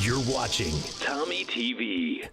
You're watching Tommy TV.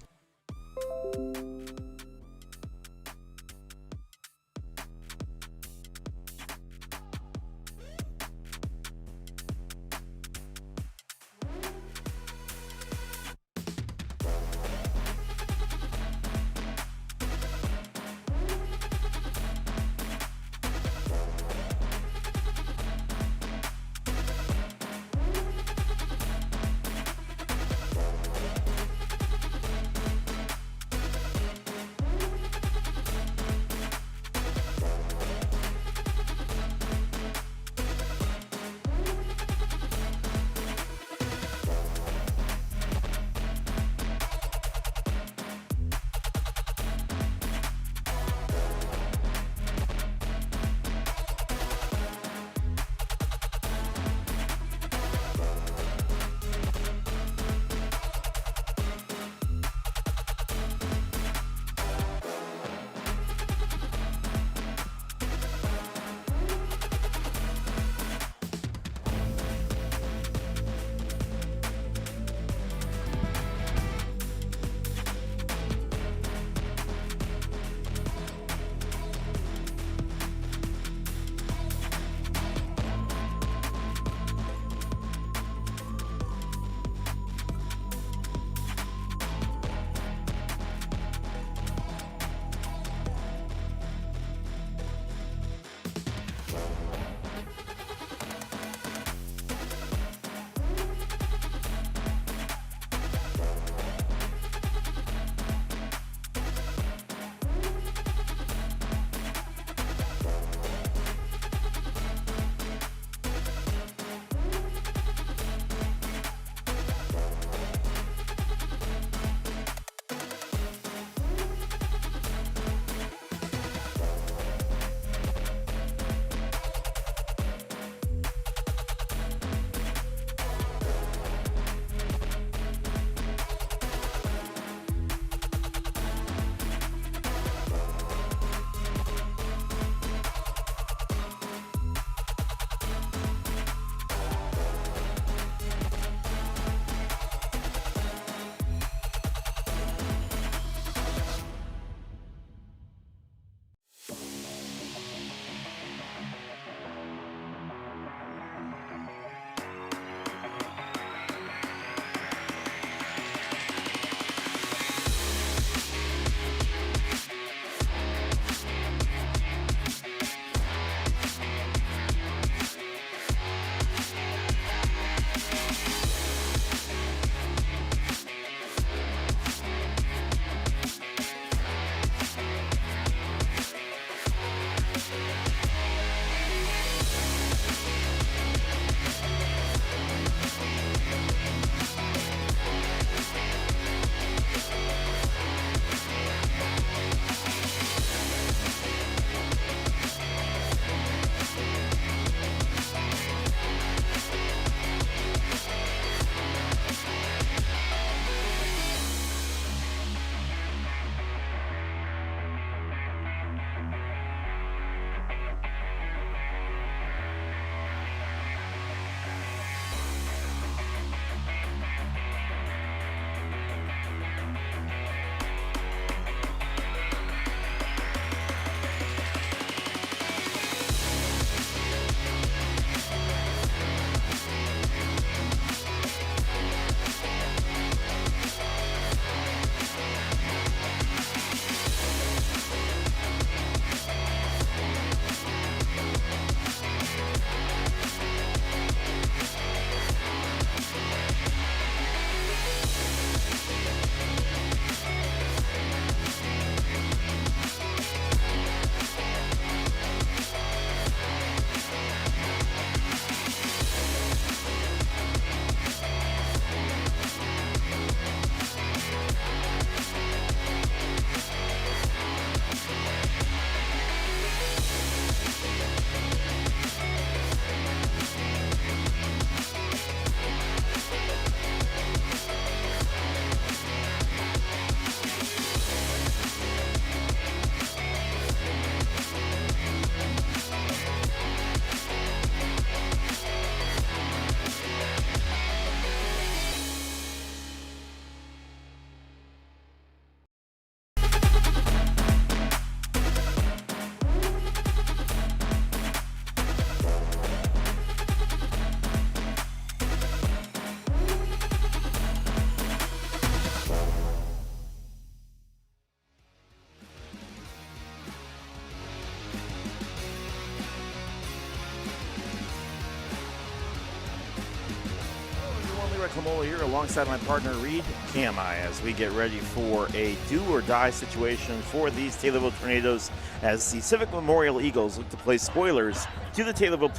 Clemolo here alongside my partner Reed Camai as we get ready for a do-or-die situation for these Taylorville Tornadoes as the Civic Memorial Eagles look to play spoilers to the Taylorville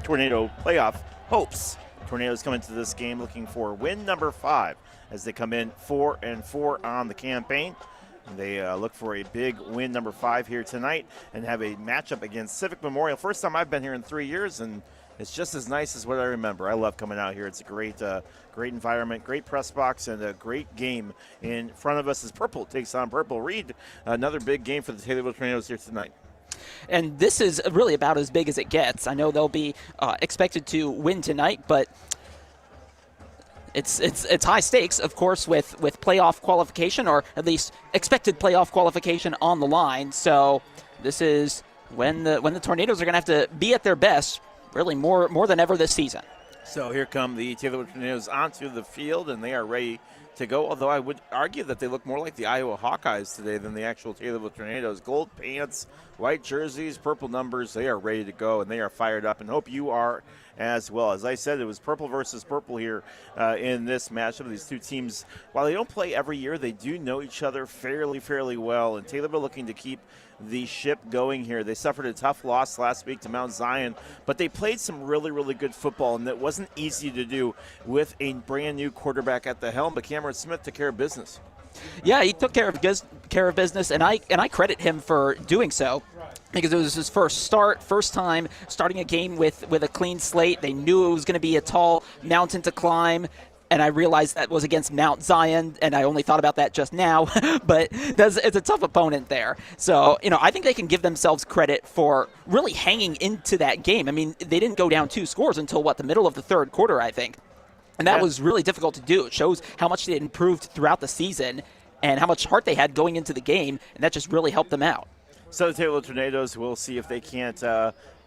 Tornado playoff hopes. Tornadoes come into this game looking for win number 5 as they come in 4-4 on the campaign. They look for a big win number 5 here tonight and have a matchup against Civic Memorial. First time I've been here in 3 years, and it's just as nice as what I remember. I love coming out here. It's a great environment, great press box, and a great game in front of us as Purple takes on Purple. Reed, another big game for the Taylorville Tornadoes here tonight. And this is really about as big as it gets. I know they'll be expected to win tonight, but it's high stakes, of course, with playoff qualification, or at least expected playoff qualification on the line. So this is when the Tornadoes are going to have to be at their best, really more than ever this season. So here come the Taylorville Tornadoes onto the field, and they are ready to go, although I would argue that they look more like the Iowa Hawkeyes today than the actual Taylorville Tornadoes. Gold pants, white jerseys, purple numbers, they are ready to go, and they are fired up, and hope you are as well. As I said, it was purple versus purple here in this matchup. These two teams, while they don't play every year, they do know each other fairly well, and Taylorville looking to keep the ship going here. They suffered a tough loss last week to Mount Zion, but they played some really good football, and it wasn't easy to do with a brand new quarterback at the helm, but Cameron Smith took care of business. Yeah, he took care of business, and I credit him for doing so, because it was his first time starting a game with a clean slate. They knew it was going to be a tall mountain to climb, and I realized that was against Mount Zion, and I only thought about that just now, but it's a tough opponent there. So, I think they can give themselves credit for really hanging into that game. I mean, they didn't go down 2 scores until, the middle of the third quarter, I think. And that was really difficult to do. It shows how much they had improved throughout the season and how much heart they had going into the game, and that just really helped them out. So the Taylorville Tornadoes, we'll see if they can't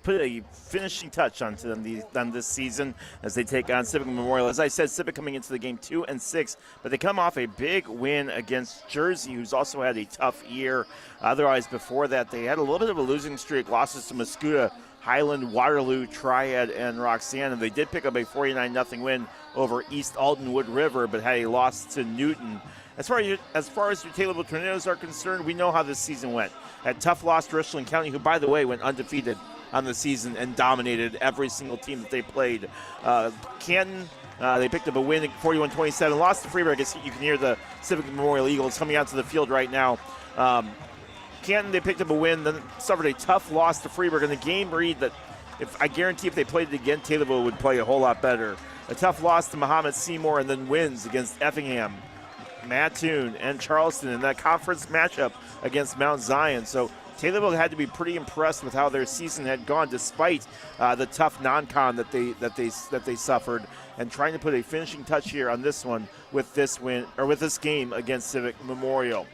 put a finishing touch onto them this season as they take on Civic Memorial. As I said, Civic coming into the game 2-6, but they come off a big win against Jersey, who's also had a tough year. Otherwise, before that, they had a little bit of a losing streak, losses to Mascoutah, Highland, Waterloo, Triad, and Roxanne, and they did pick up a 49-0 win over East Altonwood River, but had a loss to Newton. As far as your Taylorville Tornadoes are concerned, we know how this season went. A tough loss to Richland County, who, by the way, went undefeated on the season and dominated every single team that they played. Canton, they picked up a win at 41-27, lost to Freeburg. I guess you can hear the Civic Memorial Eagles coming out to the field right now. Canton, they picked up a win, then suffered a tough loss to Freeburg. And the game, Reed, that I guarantee if they played it again, Taylorville would play a whole lot better. A tough loss to Muhammad Seymour, and then wins against Effingham, Mattoon, and Charleston in that conference matchup against Mount Zion. So Taylorville had to be pretty impressed with how their season had gone, despite the tough non-con that they suffered, and trying to put a finishing touch here on this one with this win, or with this game against Civic Memorial.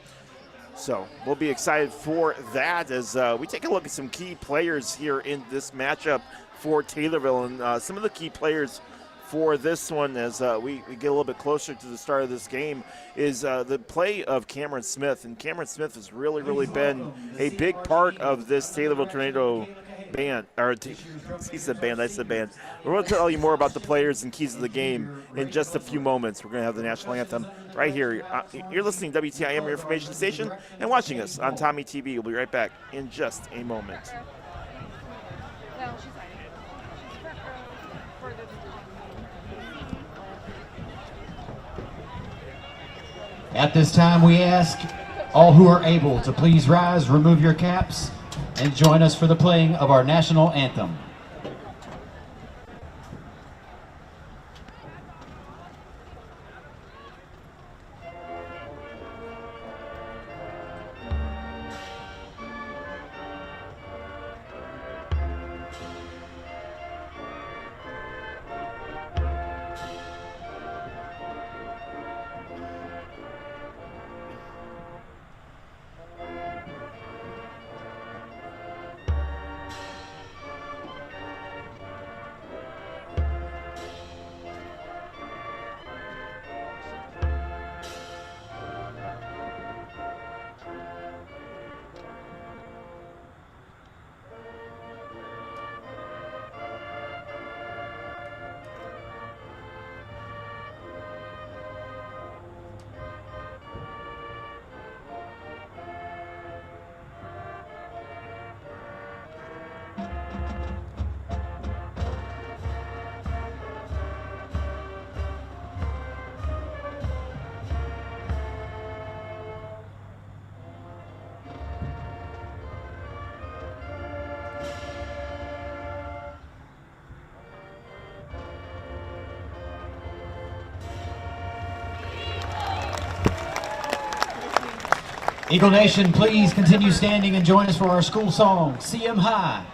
So we'll be excited for that as we take a look at some key players here in this matchup for Taylorville, and some of the key players for this one as we get a little bit closer to the start of this game is the play of Cameron Smith. And Cameron Smith has really been a big part of this Taylorville Tornado band. He said band, I said band. We're going to tell you more about the players and keys of the game in just a few moments. We're going to have the national anthem right here. You're listening to WTIM, your information station, and watching us on Tommy TV. We'll be right back in just a moment. At this time, we ask all who are able to please rise, remove your caps, and join us for the playing of our national anthem. Eagle Nation, please continue standing and join us for our school song, See 'em High.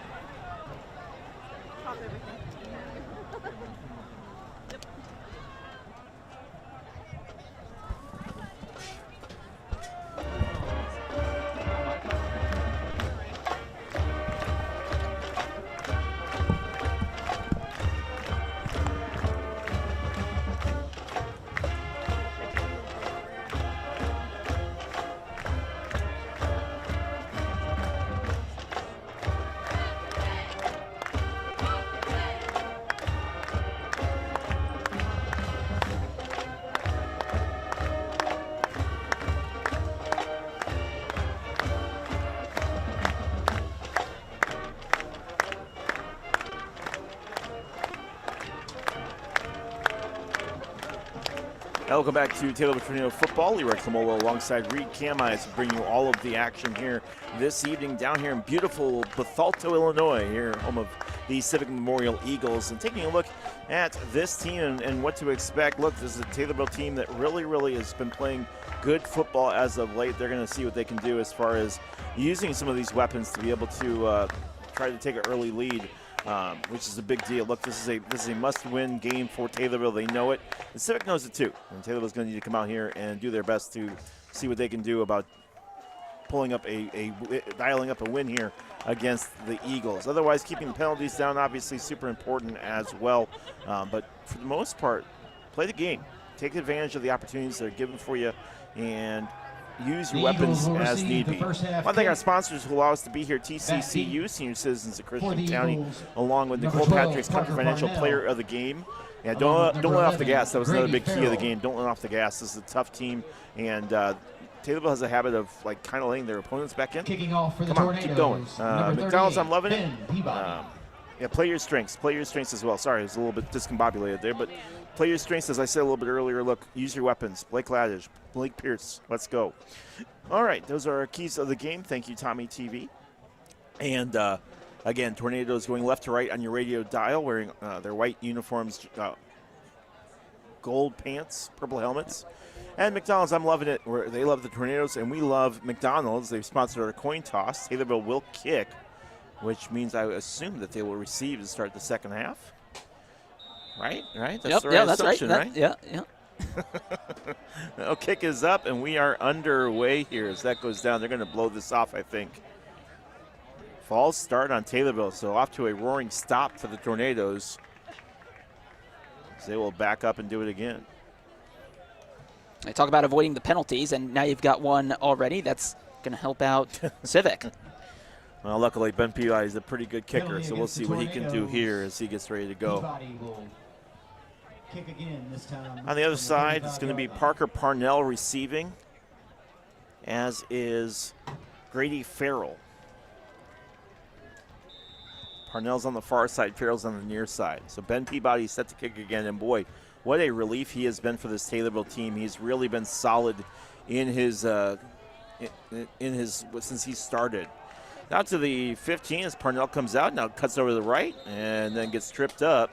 Welcome back to Taylorville Tornado Football. Leroy Clamolo alongside Reed Camize to bring you all of the action here this evening down here in beautiful Bethalto, Illinois, here home of the Civic Memorial Eagles. And taking a look at this team and what to expect. Look, this is a Taylorville team that really has been playing good football as of late. They're going to see what they can do as far as using some of these weapons to be able to try to take an early lead. Which is a big deal. Look, this is a must-win game for Taylorville. They know it. The Civic knows it too. And Taylorville's going to need to come out here and do their best to see what they can do about dialing up a win here against the Eagles. Otherwise, keeping the penalties down, obviously super important as well. But for the most part, play the game. Take advantage of the opportunities that are given for you and use your weapons as need be. Want to thank our sponsors who allow us to be here, TCCU, Senior Citizens of Christian County, along with Nicole Patrick's Country Financial Player of the Game. Yeah, don't let off the gas. That was another big key of the game. Don't let off the gas. This is a tough team, and Taylorville has a habit of kind of letting their opponents back in. Kicking off for the Come on, Tornadoes. keep going. McDonald's, I'm loving it. Yeah, play your strengths. Play your strengths as well. Sorry, I was a little bit discombobulated there, but play your strengths, as I said a little bit earlier. Look, use your weapons. Blake Laddish, Blake Pierce, let's go. All right, those are our keys of the game. Thank you, Tommy TV. And again, Tornadoes going left to right on your radio dial, wearing their white uniforms, gold pants, purple helmets. And McDonald's, I'm loving it. They love the Tornadoes, and we love McDonald's. They've sponsored our coin toss. Taylorville will kick, which means I assume that they will receive to start the second half. Right? That's the right assumption, right? Yeah. No, kick is up, and we are underway here. As that goes down, they're going to blow this off, I think. False start on Taylorville, so off to a roaring stop for the Tornadoes. So they will back up and do it again. I talk about avoiding the penalties, and now you've got one already. That's going to help out Civic. Well, luckily, Ben Peabody is a pretty good kicker, so we'll see what he can do here as he gets ready to go. Kick again this time. On the other side, it's going to be Parker Parnell receiving, as is Grady Farrell. Parnell's on the far side, Farrell's on the near side. So Ben Peabody set to kick again, and boy, what a relief he has been for this Taylorville team. He's really been solid in his since he started. Now to the 15 as Parnell comes out, now cuts over to the right and then gets tripped up.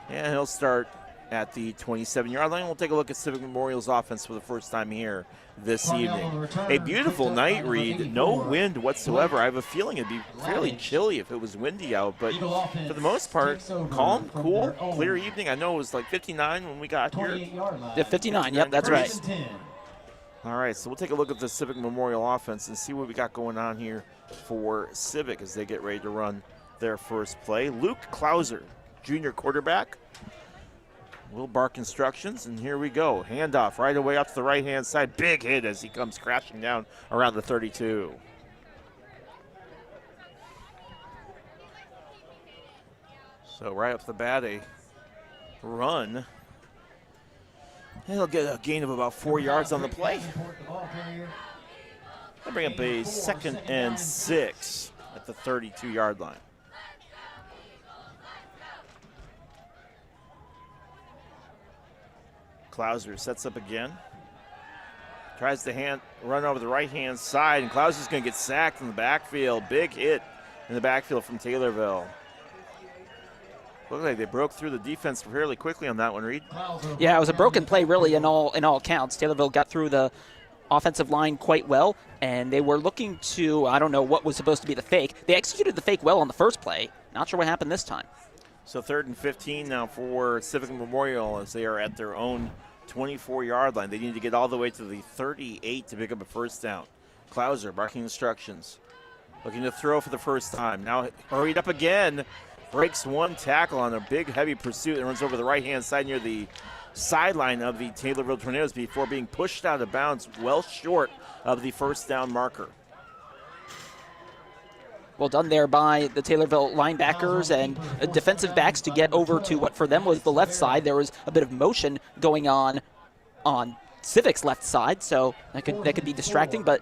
And he'll start at the 27-yard line. We'll take a look at Civic Memorial's offense for the first time here this evening. A beautiful night, Reed. No wind whatsoever. I have a feeling it'd be fairly chilly if it was windy out, but for the most part, calm, cool, clear evening. I know it was like 59 when we got here. Yeah, 59, yep, that's right. All right, so we'll take a look at the Civic Memorial offense and see what we got going on here for Civic as they get ready to run their first play. Luke Klauser, junior quarterback. We'll bark instructions, and here we go. Handoff right away up to the right-hand side. Big hit as he comes crashing down around the 32. So right off the bat, a run. He'll get a gain of about 4 yards on the play. They'll bring up a 2nd and 6 at the 32-yard line. Klauser sets up again. Tries to run over the right-hand side, and Klauser's going to get sacked in the backfield. Big hit in the backfield from Taylorville. Looked like they broke through the defense fairly quickly on that one, Reed. Yeah, it was a broken play really in all counts. Taylorville got through the offensive line quite well, and they were looking to, I don't know what was supposed to be the fake. They executed the fake well on the first play. Not sure what happened this time. So 3rd and 15 now for Civic Memorial as they are at their own 24-yard line. They need to get all the way to the 38 to pick up a first down. Klauser barking instructions. Looking to throw for the first time. Now hurried up again. Breaks one tackle on a big, heavy pursuit and runs over the right-hand side near the sideline of the Taylorville Tornadoes before being pushed out of bounds well short of the first down marker. Well done there by the Taylorville linebackers and defensive backs to get over to what for them was the left side. There was a bit of motion going on Civic's left side, so that could be distracting, but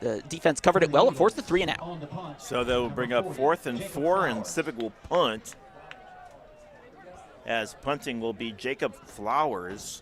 the defense covered it well and forced the 3 and out. So they'll bring up 4th and 4, and Civic will punt. As punting will be Jacob Flowers.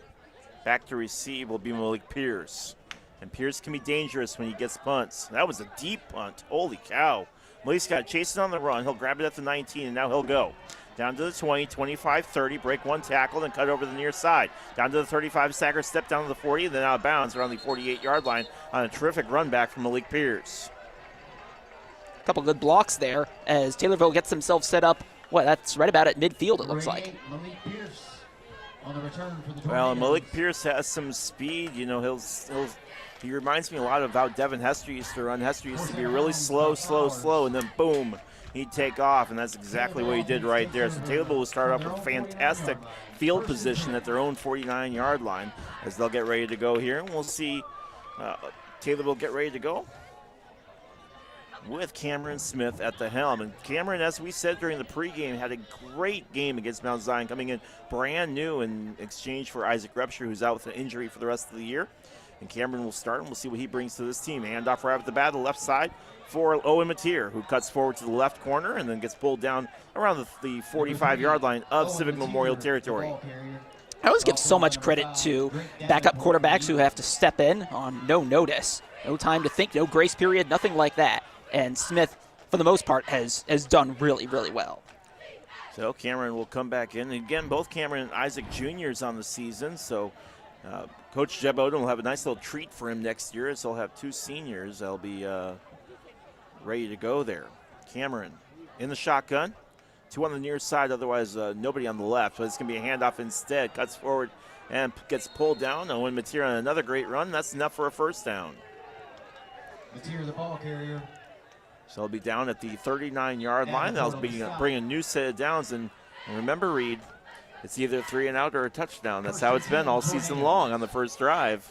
Back to receive will be Malik Pierce. And Pierce can be dangerous when he gets punts. That was a deep punt. Holy cow. Malik's got chasing on the run. He'll grab it at the 19, and now he'll go. Down to the 20, 25, 30, break one tackle, then cut over the near side. Down to the 35, stagger step down to the 40, then out of bounds around the 48-yard line on a terrific run back from Malik Pierce. A couple good blocks there as Taylorville gets themselves set up. Well, that's right about at midfield, it looks like. Malik Pierce on the return for the Well, Malik Pierce has some speed. You know, he reminds me a lot of how Devin Hester used to run. Hester used to be really slow, and then boom, he'd take off, and that's exactly what he did right there. So Taylorville will start off with fantastic field position at their own 49-yard line as they'll get ready to go here. And we'll see Taylorville get ready to go with Cameron Smith at the helm. And Cameron, as we said during the pregame, had a great game against Mount Zion, coming in brand new in exchange for Isaac Repsher, who's out with an injury for the rest of the year. And Cameron will start, and we'll see what he brings to this team. Handoff right at the bat, the left side for Owen Mateer, who cuts forward to the left corner and then gets pulled down around the 45-yard line of Civic Memorial territory. I always give so much credit to backup quarterbacks who have to step in on no notice. No time to think, no grace period, nothing like that. And Smith, for the most part, has done really, really well. So Cameron will come back in. And again, both Cameron and Isaac Jr.'s on the season, so Coach Jeb Odom will have a nice little treat for him next year, as he'll have 2 seniors that'll be ready to go there. Cameron in the shotgun. 2 on the near side, otherwise nobody on the left. But it's going to be a handoff instead. Cuts forward and gets pulled down. Owen Mateer on another great run. That's enough for a first down. Mateer, the ball carrier. So he'll be down at the 39-yard line. That'll bring a new set of downs. And remember, Reed, it's either 3 and out or a touchdown. That's how it's been all season long on the first drive.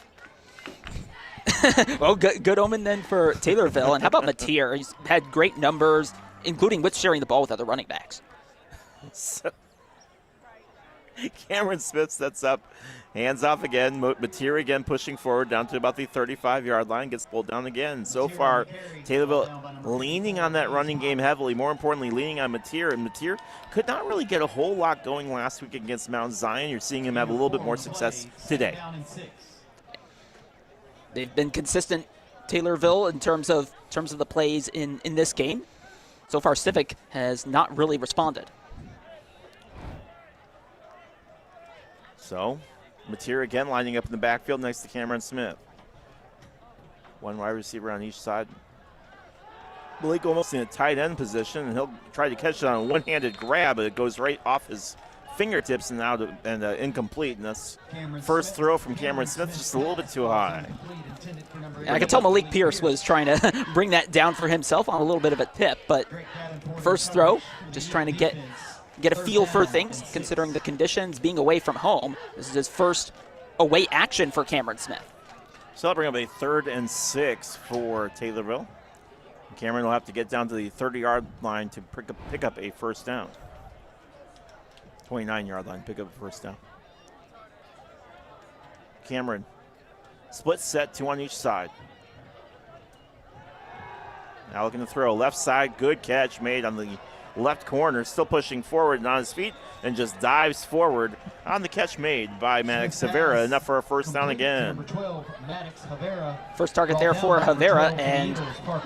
Well, good omen then for Taylorville. And how about Mateer? He's had great numbers, including with sharing the ball with other running backs. So, Cameron Smith sets up, hands off again. Mateer again pushing forward down to about the 35-yard line, gets pulled down again. So far, Taylorville leaning on that running game heavily. More importantly, leaning on Mateer. And Mateer could not really get a whole lot going last week against Mount Zion. You're seeing him have a little bit more success today. They've been consistent, Taylorville, in terms of the plays in this game. So far, Civic has not really responded. So, Mateer again lining up in the backfield next to Cameron Smith. 1 wide receiver on each side. Malik almost in a tight end position, and he'll try to catch it on a one-handed grab, but it goes right off his fingertips and out and incomplete. And that's first throw from Cameron Smith, just a little bit too high. And I can tell Malik Pierce was trying to bring that down for himself on a little bit of a tip, but first throw, just trying to get a feel for things, considering the conditions, being away from home. This is his first away action for Cameron Smith. So I'll bring up a 3rd and 6 for Taylorville. Cameron will have to get down to the 30-yard line to pick up a first down. 29-yard line, pick up a first down. Cameron, split set, 2 on each side. Now looking to throw left side, good catch made on the left corner, still pushing forward and on his feet, and just dives forward on the catch made by Maddox Havera, enough for a first down again. First target there for Havera, and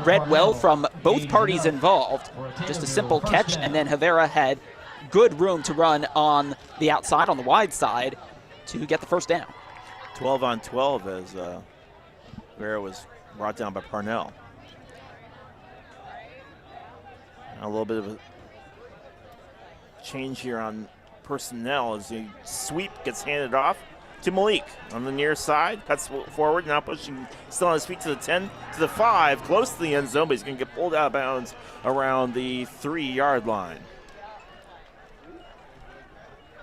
read well from both parties involved. Just a simple catch, and then Havera had good room to run on the outside, on the wide side, to get the first down. 12 on 12 as Guerrero was brought down by Parnell. Now a little bit of a change here on personnel as the sweep gets handed off to Malik on the near side. Cuts forward, now pushing, still on his feet to the 10, to the 5, close to the end zone, but he's going to get pulled out of bounds around the 3-yard line.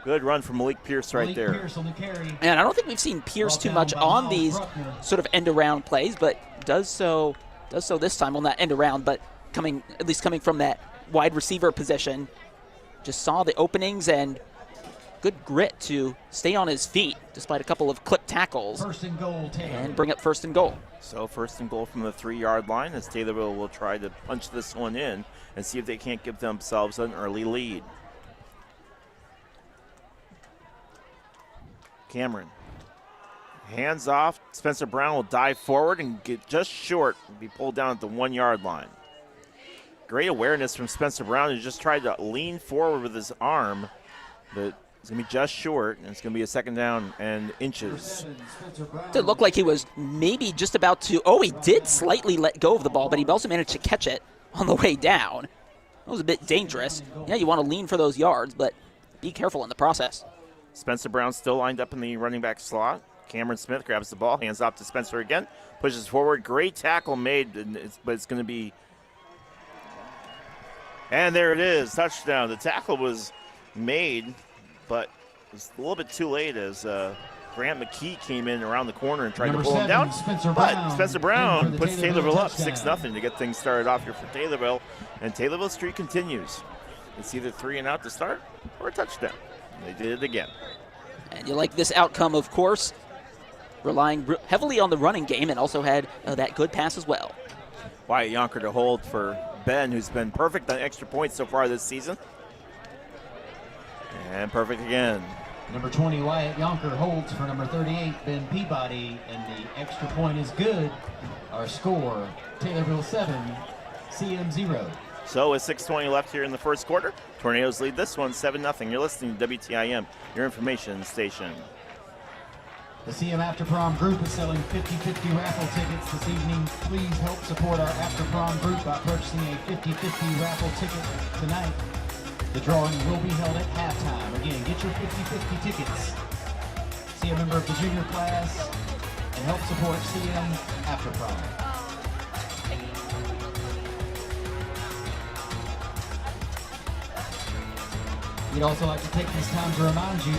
Good run from Malik Pierce right there. Pierce on the carry. And I don't think we've seen Pierce too much on these sort of end-around plays, but does so this time on that end-around, but coming from that wide receiver position. Just saw the openings and good grit to stay on his feet despite a couple of clipped tackles. First and goal, and bring up first and goal. So first and goal from the 3-yard line as Taylorville will try to punch this one in and see if they can't give themselves an early lead. Cameron. Hands off. Spencer Brown will dive forward and get just short and be pulled down at the 1-yard line. Great awareness from Spencer Brown, who just tried to lean forward with his arm, but it's going to be just short, and it's going to be a second down and inches. It looked like he was maybe just about to, he did slightly let go of the ball, but he also managed to catch it on the way down. That was a bit dangerous. Yeah, you want to lean for those yards, but be careful in the process. Spencer Brown still lined up in the running back slot. Cameron Smith grabs the ball, hands off to Spencer again, pushes forward. Great tackle made, but it's going to be, and there it is, touchdown. The tackle was made, but it was a little bit too late as Grant McKee came in around the corner and tried to pull him down. But Spencer Brown puts Taylorville up 6-0 to get things started off here for Taylorville, and Taylorville streak continues. It's either 3 and out to start or a touchdown. They did it again. And you like this outcome, of course, relying heavily on the running game and also had that good pass as well. Wyatt Yonker to hold for Ben, who's been perfect on extra points so far this season. And perfect again. Number 20, Wyatt Yonker holds for number 38, Ben Peabody, and the extra point is good. Our score, Taylorville 7, CM 0. So with 6:20 left here in the first quarter, Tornadoes lead this one 7-0. You're listening to WTIM, your information station. The CM After Prom group is selling 50/50 raffle tickets this evening. Please help support our After Prom group by purchasing a 50/50 raffle ticket tonight. The drawing will be held at halftime. Again, get your 50/50 tickets. See a member of the junior class and help support CM After Prom. We'd also like to take this time to remind you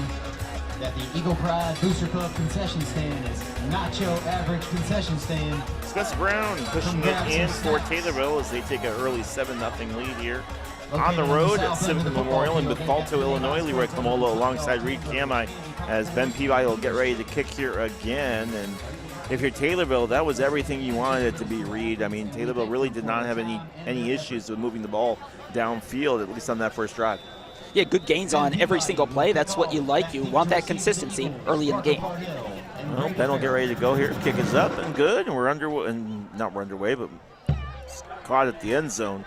that the Eagle Pride Booster Club concession stand is not your average concession stand. Spencer Brown pushing it in for Taylorville as they take an early 7-0 lead here. On the road at Civic Memorial in Bethalto, Illinois, Leroy Clamola alongside Reed Camai as Ben Peabody will get ready to kick here again. And if you're Taylorville, that was everything you wanted it to be, Reed. I mean, Taylorville really did not have any issues with moving the ball downfield, at least on that first drive. Yeah, good gains on every single play. That's what you like. You want that consistency early in the game. Well, Ben will get ready to go here. Kick is up and good, and we're underway, but caught at the end zone.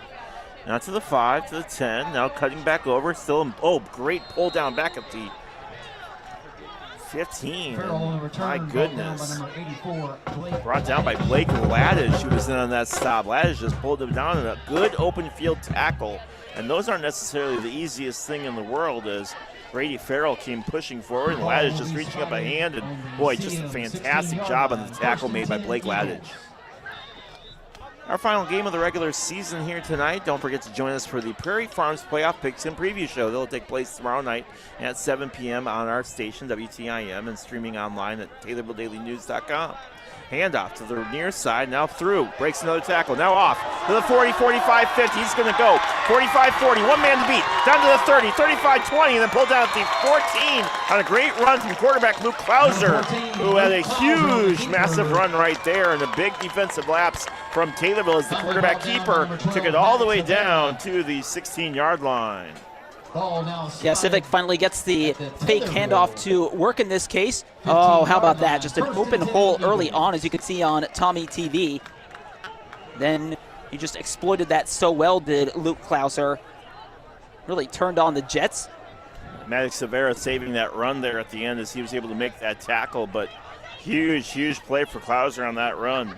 Now to the 5, to the 10. Now cutting back over. Still, great pull down back at the 15. My goodness. Brought down by Blake Laddish, who was in on that stop. Laddish just pulled him down in a good open field tackle. And those aren't necessarily the easiest thing in the world as Brady Farrell came pushing forward and Laddish just reaching up a hand. And boy, just a fantastic job on the tackle made by Blake Laddish. Our final game of the regular season here tonight. Don't forget to join us for the Prairie Farms Playoff Picks and Preview Show. That'll take place tomorrow night at 7 p.m. on our station, WTIM, and streaming online at TaylorvilleDailyNews.com. Handoff to the near side, now through, breaks another tackle, now off to the 40, 45, 50, he's going to go 45, 40, one man to beat, down to the 30, 35, 20, and then pulled down at the 14 on a great run from quarterback Luke Klauser, who had a huge, massive run right there, and a big defensive lapse from Taylorville as the quarterback keeper took it all the way down to the 16-yard line. Yeah, Civic finally gets the fake handoff to work in this case. Oh, how about that? Just an open hole early on, as you can see on Tommy TV. Then he just exploited that so well, did Luke Klauser. Really turned on the Jets. Maddox Severa saving that run there at the end as he was able to make that tackle, but Huge play for Klauser on that run.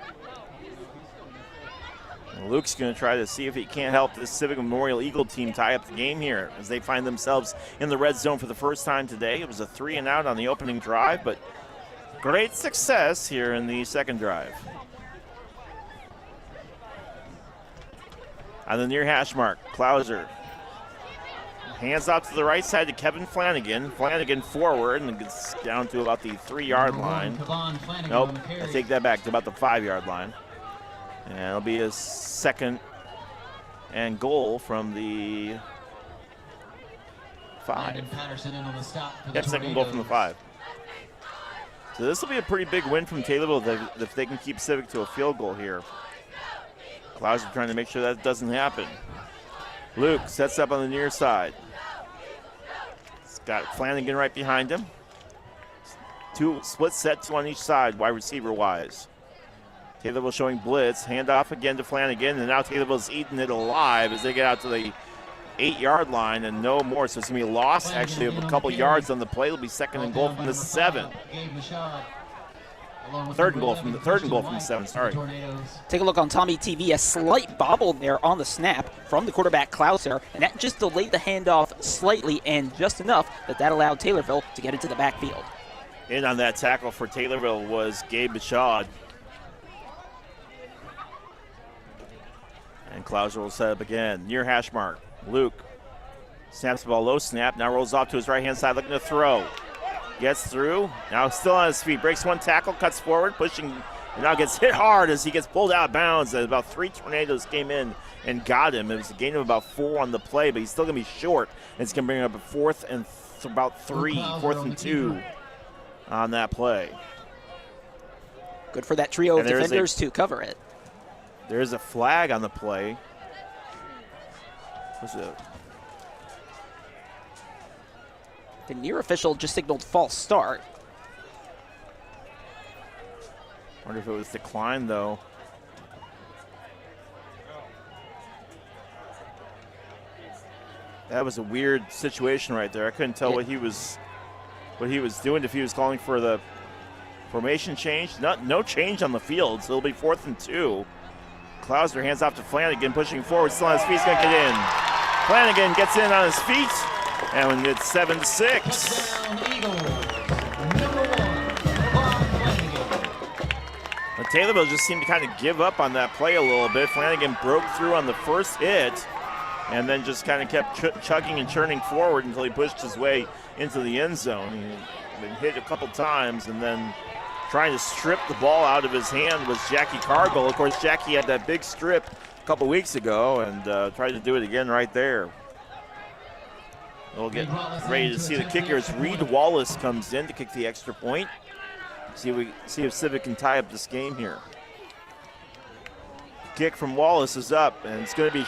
And Luke's going to try to see if he can't help this Civic Memorial Eagle team tie up the game here as they find themselves in the red zone for the first time today. It was a 3-and-out on the opening drive, but great success here in the second drive. On the near hash mark, Klauser hands off to the right side to Kevin Flanagan. Flanagan forward and gets down to about the 3-yard line. Nope, I take that back to about the 5-yard line. And it'll be a second and goal from the 5. Yep, second goal from the 5. So this will be a pretty big win from Taylorville if they can keep Civic to a field goal here. Klauser trying to make sure that doesn't happen. Luke sets up on the near side. He's got Flanagan right behind him. Split set, 2 on each side, wide receiver wise. Taylorville showing blitz, handoff again to Flanagan, and now Taylorville's eating it alive as they get out to the 8-yard line and no more. So it's going to be a loss actually of a couple yards on the play. It'll be second and goal from the 7. Third and goal from the 7, sorry. Take a look on Tommy TV. A slight bobble there on the snap from the quarterback Klauser, and that just delayed the handoff slightly and just enough that allowed Taylorville to get into the backfield. In on that tackle for Taylorville was Gabe Bichaud. And Klauser will set up again. Near hash mark. Luke snaps the ball, low snap. Now rolls off to his right-hand side looking to throw. Gets through. Now still on his feet. Breaks one tackle, cuts forward, pushing, and now gets hit hard as he gets pulled out of bounds. And about 3 Tornadoes came in and got him. It was a gain of about 4 on the play, but he's still going to be short. And it's going to bring up a fourth and 2 on that play. Good for that trio of defenders to cover it. There is a flag on the play. What's it? The near official just signaled false start. Wonder if it was declined though. That was a weird situation right there. I couldn't tell what he was doing, if he was calling for the formation change. No change on the field, so it'll be 4th and 2. Klauser hands off to Flanagan, pushing forward, still on his feet, he's going to get in. Flanagan gets in on his feet, and it's 7-6. But Taylorville just seemed to kind of give up on that play a little bit. Flanagan broke through on the first hit, and then just kind of kept chugging and churning forward until he pushed his way into the end zone. He'd been hit a couple times, and then trying to strip the ball out of his hand was Jackie Cargill. Of course, Jackie had that big strip a couple weeks ago and tried to do it again right there. We'll get ready to see the kickers. Reed Wallace comes in to kick the extra point. See if Civic can tie up this game here. Kick from Wallace is up, and it's going to be,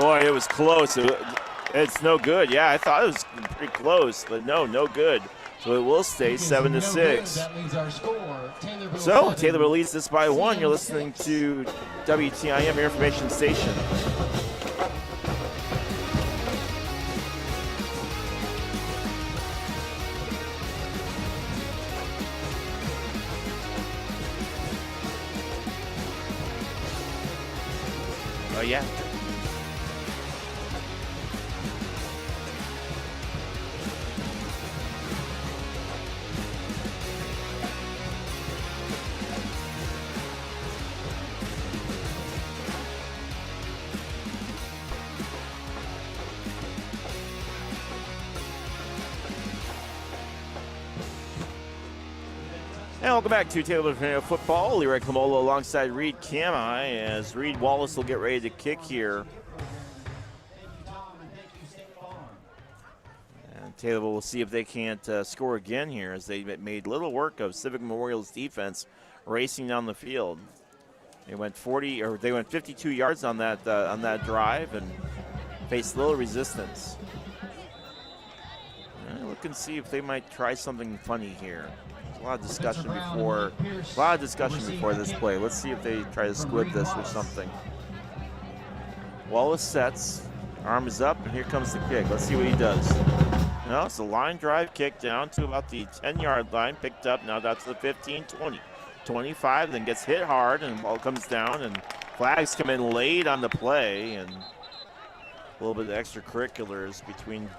boy, it was close. It's no good. Yeah, I thought it was pretty close, but no good. So it will stay 7-6. So Taylorville leads this by 1. You're listening to WTIM, your information station. Oh yeah. And welcome back to Taylorville Tornado Football. Leroy Clamola alongside Reed Camai as Reed Wallace will get ready to kick here. And Taylorville will see if they can't score again here as they made little work of Civic Memorial's defense racing down the field. They went 52 yards on that drive and faced little resistance. And look and see if they might try something funny here. A lot of discussion before this play. Let's see if they try to squib this or something. Wallace sets, arm is up, and here comes the kick. Let's see what he does. No, it's a line drive kick down to about the 10-yard line, picked up now down to the 15, 20, 25, then gets hit hard and the ball comes down and flags come in late on the play and a little bit of extracurriculars between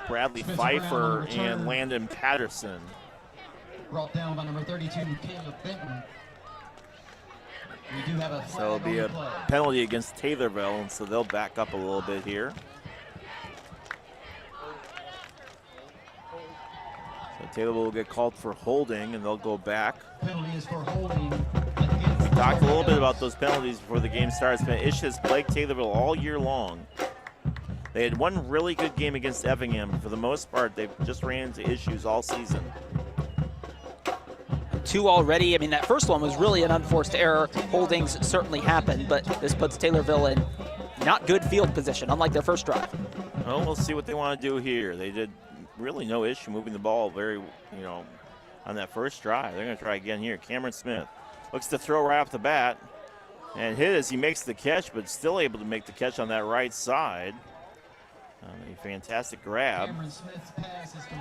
Bradley Pfeiffer and Landon Patterson. Brought down by number 32, Caleb Benton. We do have a flag. So it'll be a penalty against Taylorville, and so they'll back up a little bit here. So Taylorville will get called for holding, and they'll go back. Penalty is for holding. We talked a little bit about those penalties before the game starts. It's been an issue that's plagued Taylorville all year long. They had one really good game against Effingham, but for the most part, they've just ran into issues all season. 2 already. I mean, that first one was really an unforced error. Holdings certainly happened, but this puts Taylorville in not good field position, unlike their first drive. Well, we'll see what they want to do here. They did really no issue moving the ball on that first drive. They're going to try again here. Cameron Smith looks to throw right off the bat and hit as he makes the catch, but still able to make the catch on that right side. A fantastic grab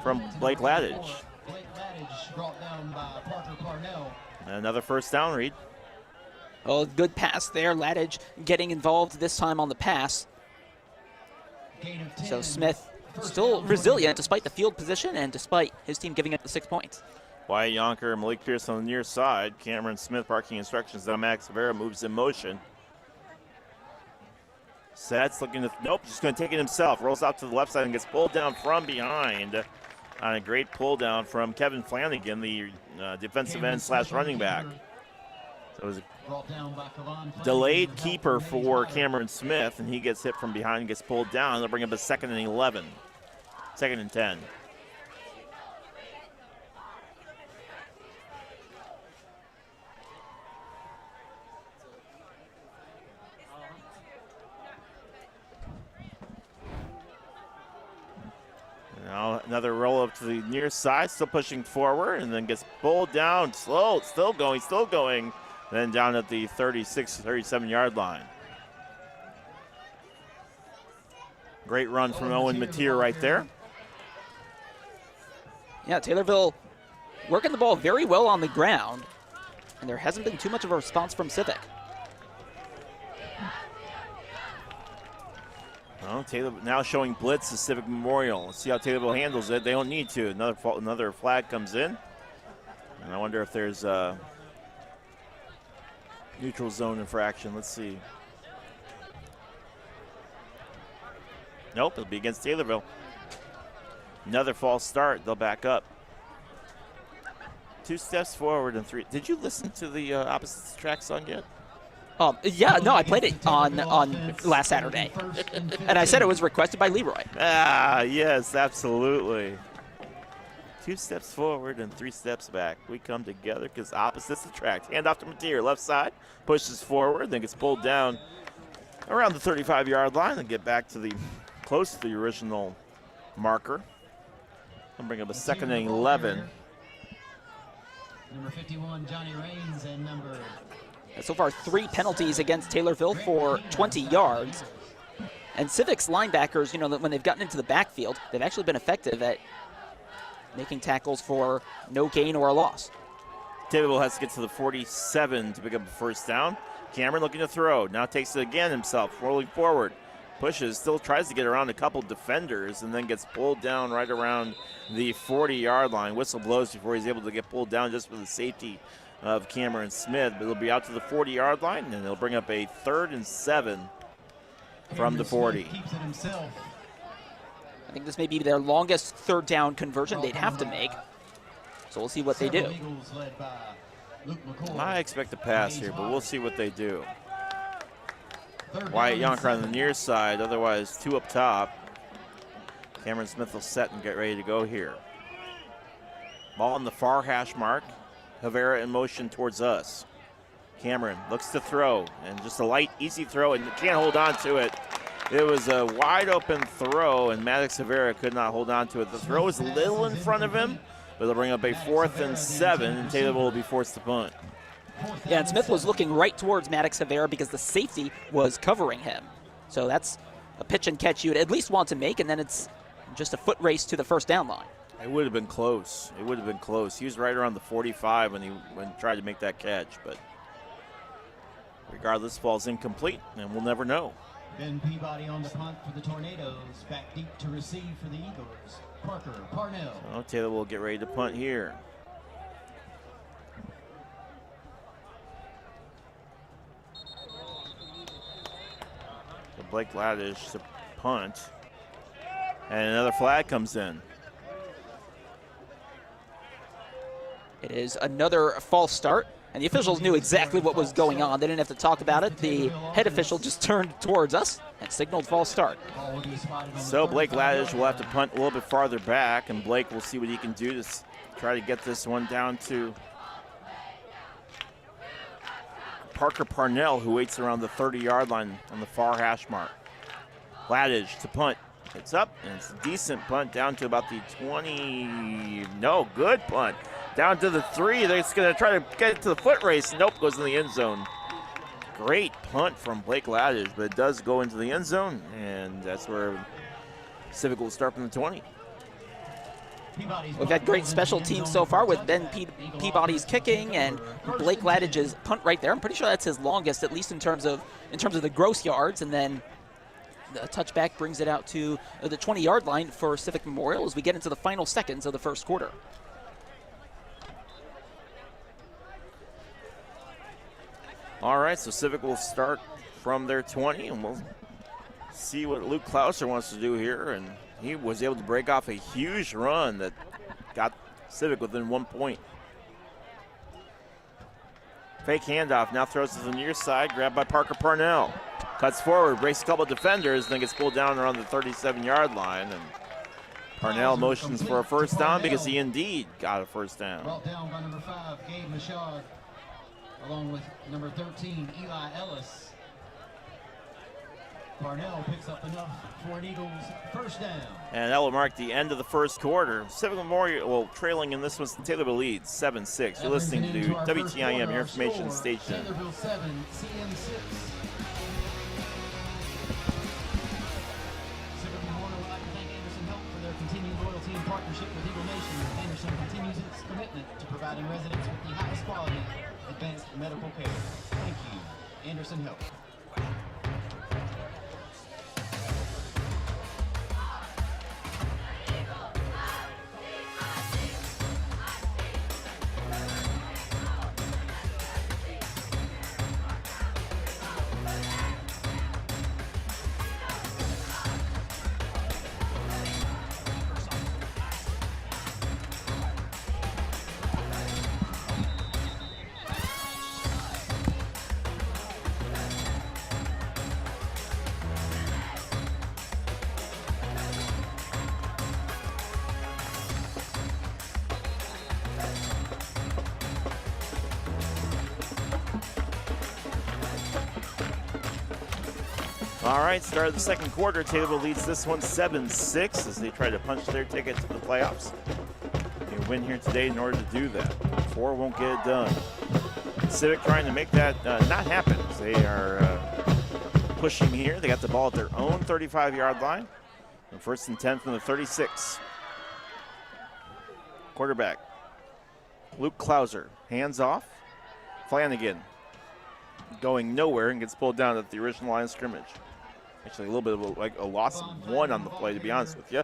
from Blake Ladage. Blake Ladage brought down by Parker Parnell. Another first down, Reed. Oh, good pass there. Ladage getting involved this time on the pass. Gain of 10. So Smith still resilient despite the field position and despite his team giving up the 6 points. Wyatt Yonker and Malik Pierce on the near side. Cameron Smith parking instructions. Now Max Rivera moves in motion. Sets looking to, nope, just going to take it himself. Rolls out to the left side and gets pulled down from behind on a great pull down from Kevin Flanagan, the defensive end / running back. So it was a delayed keeper for Cameron Smith, and he gets hit from behind and gets pulled down. They'll bring up a 2nd and 11, 2nd and 10. Now another roll up to the near side, still pushing forward, and then gets pulled down, slow, still going, then down at the 36, 37-yard line. Great run from Owen Mateer right there. Yeah, Taylorville working the ball very well on the ground, and there hasn't been too much of a response from Civic. Well, Taylor now showing blitz to Civic Memorial. Let's see how Taylorville handles it. They don't need to. Another flag comes in. And I wonder if there's a neutral zone infraction. Let's see. Nope, it'll be against Taylorville. Another false start. They'll back up. 2 steps forward and 3. Did you listen to the Opposite Track song yet? Yeah, no, I played it on last Saturday. And I said it was requested by Leroy. Ah, yes, absolutely. 2 steps forward and 3 steps back. We come together because opposites attract. Hand off to Mateer, left side, pushes forward, then gets pulled down around the 35-yard line and get back to the close to the original marker. I'll bring up a 2nd and 11. Number 51, Johnny Raines, and number... So far, 3 penalties against Taylorville for 20 yards. And Civic's linebackers, when they've gotten into the backfield, they've actually been effective at making tackles for no gain or a loss. Taylorville has to get to the 47 to pick up a first down. Cameron looking to throw. Now takes it again himself, rolling forward. Pushes, still tries to get around a couple defenders, and then gets pulled down right around the 40-yard line. Whistle blows before he's able to get pulled down just for the safety of Cameron Smith, but he'll be out to the 40-yard line, and they'll bring up a 3rd and 7 from the 40. Keeps it himself. I think this may be their longest 3rd down conversion they'd have to make. So we'll see what they do. I expect a pass here, but we'll see what they do. Wyatt Yonker on the near side, otherwise 2 up top. Cameron Smith will set and get ready to go here. Ball on the far hash mark. Rivera in motion towards us. Cameron looks to throw, and just a light, easy throw, and can't hold on to it. It was a wide open throw, and Maddox Rivera could not hold on to it. The throw is a little in front of him, but they'll bring up a 4th and 7, and Taylorville will be forced to punt. Yeah, and Smith was looking right towards Maddox Rivera because the safety was covering him. So that's a pitch and catch you would at least want to make, and then it's just a foot race to the first down line. It would have been close. It would have been close. He was right around the 45 when he tried to make that catch, but regardless, ball's incomplete, and we'll never know. Ben Peabody on the punt for the Tornadoes. Back deep to receive for the Eagles. Parker Parnell. So Taylor will get ready to punt here. So Blake Laddish to punt. And another flag comes in. It is another false start, and the officials knew exactly what was going on. They didn't have to talk about it. The head official just turned towards us and signaled false start. So Blake Laddish will have to punt a little bit farther back, and Blake will see what he can do to try to get this one down to Parker Parnell, who waits around the 30-yard line on the far hash mark. Laddish to punt. It's up, and it's a decent punt down to about the 20. No, good punt. Down to the 3. They're just going to try to get it to the foot race. Nope, goes in the end zone. Great punt from Blake Laddish, but it does go into the end zone, and that's where Civic will start from the 20. We've had great special teams so far with Ben Peabody's kicking and Blake Laddish's punt right there. I'm pretty sure that's his longest, at least in terms of the gross yards, and then the touchback brings it out to the 20-yard line for Civic Memorial as we get into the final seconds of the first quarter. All right, so Civic will start from their 20, and we'll see what Luke Klauser wants to do here. And he was able to break off a huge run that got Civic within 1 point. Fake handoff, now throws to the near side, grabbed by Parker Parnell. Cuts forward, breaks a couple defenders, then gets pulled down around the 37-yard line. And Parnell motions for a first down because he indeed got a first down. Brought down by number 5, Gabe Machard, along with number 13, Eli Ellis. Parnell picks up enough for an Eagles first down. And that will mark the end of the first quarter. Civic Memorial, well, trailing in this one, Taylorville leads 7-6. You're listening to WTIM, your information station. Taylorville 7, CM 6. Civic Memorial would like to thank Anderson Health for their continued loyalty and partnership with Eagle Nation. Anderson continues its commitment to providing residents with the highest quality advanced medical care. Thank you, Anderson Health. All right, start of the second quarter. Taylorville leads this one 7-6 as they try to punch their ticket to the playoffs. They win here today in order to do that. 4 won't get it done. Civic trying to make that not happen. They are pushing here. They got the ball at their own 35-yard line. And first and 10 from the 36. Quarterback, Luke Klauser, hands off. Flanagan going nowhere and gets pulled down at the original line of scrimmage. Actually, a little bit of a loss of 1 on the play, to be honest with you.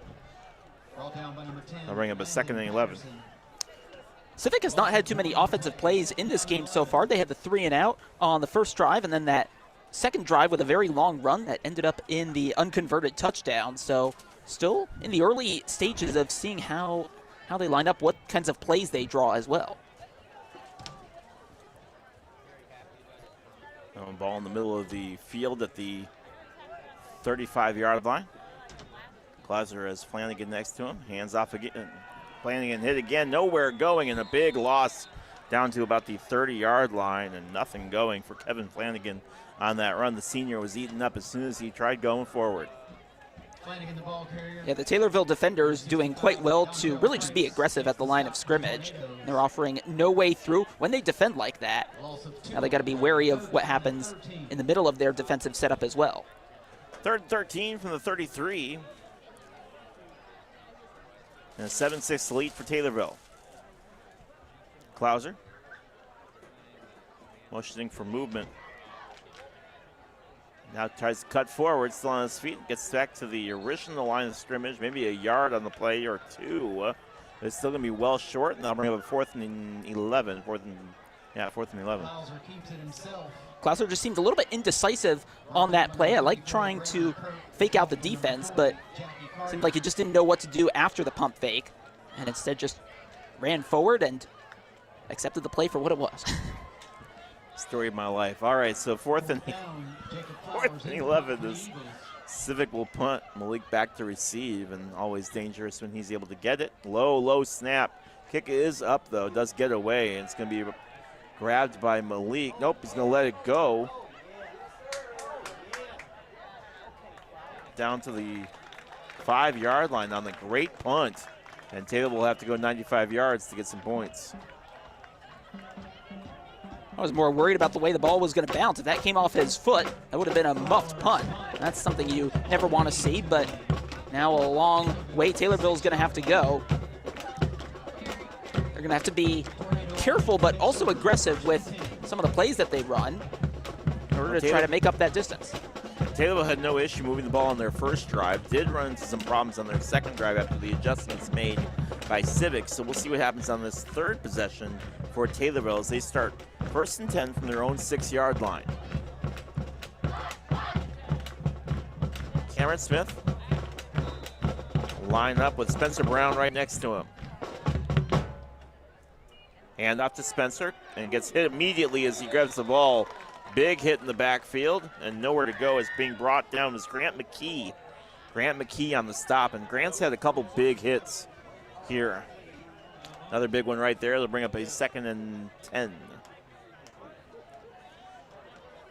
They'll bring up a 2nd and 11. Civic has not had too many offensive plays in this game so far. They had the 3 and out on the first drive, and then that second drive with a very long run that ended up in the unconverted touchdown. So still in the early stages of seeing how they line up, what kinds of plays they draw as well. Ball in the middle of the field at the 35-yard line. Klauser has Flanagan next to him. Hands off again. Flanagan hit again. Nowhere going, and a big loss down to about the 30-yard line, and nothing going for Kevin Flanagan on that run. The senior was eaten up as soon as he tried going forward. Yeah, the Taylorville defenders doing quite well to really just be aggressive at the line of scrimmage. They're offering no way through when they defend like that. Now they got to be wary of what happens in the middle of their defensive setup as well. 3rd and 13 from the 33. And a 7-6 lead for Taylorville. Klauser motioning for movement. Now tries to cut forward, still on his feet, gets back to the original line of scrimmage, maybe a yard on the play or two. But it's still going to be well short, and they'll bring up a 4th and 11. 4th and 11. Klauser just seemed a little bit indecisive on that play. I like trying to fake out the defense, but seemed like he just didn't know what to do after the pump fake, and instead just ran forward and accepted the play for what it was. Story of my life. All right, so 4th and 11. This Civic will punt. Malik back to receive, and always dangerous when he's able to get it. Low snap. Kick is up, though. Does get away, and it's going to be grabbed by Malik. Nope, he's going to let it go. Down to the 5-yard line on the great punt. And Taylor will have to go 95 yards to get some points. I was more worried about the way the ball was going to bounce. If that came off his foot, that would have been a muffed punt. That's something you never want to see, but now a long way Taylorville's going to have to go. They're going to have to be careful, but also aggressive with some of the plays that they run in order to try to make up that distance. Taylorville had no issue moving the ball on their first drive. Did run into some problems on their second drive after the adjustments made by Civic. So we'll see what happens on this third possession for Taylorville as they start 1st and 10 from their own 6-yard line. Cameron Smith line up with Spencer Brown right next to him. Hand off to Spencer and gets hit immediately as he grabs the ball. Big hit in the backfield and nowhere to go. Is being brought down was Grant McKee. Grant McKee on the stop, and Grant's had a couple big hits here. Another big one right there. They'll bring up a 2nd and 10.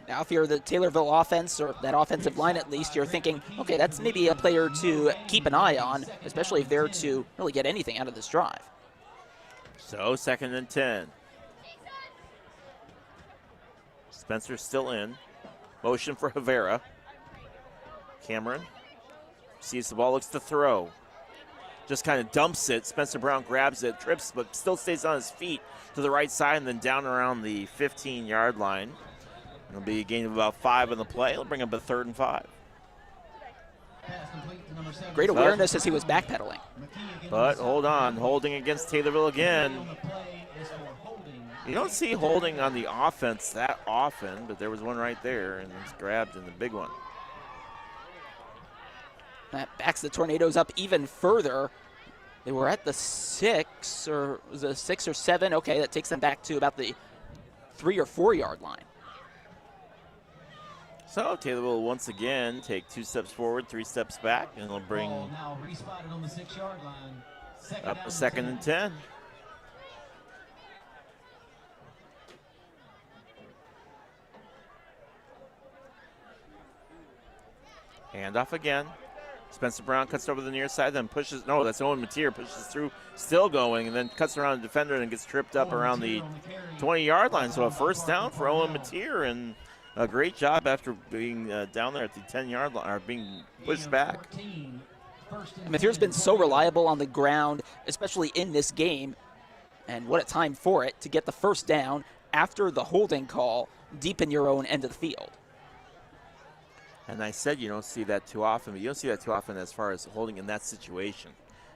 Now, if you're the Taylorville offense, or that offensive line at least, you're thinking, okay, that's maybe a player to keep an eye on, especially if they're to really get anything out of this drive. So 2nd and 10. Spencer's still in. Motion for Rivera. Cameron sees the ball, looks to throw. Just kind of dumps it. Spencer Brown grabs it, trips, but still stays on his feet to the right side and then down around the 15-yard line. It'll be a gain of about 5 on the play. It'll bring up a 3rd and 5. Great awareness as he was backpedaling. But hold on, holding against Taylorville again. You don't see holding on the offense that often, but there was one right there, and it's grabbed in the big one. That backs the Tornadoes up even further. They were at the 6, or was it 6 or 7? Okay, that takes them back to about the 3 or 4-yard line. So Taylorville will once again take 2 steps forward, 3 steps back, and it'll bring now respotted on the 6-yard line. up a 2nd and 10. Handoff again. Spencer Brown cuts over the near side, then pushes. No, that's Owen Mateer, pushes through, still going, and then cuts around the defender and gets tripped up around the 20-yard line. So a 1st down for Owen Mateer, and a great job after being down there at the 10-yard line, or being pushed back. Mateer's been so reliable on the ground, especially in this game, and what a time for it to get the 1st down after the holding call deep in your own end of the field. And I said you don't see that too often, but you don't see that too often as far as holding in that situation.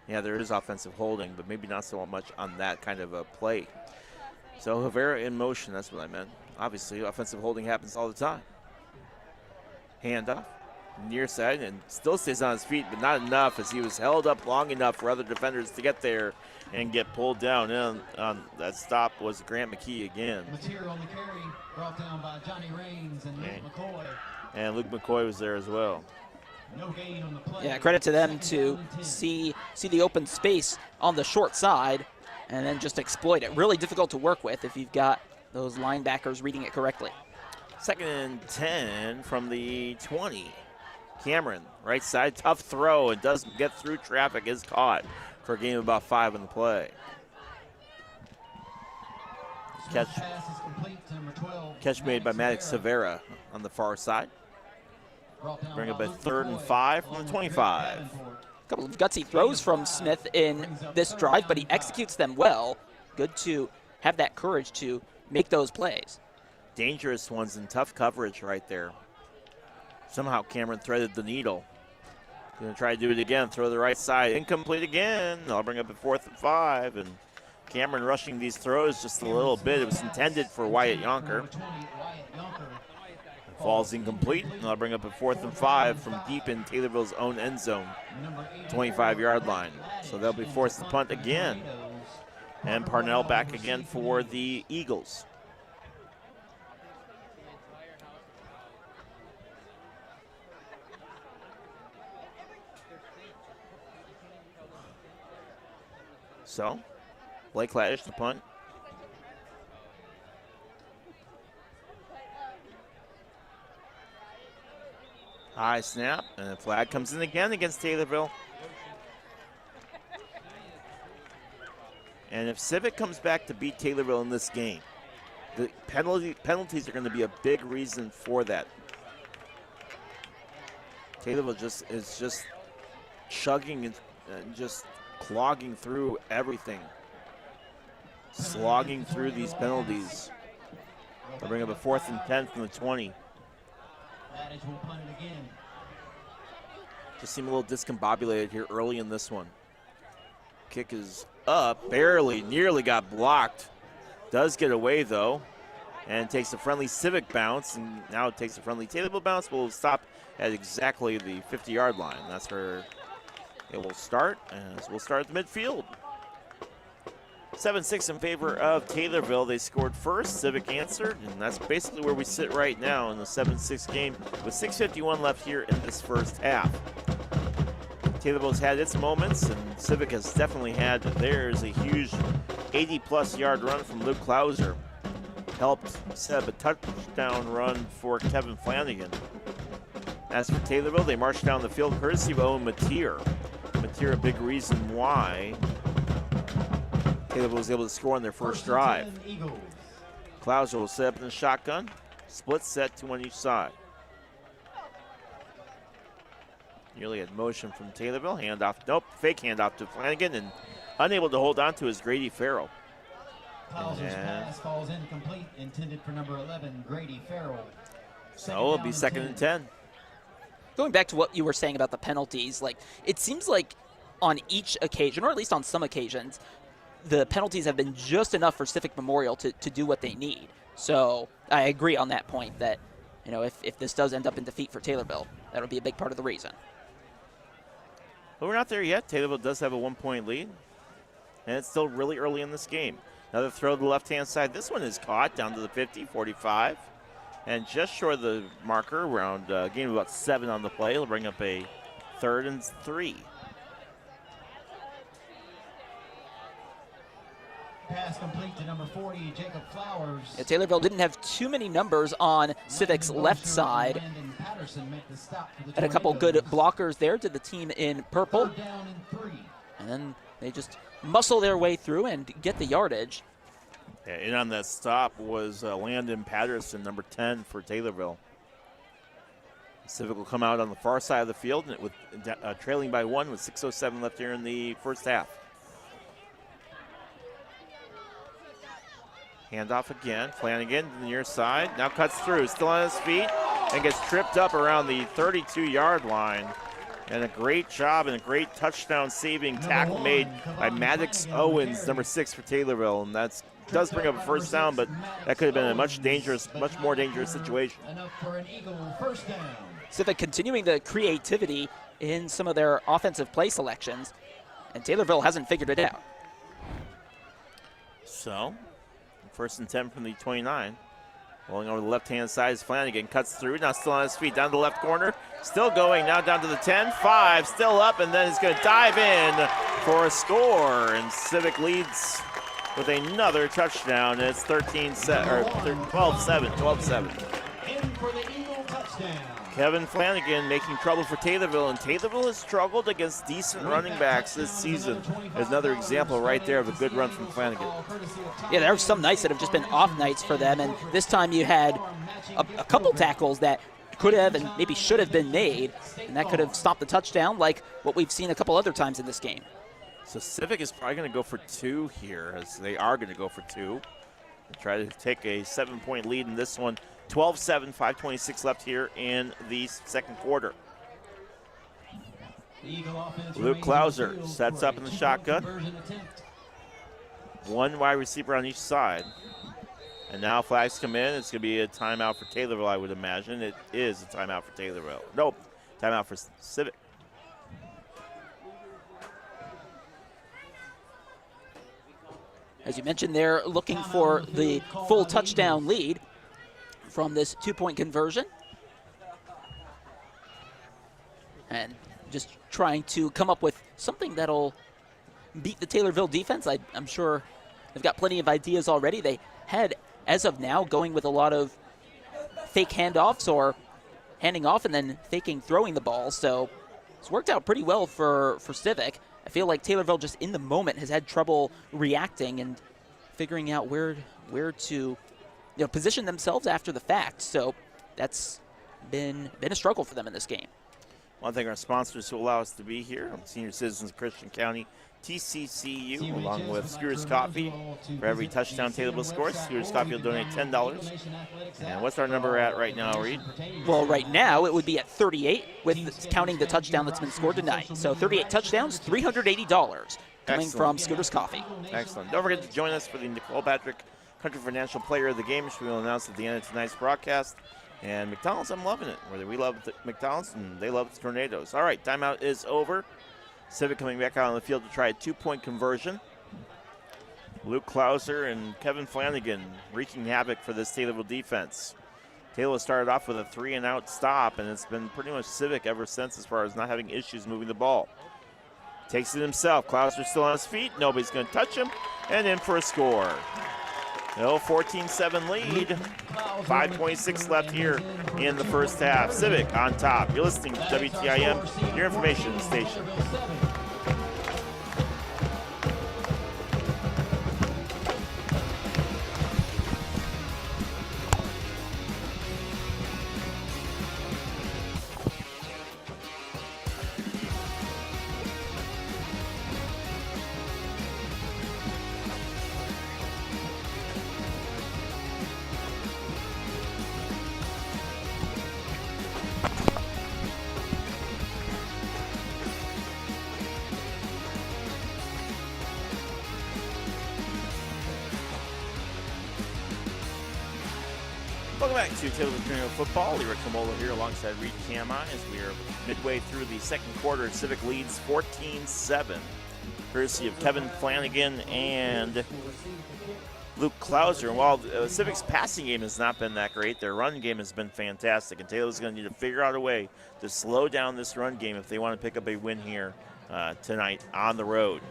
Yeah, there is offensive holding, but maybe not so much on that kind of a play. So Rivera in motion, that's what I meant. Obviously, offensive holding happens all the time. Handoff, near side, and still stays on his feet, but not enough as he was held up long enough for other defenders to get there and get pulled down. And on that stop was Grant McKee again. Mateer on the carry, brought down by Johnny Raines and Luke McCoy. And Luke McCoy was there as well. No gain on the play. Yeah, credit to them to see the open space on the short side and then just exploit it. Really difficult to work with if you've got those linebackers reading it correctly. 2nd and 10 from the 20. Cameron, right side, tough throw, and doesn't get through traffic, is caught for a gain of about 5 in the play. Catch made by Maddox Severa on the far side. Bring up a 3rd and 5 from the 25. A couple of gutsy throws from Smith in this drive, but he executes them well. Good to have that courage to make those plays. Dangerous ones and tough coverage right there. Somehow Cameron threaded the needle. Going to try to do it again, throw the right side, incomplete again. I'll bring up a 4th and 5, and Cameron rushing these throws just a little bit. It was intended for Wyatt Yonker. Falls incomplete, and I'll bring up a 4th and 5 from deep in Taylorville's own end zone, 25-yard line. So they'll be forced to punt again. And Parnell back again for the Eagles. So, Blake Laddish to punt. High snap, and the flag comes in again against Taylorville. And if Civic comes back to beat Taylorville in this game, the penalties are going to be a big reason for that. Taylorville is just chugging and just clogging through everything, slogging through these penalties. They'll bring up a 4th and 10 from the 20. Just seem a little discombobulated here early in this one. Kick is up, barely, nearly got blocked. Does get away though, and takes a friendly Civic bounce, and now it takes a friendly Taylorville bounce. Will stop at exactly the 50-yard line. That's where it will start, as we'll start at the midfield. 7-6 in favor of Taylorville. They scored first, Civic answered, and that's basically where we sit right now in the 7-6 game with 6:51 left here in this first half. Taylorville's had its moments, and Civic has definitely had theirs. A huge 80-plus yard run from Luke Klauser helped set up a touchdown run for Kevin Flanagan. As for Taylorville, they marched down the field courtesy of Owen Mateer. Mateer, a big reason why Taylorville was able to score on their first drive. Klauser will set up in the shotgun. Split set, 2 on each side. Nearly had motion from Taylorville. Handoff, nope, fake handoff to Flanagan, and unable to hold on to is Grady Farrell. Klauser's pass falls incomplete, intended for number 11, Grady Farrell. So it'll be 2nd and 10. Going back to what you were saying about the penalties, like it seems like on each occasion, or at least on some occasions, the penalties have been just enough for Civic Memorial to do what they need. So I agree on that point that, you know, if this does end up in defeat for Taylorville, that'll be a big part of the reason. But we're not there yet. Taylorville does have a 1-point lead, and it's still really early in this game. Another throw to the left-hand side. This one is caught down to the 50, 45, and just short of the marker around gain of about 7 on the play. It'll bring up a 3rd and 3. Pass complete to number 40, Jacob Flowers. Yeah, Taylorville didn't have too many numbers on Civic's left side. Had a couple good blockers there to the team in purple. And then they just muscle their way through and get the yardage. Yeah, and on that stop was Landon Patterson, number 10 for Taylorville. Civic will come out on the far side of the field with trailing by 1 with 6:07 left here in the first half. Handoff again. Flanagan to the near side. Now cuts through. Still on his feet and gets tripped up around the 32-yard line. And a great job and a great touchdown saving tackle made by Maddox Owens, number 6 for Taylorville. And that does bring up a first down, but that could have been a much more dangerous situation. Enough for an Eagle first down. Civic continuing the creativity in some of their offensive play selections, and Taylorville hasn't figured it out. So, 1st and 10 from the 29. Rolling over the left-hand side is Flanagan. Cuts through, now still on his feet, down to the left corner. Still going, now down to the 10, 5, still up, and then he's going to dive in for a score. And Civic leads with another touchdown. And it's 12-7. In for the Eagle touchdown. Kevin Flanagan making trouble for Taylorville, and Taylorville has struggled against decent running backs this season. There's another example right there of a good run from Flanagan. Yeah, there are some nights that have just been off nights for them, and this time you had a couple tackles that could have and maybe should have been made, and that could have stopped the touchdown like what we've seen a couple other times in this game. So Civic is probably going to go for 2 here, as they are going to go for 2. Try to take a 7-point lead in this one. 12-7, 5:26 left here in the second quarter. Luke Klauser sets up in the shotgun. 1 wide receiver on each side. And now flags come in. It's going to be a timeout for Taylorville, I would imagine. It is a timeout for Taylorville. Nope, timeout for Civic. As you mentioned, they're looking for the full touchdown lead from this 2-point conversion. And just trying to come up with something that'll beat the Taylorville defense. I'm sure they've got plenty of ideas already. They had, as of now, going with a lot of fake handoffs or handing off and then faking throwing the ball. So it's worked out pretty well for Civic. I feel like Taylorville just in the moment has had trouble reacting and figuring out where to position themselves after the fact. So that's been a struggle for them in this game. I want to thank our sponsors who allow us to be here. Senior Citizens of Christian County, TCCU, along with Scooters Coffee. For every touchdown Taylorville scores, Scooters Coffee will donate $10. And what's our number at right now, Reed? Well, right now it would be at 38 with counting the touchdown that's been scored tonight. So 38 touchdowns, $380 coming from Scooters Coffee. Excellent. Don't forget to join us for the Nicole Patrick Country Financial Player of the Game, which we will announce at the end of tonight's broadcast. And McDonald's, I'm loving it. We love McDonald's, and they love the Tornadoes. All right, timeout is over. Civic coming back out on the field to try a 2-point conversion. Luke Klauser and Kevin Flanagan wreaking havoc for this Taylorville defense. Taylor started off with a 3-and-out stop, and it's been pretty much Civic ever since as far as not having issues moving the ball. Takes it himself. Klauser still on his feet. Nobody's going to touch him. And in for a score. 14-7 lead. 5:26 left here in the first half. Civic on top. You're listening to WTIM, your information station. Welcome back to Taylorville Tornado Football. Leroy Kamola here alongside Reed Kama as we are midway through the second quarter. Civic leads 14-7, courtesy of Kevin Flanagan and Luke Klauser. And while Civic's passing game has not been that great, their run game has been fantastic. And Taylor's going to need to figure out a way to slow down this run game if they want to pick up a win here tonight on the road.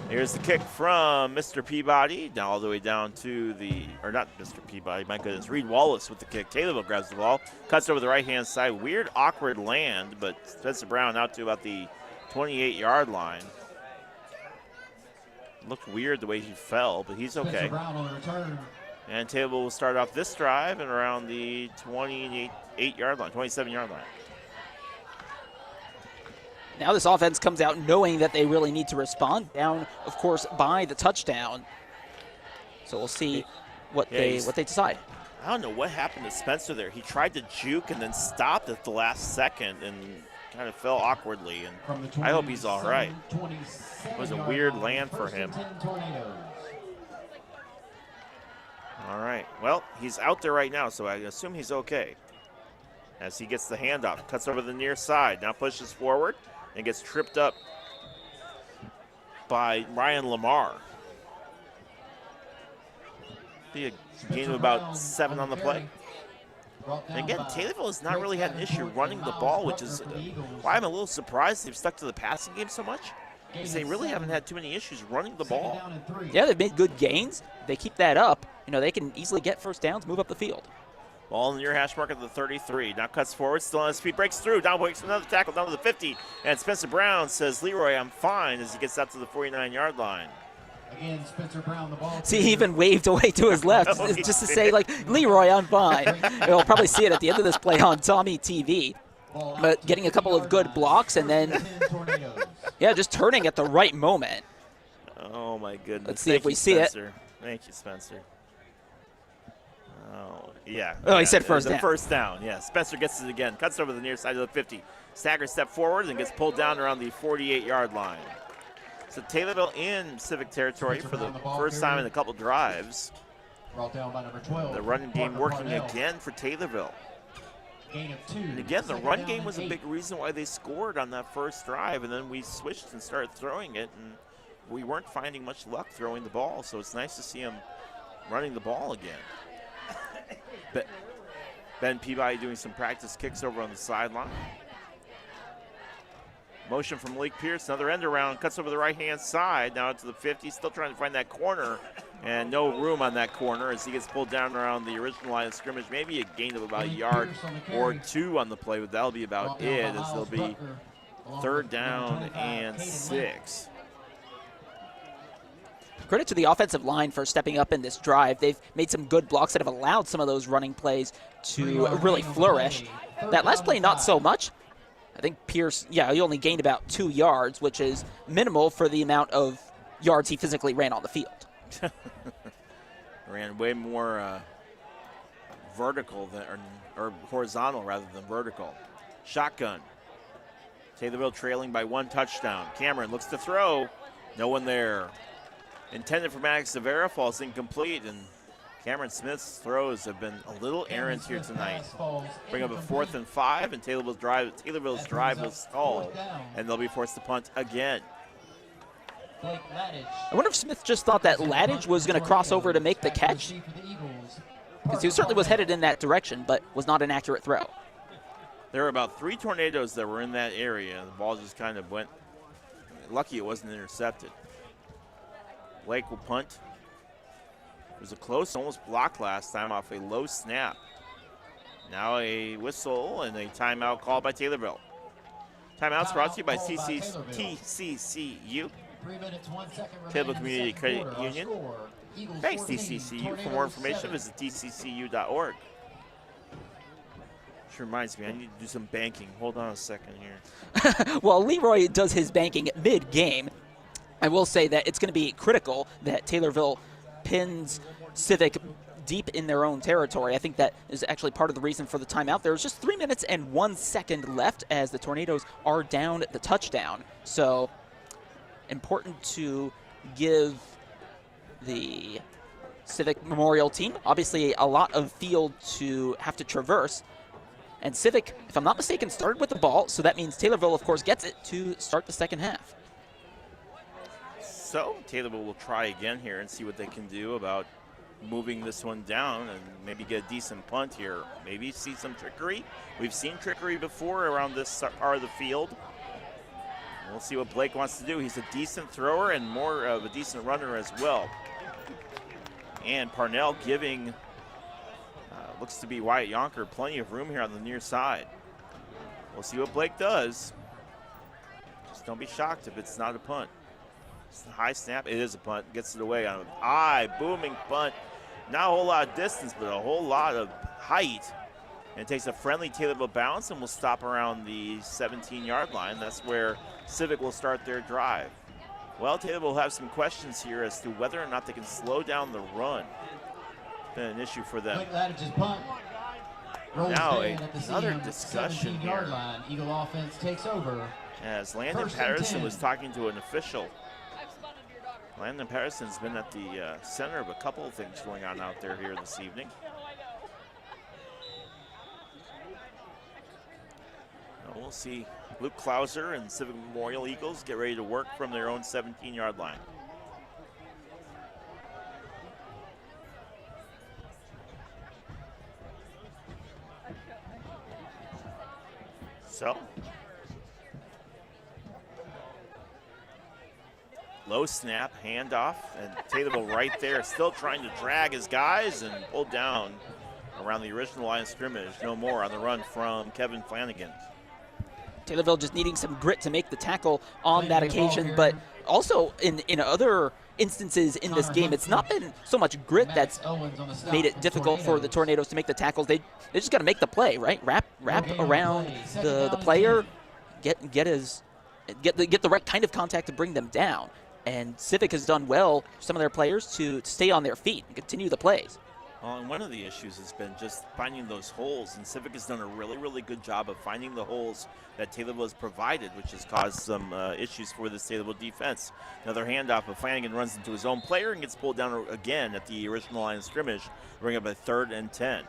Here's the kick from Mr. Peabody, now all the way down to the, or not Mr. Peabody, my goodness, Reed Wallace with the kick. Taylorville grabs the ball, cuts over the right-hand side. Weird, awkward land, but Spencer Brown out to about the 28-yard line. Looked weird the way he fell, but he's okay. And Taylorville will start off this drive at around the 28-yard line, 27-yard line. Now this offense comes out knowing that they really need to respond, down, of course, by the touchdown. So we'll see what they decide. I don't know what happened to Spencer there. He tried to juke and then stopped at the last second and kind of fell awkwardly. And I hope he's all right. It was a weird land for him. All right. Well, he's out there right now, so I assume he's okay. As he gets the handoff, cuts over the near side, now pushes forward and gets tripped up by Ryan Lamar. Be a gain of about 7 on the play. And again, Taylorville has not really had an issue running the ball, which is why I'm a little surprised they've stuck to the passing game so much, because they really haven't had too many issues running the ball. Yeah, they've made good gains. If they keep that up, they can easily get first downs, move up the field. Ball in the near hash mark at the 33. Now cuts forward, still on his feet, breaks through. Down breaks another tackle down to the 50. And Spencer Brown says, Leroy, I'm fine, as he gets out to the 49-yard line. Again, Spencer Brown, the ball. See, he even waved away to his left just to say, like, Leroy, I'm fine. We'll probably see it at the end of this play on Tommy TV. But getting a couple of good blocks and then, yeah, just turning at the right moment. Oh, my goodness. Let's see if we see it. Thank you, Spencer. Oh, yeah. Oh, he said first down. First down, yeah. Spencer gets it again. Cuts over the near side of the 50. Staggers step forward and gets pulled down around the 48-yard line. So Taylorville in Civic territory for the first time in a couple drives. Brought down by number 12. The running game working again for Taylorville. Gain of 2. And again, the run game was a big reason why they scored on that first drive, and then we switched and started throwing it, and we weren't finding much luck throwing the ball, so it's nice to see them running the ball again. Ben Peabody doing some practice kicks over on the sideline. Motion from Malik Pierce, another end around, cuts over the right-hand side, now to the 50, still trying to find that corner, and no room on that corner as he gets pulled down around the original line of scrimmage. Maybe a gain of about a yard or 2 on the play, but that'll be about it, as there'll be third down and 6. Credit to the offensive line for stepping up in this drive. They've made some good blocks that have allowed some of those running plays to really flourish. That last play, not so much. I think Pierce, yeah, he only gained about 2 yards, which is minimal for the amount of yards he physically ran on the field. Ran way more vertical than, or horizontal rather than vertical. Shotgun. Taylorville trailing by 1 touchdown. Cameron looks to throw. No one there. Intended for Maddox Severa, falls incomplete, and Cameron Smith's throws have been a little errant here tonight. Bring up a 4th and 5, and Taylorville's drive will stall, and they'll be forced to punt again. I wonder if Smith just thought that Ladage was going to cross over to make the catch, because he certainly was headed in that direction, but was not an accurate throw. There were about 3 tornadoes that were in that area, and the ball just kind of went. Lucky it wasn't intercepted. Blake will punt. It was a close, almost blocked last time off a low snap. Now a whistle and a timeout called by Taylorville. Timeouts brought to you by TCCU. 3 minutes, 1 second Taylorville remaining Community in the Credit second quarter. Our Union. score, Eagles Thanks, 14, TCCU. For more Tornadoes information, 7. visit tccu.org. Which reminds me, I need to do some banking. Hold on a second here. Well, Leroy does his banking mid-game. I will say that it's going to be critical that Taylorville pins Civic deep in their own territory. I think that is actually part of the reason for the timeout. There's just 3 minutes and 1 second left as the Tornadoes are down the touchdown. So important to give the Civic Memorial team obviously a lot of field to have to traverse. And Civic, if I'm not mistaken, started with the ball, so that means Taylorville, of course, gets it to start the second half. So Taylorville will try again here and see what they can do about moving this one down and maybe get a decent punt here. Maybe see some trickery. We've seen trickery before around this part of the field. We'll see what Blake wants to do. He's a decent thrower and more of a decent runner as well. And Parnell giving, looks to be Wyatt Yonker, plenty of room here on the near side. We'll see what Blake does. Just don't be shocked if it's not a punt. It's a high snap. It is a punt. Gets it away on a high, booming punt. Not a whole lot of distance, but a whole lot of height. And it takes a friendly Taylorville bounce and will stop around the 17-yard line. That's where Civic will start their drive. Well, Taylorville will have some questions here as to whether or not they can slow down the run. Been an issue for them. Now another discussion here. Line. Eagle offense takes over. As Landon Patterson was talking to an official. Landon Patterson's been at the center of a couple of things going on out there here this evening. Now we'll see Luke Klauser and Civic Memorial Eagles get ready to work from their own 17-yard line. So, low snap, handoff, and Taylorville right there, still trying to drag his guys and pulled down around the original line of scrimmage. No more on the run from Kevin Flanagan. Taylorville just needing some grit to make the tackle on that occasion, but also in other instances in this game, it's not been so much grit that's made it difficult for the Tornadoes to make the tackles. They just got to make the play, right? Wrap around the player, get the right kind of contact to bring them down. And Civic has done well, some of their players, to stay on their feet and continue the plays. Well, and one of the issues has been just finding those holes, and Civic has done a really, really good job of finding the holes that Taylorville has provided, which has caused some issues for the Taylorville defense. Another handoff, but Flanagan runs into his own player and gets pulled down again at the original line of scrimmage, bring up a 3rd and 10.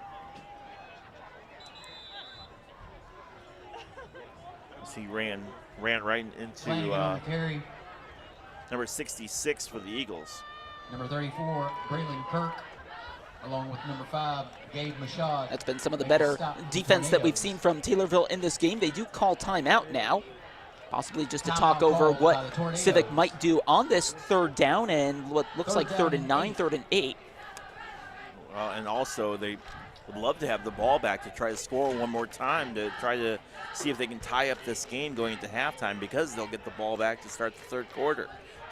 He ran right into number 66 for the Eagles. Number 34, Braylon Kirk, along with number 5, Gabe Mashad. That's been some of the better defense that we've seen from Taylorville in this game. They do call timeout now, possibly just to talk over what Civic might do on this 3rd down and what looks like 3rd and 9, 3rd and 8. Well, and also they would love to have the ball back to try to score one more time, to try to see if they can tie up this game going into halftime, because they'll get the ball back to start the 3rd quarter.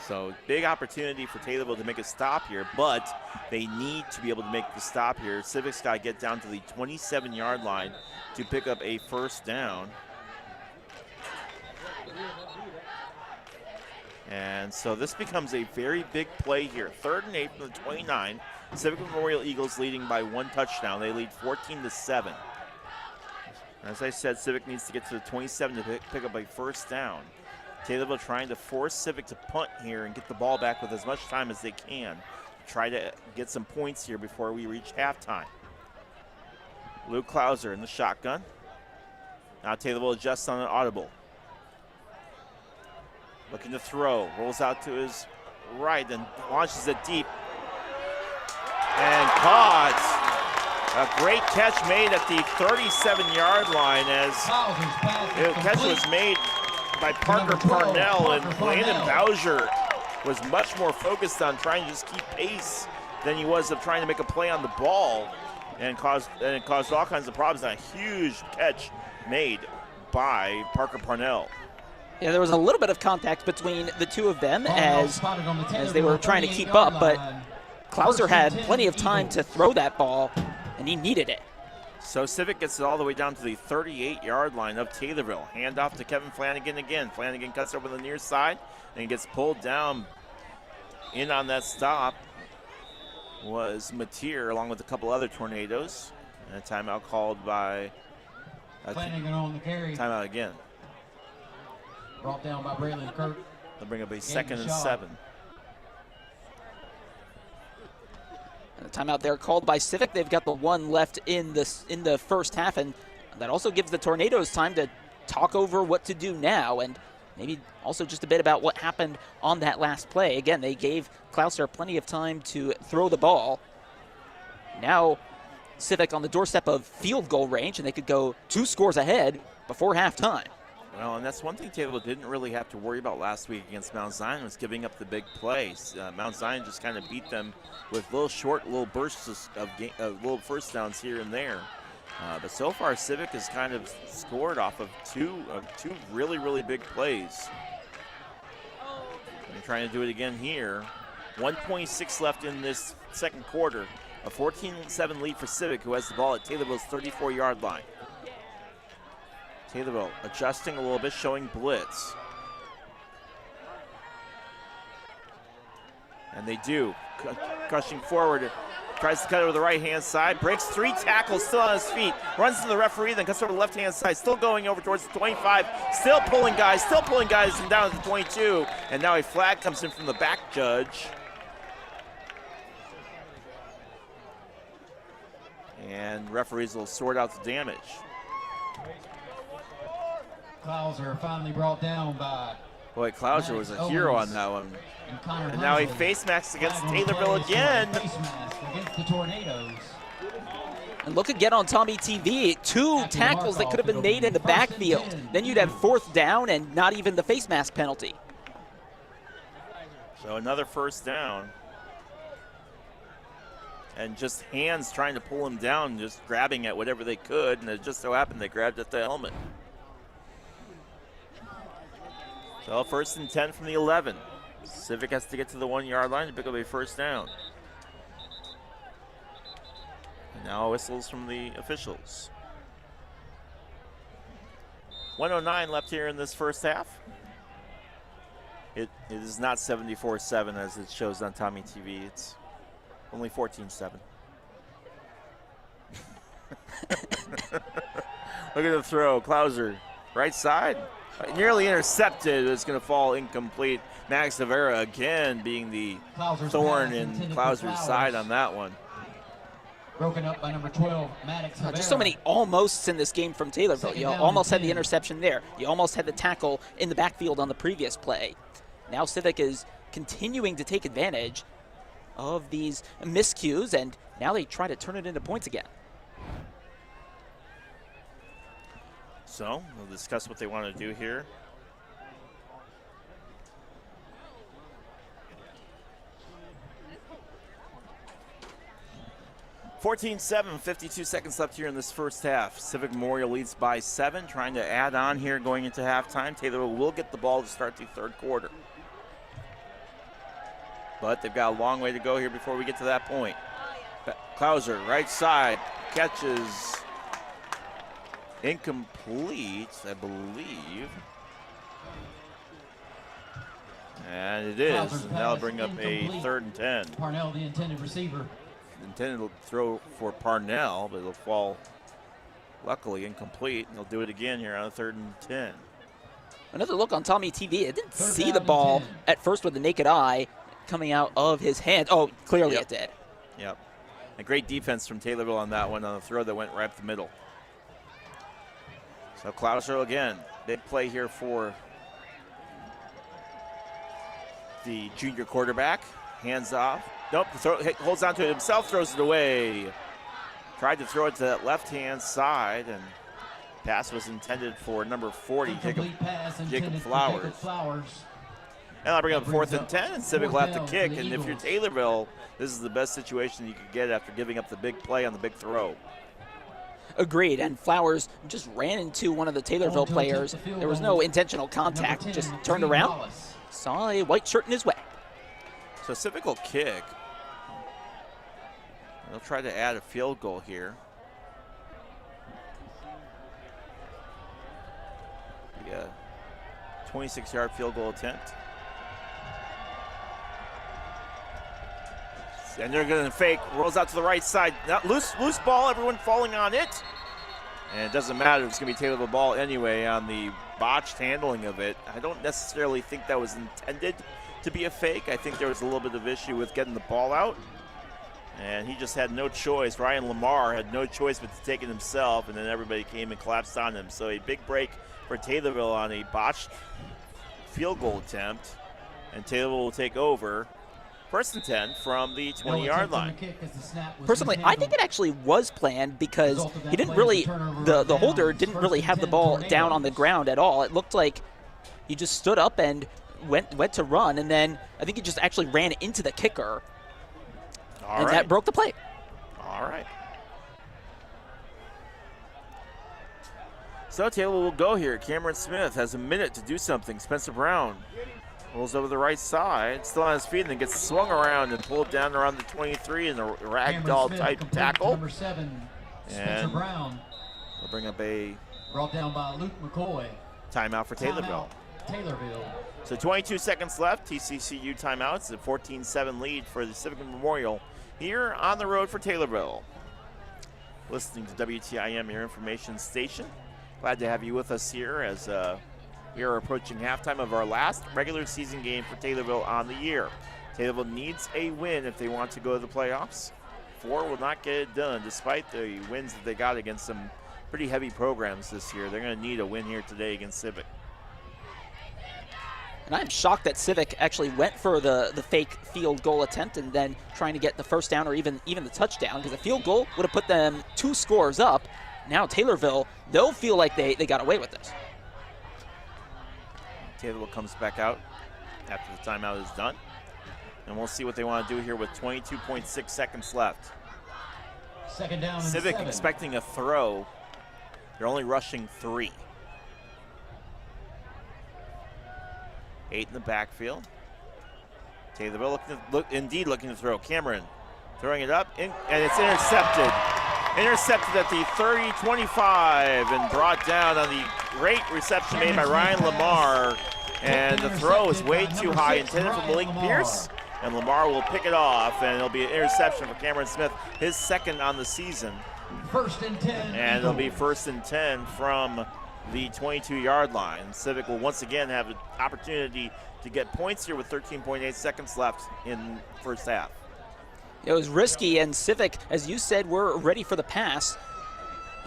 So big opportunity for Taylorville to make a stop here, but they need to be able to make the stop here. Civic's got to get down to the 27-yard line to pick up a 1st down. And so this becomes a very big play here. 3rd and 8 from the 29. Civic Memorial Eagles leading by 1 touchdown. They lead 14-7. As I said, Civic needs to get to the 27 to pick up a 1st down. Taylorville trying to force Civic to punt here and get the ball back with as much time as they can. Try to get some points here before we reach halftime. Luke Klauser in the shotgun. Now Taylorville adjusts on an audible. Looking to throw. Rolls out to his right and launches it deep. And caught. A great catch made at the 37-yard line as the catch was made by Parker Parnell, and Landon Bowser was much more focused on trying to just keep pace than he was of trying to make a play on the ball, and it caused all kinds of problems. A huge catch made by Parker Parnell. Yeah, there was a little bit of contact between the two of them as they were trying to keep up, but Klauser had plenty of time to throw that ball, and he needed it. So Civic gets it all the way down to the 38-yard line of Taylorville. Handoff to Kevin Flanagan again. Flanagan cuts over the near side and gets pulled down. In on that stop was Mateer along with a couple other Tornadoes. And a timeout called by Flanagan on the carry. Timeout again. Brought down by Braylon Kirk. They'll bring up a 2nd and 7. And a timeout there called by Civic. They've got the 1 left in the 1st half, and that also gives the Tornadoes time to talk over what to do now, and maybe also just a bit about what happened on that last play. Again, they gave Klauser plenty of time to throw the ball. Now Civic on the doorstep of field goal range, and they could go 2 scores ahead before halftime. Well, and that's one thing Taylorville didn't really have to worry about last week against Mount Zion, was giving up the big plays. Mount Zion just kind of beat them with little bursts of little 1st downs here and there. But so far, Civic has kind of scored off of two really, really big plays. They're trying to do it again here. 1:26 left in this 2nd quarter. A 14-7 lead for Civic, who has the ball at Taylorville's 34-yard line. Taylorville adjusting a little bit, showing blitz. And they do. Crushing forward, tries to cut over the right-hand side, breaks 3 tackles, still on his feet, runs to the referee, then cuts over the left-hand side, still going over towards the 25, still pulling guys, and down to the 22. And now a flag comes in from the back judge. And referees will sort out the damage. Klauser finally brought down by... Boy, Klauser was a hero on that one. And now he face masks against Taylorville again. Face mask against the Tornadoes. And look again on Tommy TV, 2 tackles that could have been made in the backfield. Then you'd have 4th down and not even the face mask penalty. So another 1st down. And just hands trying to pull him down, just grabbing at whatever they could, and it just so happened they grabbed at the helmet. So 1st and 10 from the 11. Civic has to get to the 1-yard line to pick up a first down. And now whistles from the officials. 1:09 left here in this first half. It is not 74-7 as it shows on Tommy TV. It's only 14-7. Look at the throw. Klauser, right side. Nearly intercepted. It's going to fall incomplete. Max Rivera again being the thorn in Klauser's side on that one. Broken up by number 12, Maddox. Just so many almosts in this game from Taylorville. You almost had the interception there. You almost had the tackle in the backfield on the previous play. Now Civic is continuing to take advantage of these miscues, and now they try to turn it into points again. So we'll discuss what they want to do here. (14-7), 52 seconds left here in this first half. Civic Memorial leads by 7, trying to add on here going into halftime. Taylorville will get the ball to start the third quarter. But they've got a long way to go here before we get to that point. Klauser, right side, catches incomplete, I believe. And it is. And that'll bring up a 3rd and 10. Parnell, the intended receiver. Intended to throw for Parnell, but it'll fall, luckily, incomplete. And they'll do it again here on a 3rd and 10. Another look on Tommy TV. It didn't see the ball at first with the naked eye coming out of his hand. Oh, clearly it did. Yep. A great defense from Taylorville on that one, on the throw that went right up the middle. So Klauser again, big play here for the junior quarterback. Hands off. Nope, holds on to it himself, throws it away. Tried to throw it to that left-hand side, and pass was intended for number 40, Jacob Flowers. And I'll bring up 4th and 10, and Civic will have to kick. And if you're Taylorville, this is the best situation you could get after giving up the big play on the big throw. Agreed, and Flowers just ran into one of the Taylorville players. There was no intentional contact, just turned around, saw a white shirt in his way. So Civic will kick. They'll try to add a field goal here. Yeah, 26-yard field goal attempt. And they're going to fake, rolls out to the right side. Not loose ball, everyone falling on it. And it doesn't matter, it's going to be Taylorville ball anyway on the botched handling of it. I don't necessarily think that was intended to be a fake. I think there was a little bit of issue with getting the ball out. And he just had no choice. Ryan Lamar had no choice but to take it himself, and then everybody came and collapsed on him. So a big break for Taylorville on a botched field goal attempt. And Taylorville will take over. 1st and 10 from the 20-yard line. Personally, I think it actually was planned because he didn't really, the holder didn't really have the ball down on the ground at all. It looked like he just stood up and went to run, and then I think he just actually ran into the kicker. And that broke the play. All right. So Taylor will go here. Cameron Smith has a minute to do something. Spencer Brown rolls over the right side, still on his feet, and then gets swung around and pulled down around the 23 in a ragdoll type tackle. Number 7, Spencer Brown. They'll bring up a brought down by Luke McCoy. Timeout for Taylorville. Taylorville. So 22 seconds left. TCCU timeout. It's a 14-7 lead for the Civic Memorial here on the road for Taylorville. Listening to WTIM, your information station. Glad to have you with us here as we are approaching halftime of our last regular season game for Taylorville on the year. Taylorville needs a win if they want to go to the playoffs. 4 will not get it done despite the wins that they got against some pretty heavy programs this year. They're going to need a win here today against Civic. And I'm shocked that Civic actually went for the fake field goal attempt and then trying to get the first down or even the touchdown, because a field goal would have put them 2 scores up. Now Taylorville, they'll feel like they got away with this. Taylorville comes back out after the timeout is done. And we'll see what they want to do here with 22.6 seconds left. 2nd down and Civic 7. expecting a throw. They're only rushing 3. 8 in the backfield. Taylorville indeed looking to throw. Cameron throwing it up, and it's intercepted. Intercepted at the 30-25 and brought down on the great reception made by Ryan Lamar. And the throw is way too high, intended for Malik Pierce. And Lamar will pick it off, and it'll be an interception for Cameron Smith, his second on the season. First and 10. And it'll be 1st and 10 from the 22-yard line. Civic will once again have an opportunity to get points here with 13.8 seconds left in first half. It was risky, and Civic, as you said, were ready for the pass.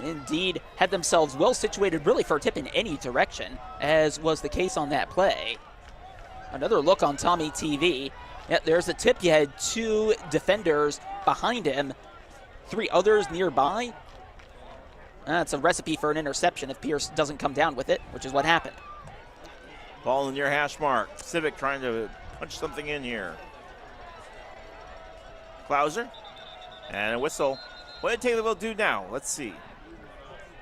Indeed, had themselves well situated really for a tip in any direction, as was the case on that play. Another look on Tommy TV. Yeah, there's the tip. You had 2 defenders behind him, 3 others nearby. That's a recipe for an interception if Pierce doesn't come down with it, which is what happened. Ball in the near hash mark. Civic trying to punch something in here. Klauser, and a whistle. What did Taylorville do now? Let's see.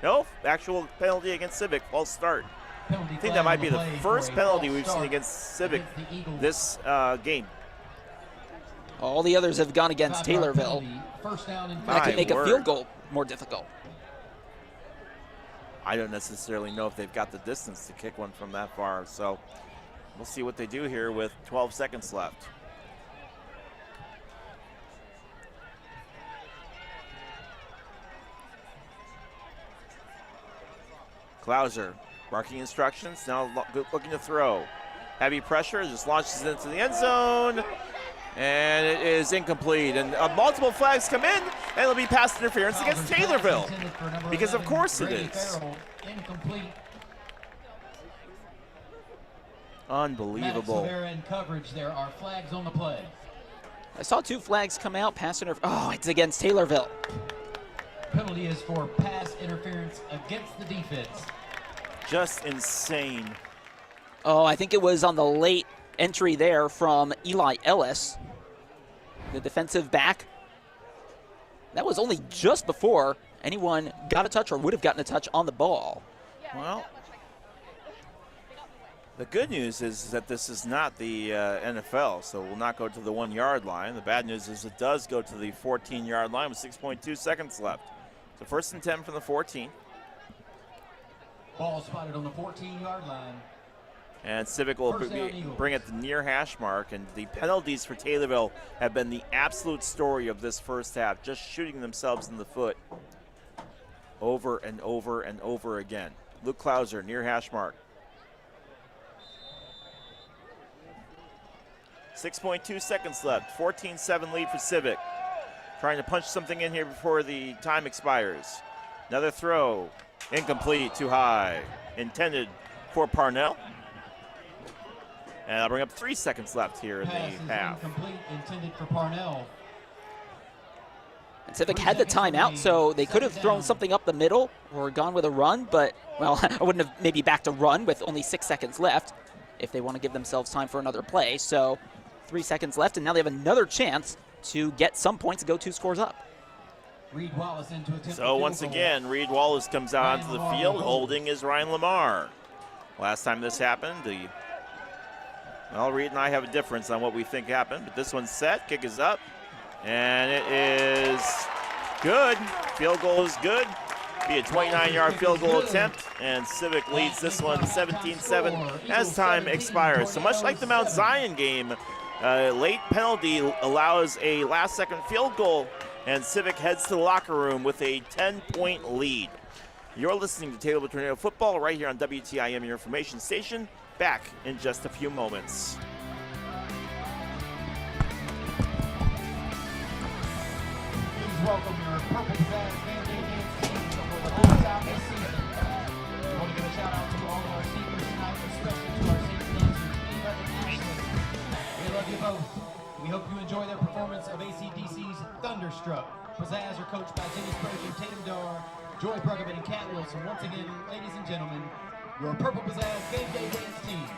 No, actual penalty against Civic, false start. I think that might be the first penalty we've seen against Civic this game. All the others have gone against Taylorville. That could make a field goal more difficult. I don't necessarily know if they've got the distance to kick one from that far, so we'll see what they do here with 12 seconds left. Klauser barking instructions, now looking to throw. Heavy pressure, just launches it into the end zone, and it is incomplete. And multiple flags come in, and it'll be pass interference against Taylorville, because of course it is. Unbelievable. In coverage, there are flags on the play. I saw 2 flags come out, pass interference. Oh, it's against Taylorville. Penalty is for pass interference against the defense. Just insane. Oh, I think it was on the late entry there from Eli Ellis, the defensive back. That was only just before anyone got a touch or would have gotten a touch on the ball. Well, the good news is that this is not the NFL, so it will not go to the 1-yard line. The bad news is it does go to the 14-yard line with 6.2 seconds left. So 1st and 10 from the 14. Ball spotted on the 14-yard line. And Civic will bring it the near hash mark, and the penalties for Taylorville have been the absolute story of this first half, just shooting themselves in the foot over and over and over again. Luke Klauser, near hash mark. 6.2 seconds left, 14-7 lead for Civic. Trying to punch something in here before the time expires. Another throw, incomplete, too high. Intended for Parnell. And I'll bring up 3 seconds left here in the half. Incomplete, intended for Parnell. And Civic had the timeout, so they could have thrown something up the middle or gone with a run, but, well, I wouldn't have maybe backed a run with only 6 seconds left if they want to give themselves time for another play. So 3 seconds left, and now they have another chance to get some points and go 2 scores up. Reed Wallace into so once again, Reed Wallace comes out onto the field. Holding is Ryan Lamar. Last time this happened, well, Reed and I have a difference on what we think happened, but this one's set, kick is up, and it is good. Field goal is good. Be a 29-yard field goal attempt, and Civic leads this one 17-7 as time expires. So much like the Mount Zion game, late penalty allows a last-second field goal, and Civic heads to the locker room with a 10-point lead. You're listening to Taylorville Tornado Football right here on WTIM, your information station. Back in just a few moments. Please welcome your Purple Pizzazz Game Day Dance team for the whole time this season. We want to give a shout out to all of our seniors tonight, especially to our senior dancers, Eva and Ashley. We love you both. We hope you enjoy their performance of AC/DC's Thunderstruck. Pizzazz are coached by Dennis Pershing, Tatum Dar, Joy Bruggeman, and Kat Wilson. Once again, ladies and gentlemen, your Purple Pizzazz Game Day Dance team.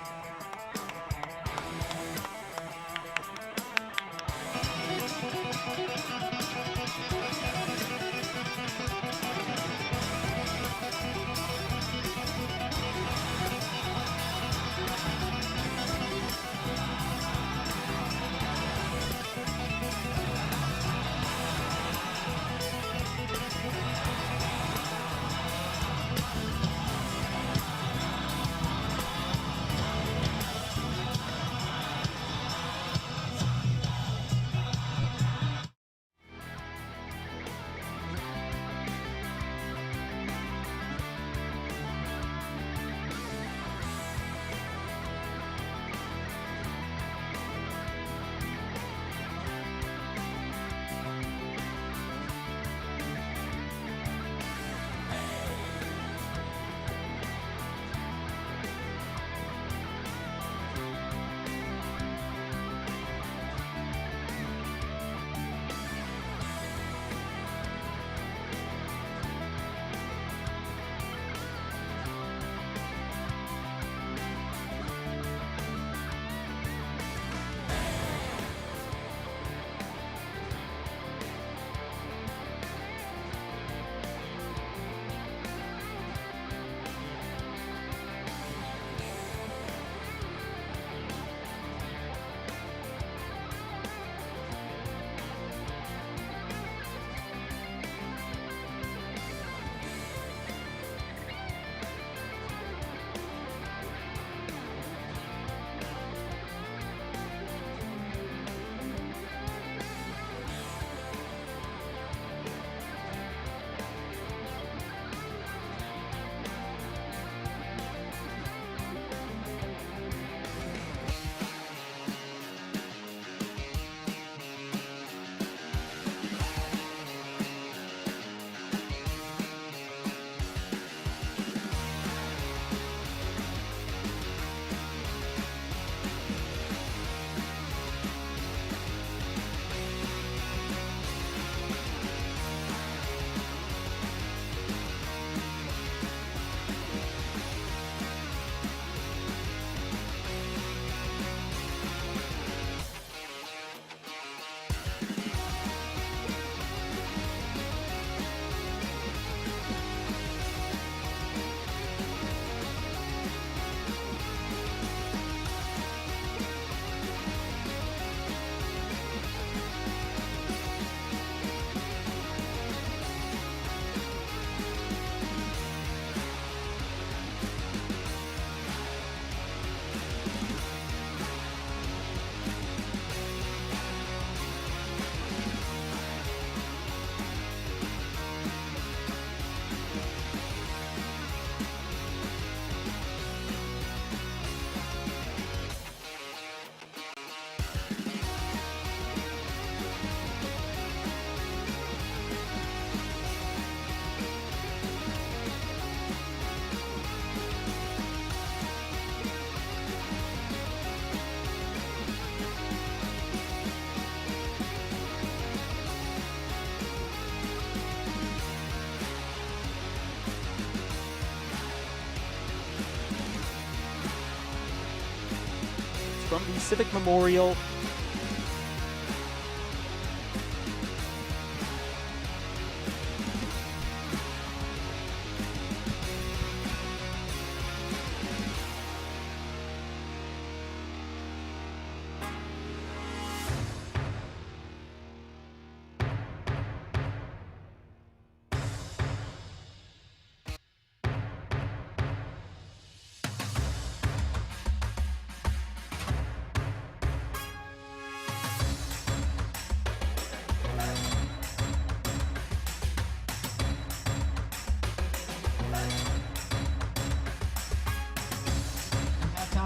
from the Civic Memorial.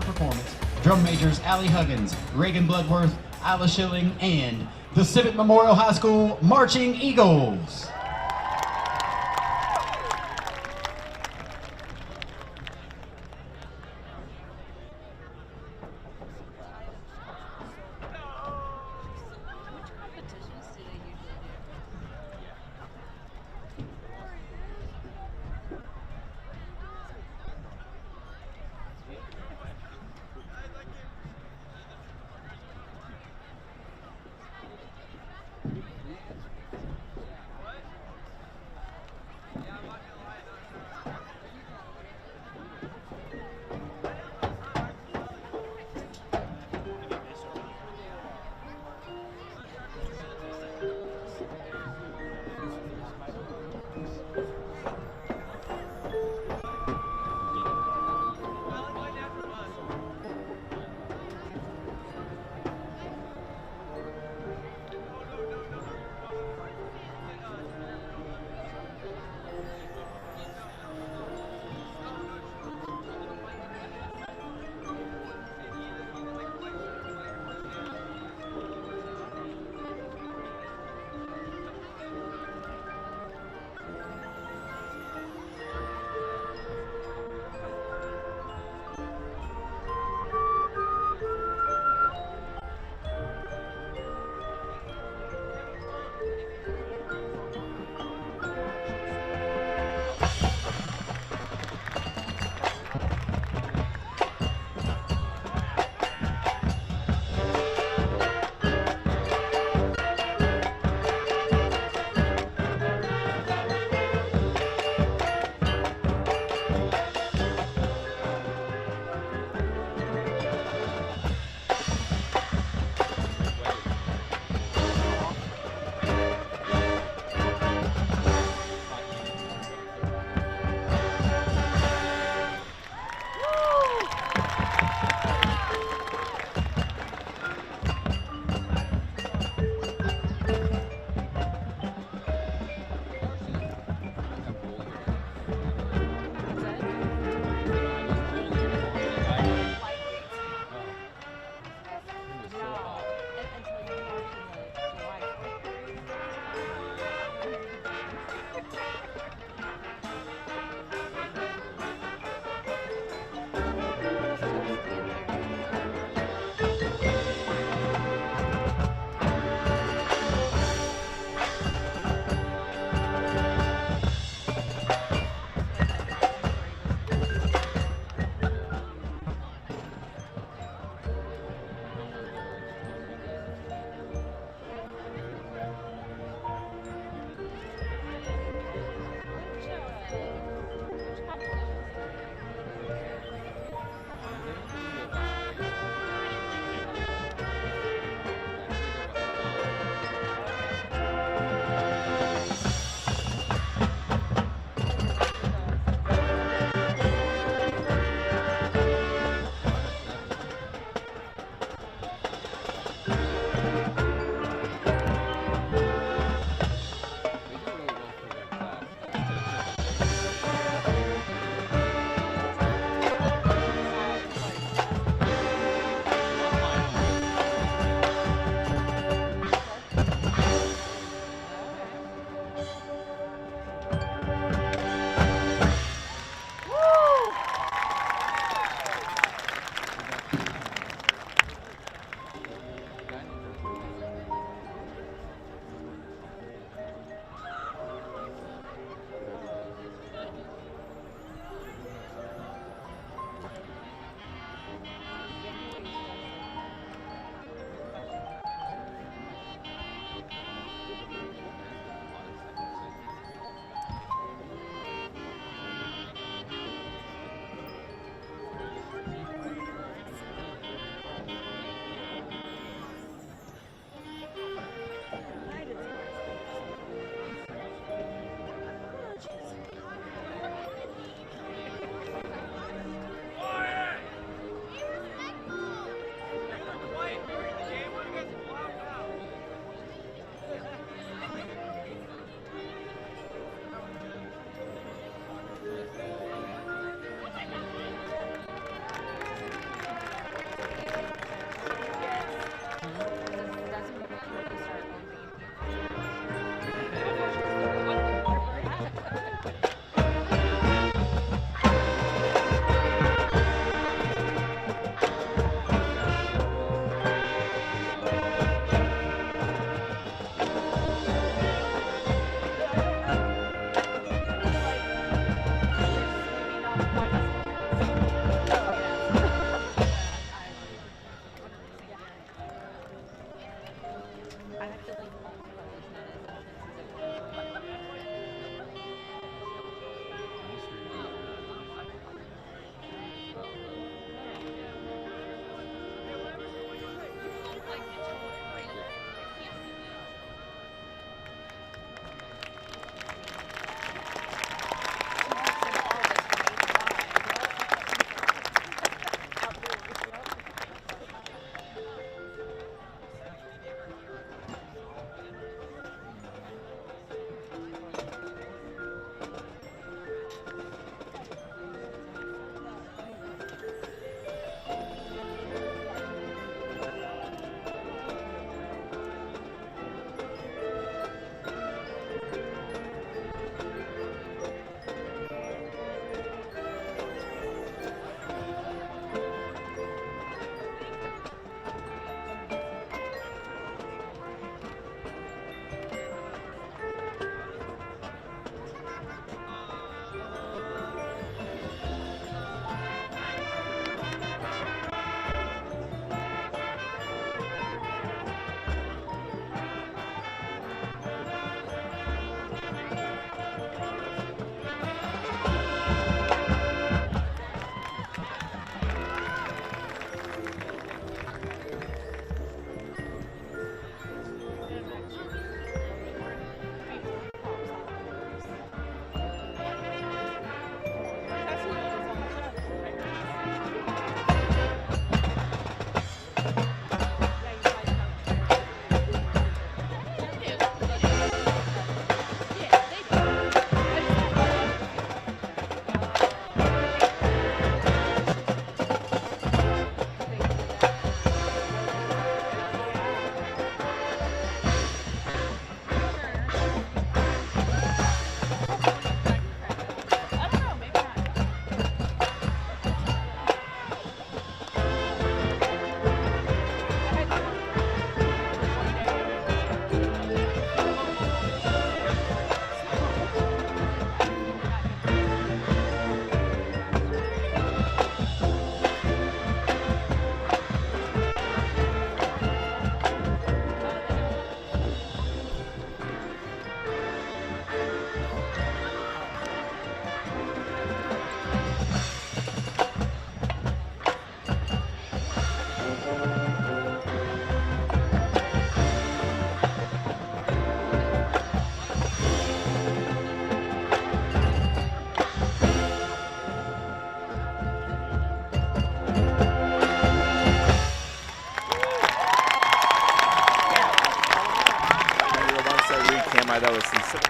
Performance. Drum majors Allie Huggins, Reagan Bloodworth, Isla Schilling, and the Civic Memorial High School Marching Eagles. my, that was the Civic.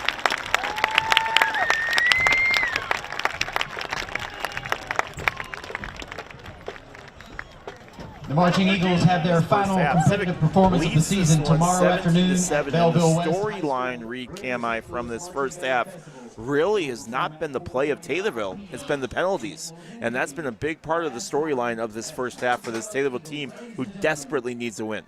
The Marching Eagles have their final competitive performance of the season tomorrow afternoon at Belleville West. The storyline, read Cam from this first half really has not been the play of Taylorville. It's been the penalties. And that's been a big part of the storyline of this first half for this Taylorville team who desperately needs a win.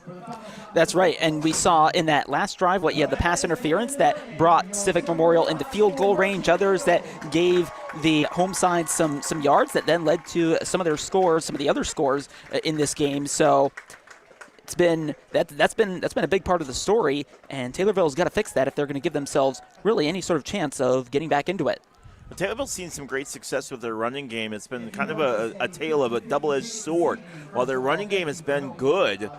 That's right. And we saw in that last drive you had the pass interference that brought Civic Memorial into field goal range, others that gave the home side some yards that then led to some of their scores, some of the other scores in this game. So it's been that's been a big part of the story, and Taylorville's got to fix that if they're going to give themselves really any sort of chance of getting back into it. Taylorville's seen some great success with their running game. It's been kind of a tale of a double-edged sword. While their running game has been good,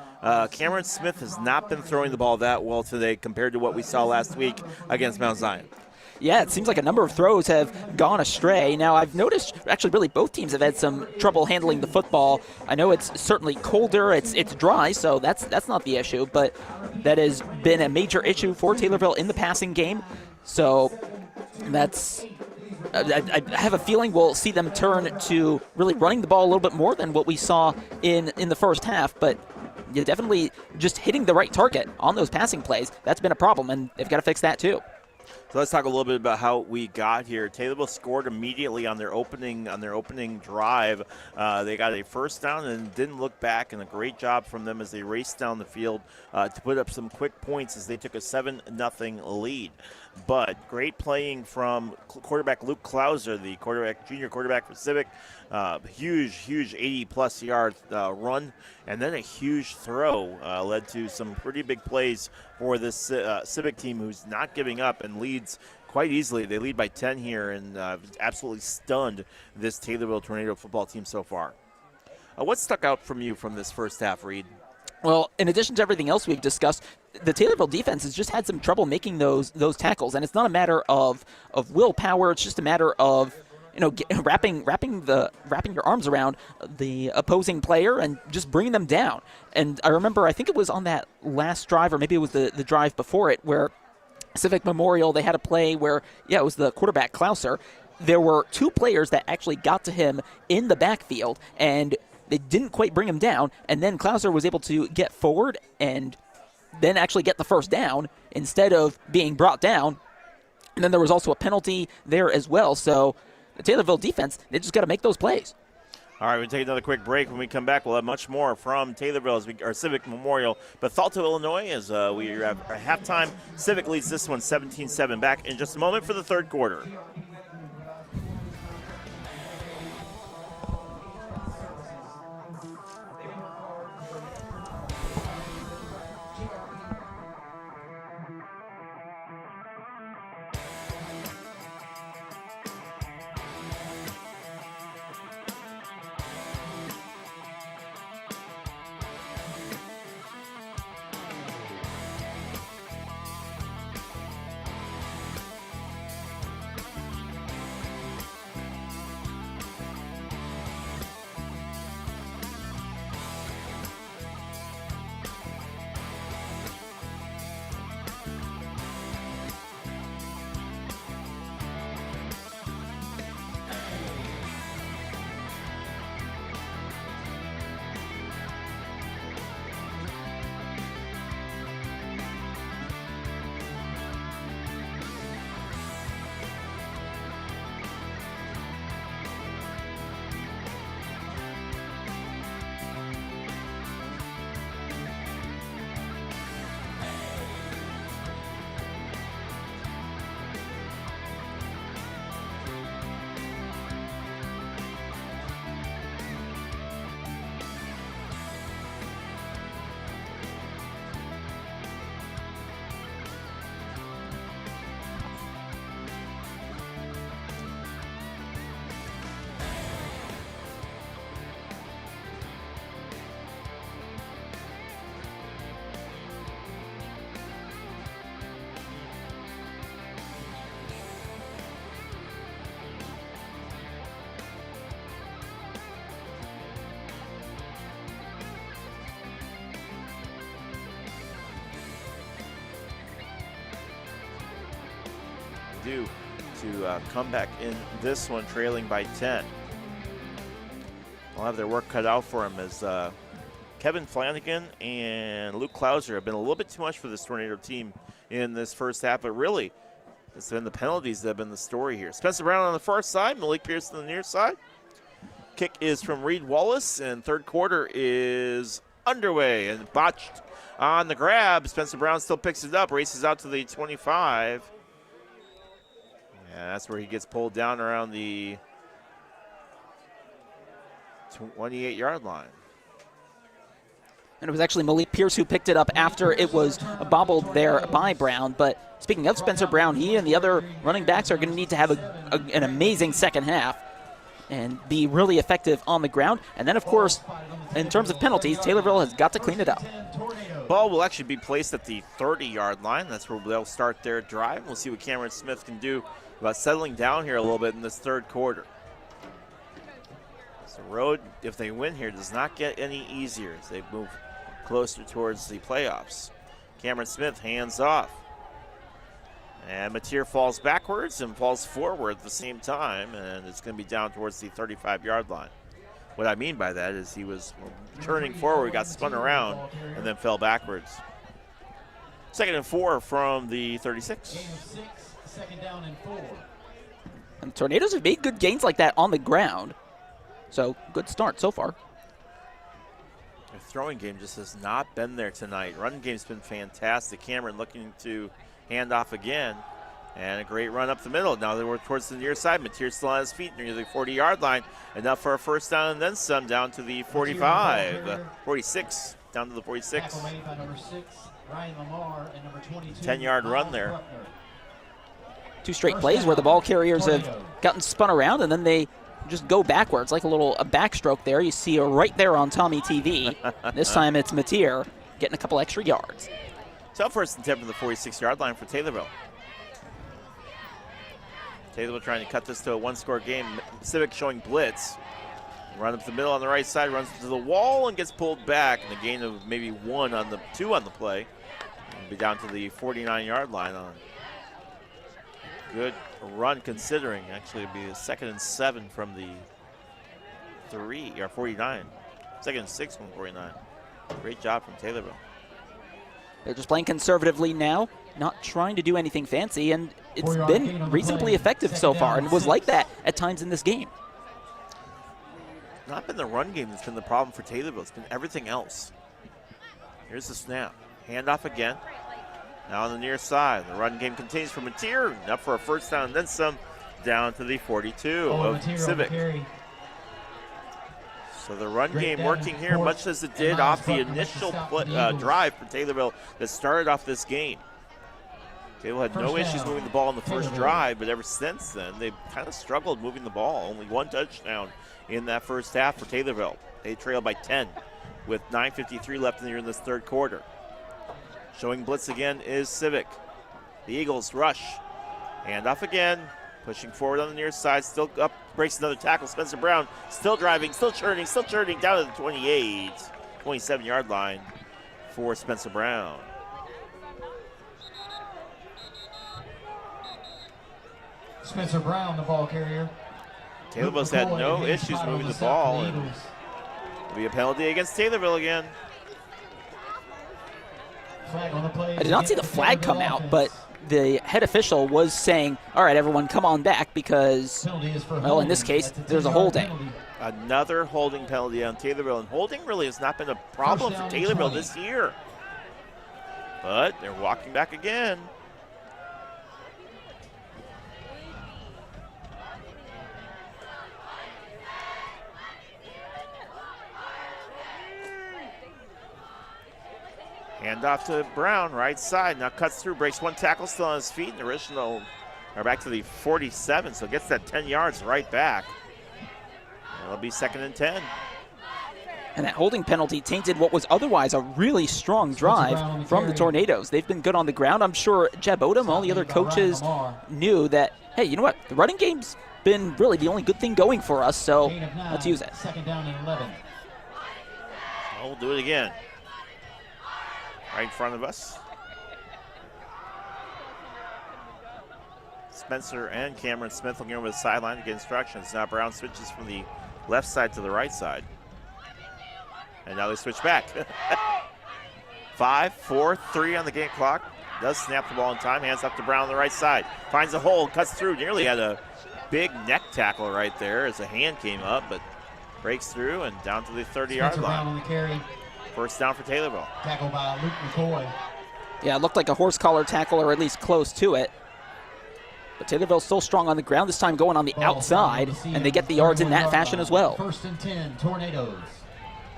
Cameron Smith has not been throwing the ball that well today compared to what we saw last week against Mount Zion. Yeah, it seems like a number of throws have gone astray. Now, I've noticed actually really both teams have had some trouble handling the football. I know it's certainly colder, it's dry, so that's not the issue, but that has been a major issue for Taylorville in the passing game. So that's I have a feeling we'll see them turn to really running the ball a little bit more than what we saw in the first half, but yeah, definitely just hitting the right target on those passing plays. That's been a problem, and they've got to fix that too. So let's talk a little bit about how we got here. Taylorville scored immediately on their opening drive. They got a first down and didn't look back, and a great job from them as they raced down the field to put up some quick points as they took a 7-0 lead. But great playing from quarterback Luke Klauser, the junior quarterback for Civic. Huge 80-plus yard run, and then a huge throw led to some pretty big plays for this Civic team, who's not giving up and leads quite easily. They lead by 10 here and absolutely stunned this Taylorville Tornado football team so far. What stuck out from you from this first half, Reed? Well, in addition to everything else we've discussed, the Taylorville defense has just had some trouble making those tackles, and it's not a matter of willpower. It's just a matter of wrapping your arms around the opposing player and just bringing them down. And I remember, I think it was on that last drive, or maybe it was the drive before it, where Civic Memorial, they had a play where, it was the quarterback Klauser. There were two players that actually got to him in the backfield, and they didn't quite bring him down, and then Klauser was able to get forward and then actually get the first down instead of being brought down. And then there was also a penalty there as well. So the Taylorville defense, they just got to make those plays. All right, we'll take another quick break. When we come back, we'll have much more from Taylorville our Civic Memorial. Bethalto, Illinois, as we have a halftime. Civic leads this one 17-7. Back in just a moment for the third quarter. do to come back in this one trailing by 10. They'll have their work cut out for them as Kevin Flanagan and Luke Klauser have been a little bit too much for this Tornado team in this first half, but really it's been the penalties that have been the story here. Spencer Brown on the far side, Malik Pierce on the near side. Kick is from Reed Wallace, and third quarter is underway and botched on the grab. Spencer Brown still picks it up, races out to the 25. And that's where he gets pulled down around the 28-yard line. And it was actually Malik Pierce who picked it up after it was bobbled there by Brown. But speaking of Spencer Brown, he and the other running backs are going to need to have an amazing second half and be really effective on the ground. And then, of course, in terms of penalties, Taylorville has got to clean it up. Ball will actually be placed at the 30-yard line. That's where they'll start their drive. We'll see what Cameron Smith can do about settling down here a little bit in this third quarter. So the road, if they win here, does not get any easier as they move closer towards the playoffs. Cameron Smith hands off. And Mateer falls backwards and falls forward at the same time, and it's going to be down towards the 35-yard line. What I mean by that is he was turning forward, got spun around, and then fell backwards. 2nd and 4 from the 36. Gain of 6, 2nd down and 4. And Tornadoes have made good gains like that on the ground. So, good start so far. The throwing game just has not been there tonight. Run game's been fantastic. Cameron looking to hand off again. And a great run up the middle. Now they work towards the near side. Mateer still on his feet near the 40-yard line. Enough for a first down and then some down to the 45. 46, down to the 46. Tackle made by number 6, Ryan Lamar, and number 22. 10-yard run there. Bruckner. 2 straight plays where the ball carriers have gotten spun around and then they just go backwards like a backstroke there. You see right there on Tommy TV. This time it's Mateer getting a couple extra yards. So first and 10 from the 46-yard line for Taylorville. Taylorville trying to cut this to a one-score game. Civic showing blitz. Run up the middle on the right side, runs to the wall and gets pulled back. And a gain of maybe 2 on the play. And be down to the 49-yard line on good run considering. Actually, it'd be a 2nd and 7 from the 49. 2nd and 6 from 49. Great job from Taylorville. They're just playing conservatively now, not trying to do anything fancy, and it's been reasonably effective so far, and was like that at times in this game. Not been the run game that's been the problem for Taylorville. It's been everything else. Here's the snap. Handoff again. Now on the near side. The run game continues for Mateer. Up for a first down and then some down to the 42 of Civic. So the run game working here much as it did off the initial drive for Taylorville that started off this game. Taylorville had no issues moving the ball in the first drive, but ever since then, they've kind of struggled moving the ball. Only 1 touchdown in that first half for Taylorville. They trail by 10 with 9:53 left in this third quarter. Showing blitz again is Civic. The Eagles rush. Hand off again. Pushing forward on the near side. Still up. Breaks another tackle. Spencer Brown still driving. Still churning. Down to the 28. 27-yard line for Spencer Brown. Spencer Brown, the ball carrier. Taylorville's had no issues moving the ball. And it'll be a penalty against Taylorville again. I did not see the flag come out, but the head official was saying, all right, everyone, come on back because, well, in this case, there's a holding. Another holding penalty on Taylorville, and holding really has not been a problem for Taylorville this year. But they're walking back again. Hand off to Brown, right side. Now cuts through, breaks 1 tackle, still on his feet. And the original are back to the 47, so gets that 10 yards right back. It'll be 2nd and 10. And that holding penalty tainted what was otherwise a really strong drive from the Tornadoes. They've been good on the ground. I'm sure Jeb Odom, all the other coaches knew that, hey, you know what? The running game's been really the only good thing going for us, so let's use it. 2nd down and 11. We'll do it again. Right in front of us. Spencer and Cameron Smith looking over the sideline to get instructions. Now Brown switches from the left side to the right side. And now they switch back. 5, 4, 3 on the game clock. Does snap the ball in time. Hands up to Brown on the right side. Finds a hole, cuts through. Nearly had a big neck tackle right there as a hand came up, but breaks through and down to the 30-yard line. On the carry. First down for Taylorville. Tackled by Luke McCoy. Yeah, it looked like a horse collar tackle, or at least close to it. But Taylorville's still strong on the ground, this time going on the outside, and they get the yards in that fashion as well. 1st and 10, Tornadoes.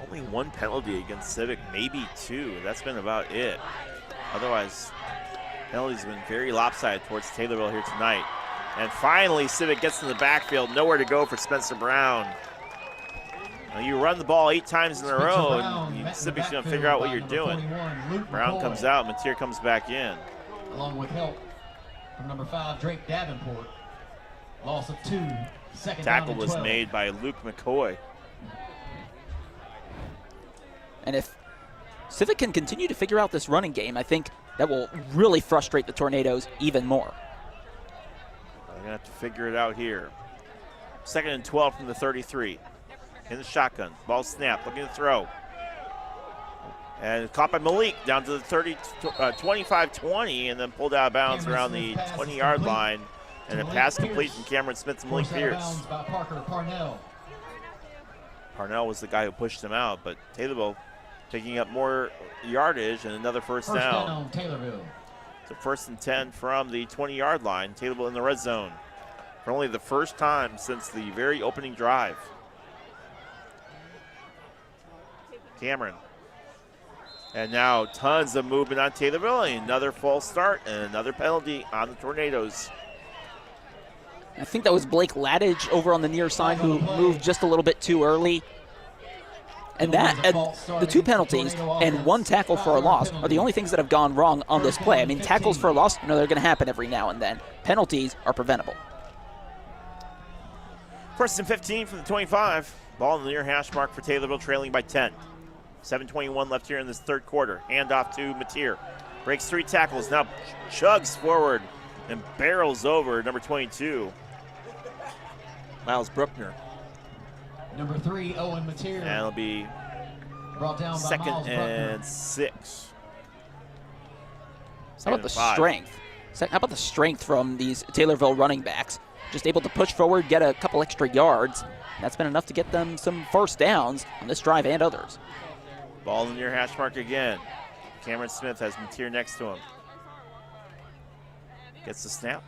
Only one penalty against Civic, maybe 2. That's been about it. Otherwise, penalties have been very lopsided towards Taylorville here tonight. And finally, Civic gets in the backfield. Nowhere to go for Spencer Brown. Now you run the ball 8 times in a row, and Civic's going to figure out what you're doing. Brown comes out, Mateer comes back in. Along with help from number 5, Drake Davenport. Loss of 2. Second Tackle down and was 12. made by Luke McCoy. And if Civic can continue to figure out this running game, I think that will really frustrate the Tornadoes even more. They're going to have to figure it out here. 2nd and 12 from the 33. In the shotgun. Ball snap, looking to throw. And caught by Malik down to the 25-20 and then pulled out of bounds around the 20-yard line. And a pass complete from Cameron Smith to Malik Pierce. By Parker Parnell. Parnell was the guy who pushed him out, but Taylorville picking up more yardage and another first down. On Taylorville. So 1st and 10 from the 20-yard line. Taylorville in the red zone for only the first time since the very opening drive. Cameron. And now tons of movement on Taylorville. Another false start and another penalty on the Tornadoes. I think that was Blake Ladage over on the near side who moved just a little bit too early. And the 2 penalties and 1 tackle for a loss are the only things that have gone wrong on this play. I mean, tackles for a loss, they're going to happen every now and then. Penalties are preventable. 1st and 15 from the 25. Ball in the near hash mark for Taylorville, trailing by 10. 7:21 left here in this 3rd quarter. Handoff to Mateer. Breaks 3 tackles, now chugs forward and barrels over number 22, Miles Bruckner. Number 3, Owen Mateer. And it'll be brought down by 2nd Miles and 6. How about the strength? How about the strength from these Taylorville running backs? Just able to push forward, get a couple extra yards. That's been enough to get them some first downs on this drive and others. Ball in the near hash mark again. Cameron Smith has Mateer next to him. Gets the snap.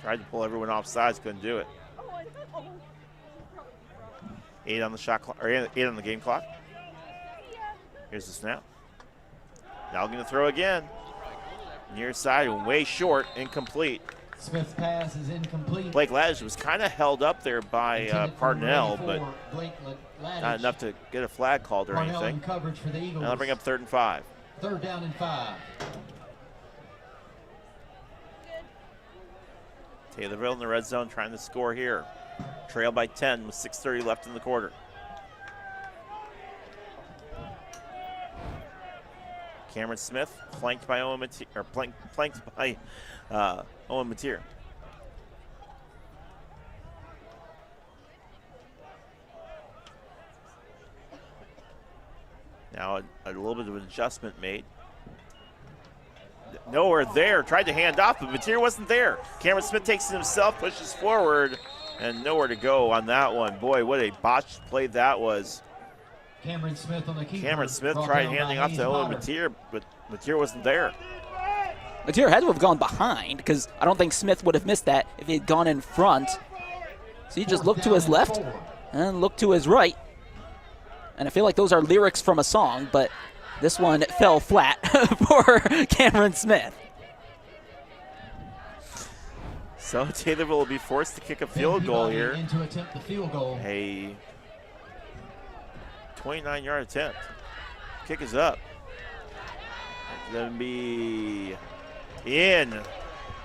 Tried to pull everyone off sides, couldn't do it. 8 on the shot clock, or 8 on the game clock. Here's the snap. Now going to throw again. Near side and way short, incomplete. Smith's pass is incomplete. Blake Ladage was kind of held up there by Parnell, but not enough to get a flag called or Parnell anything. in coverage for the Eagles. Now they'll bring up 3rd and 5. 3rd down and 5. Taylorville in the red zone trying to score here. Trail by 10 with 6:30 left in the quarter. Cameron Smith flanked by Owen Mateer, or flanked by Owen Mateer. Now a little bit of an adjustment made. Nowhere there. Tried to hand off, but Mateer wasn't there. Cameron Smith takes it himself, pushes forward, and nowhere to go on that one. Boy, what a botched play that was. Cameron Smith on the keeper. Cameron Smith tried handing off to Owen Mateer, but Mateer wasn't there. Mateer had to have gone behind because I don't think Smith would have missed that if he had gone in front. So he just looked to his left and looked to his right. And I feel like those are lyrics from a song, but this one fell flat for Cameron Smith. So Taylorville will be forced to kick a field goal here. In to attempt the field goal. A 29-yard attempt. Kick is up. It's going to be in.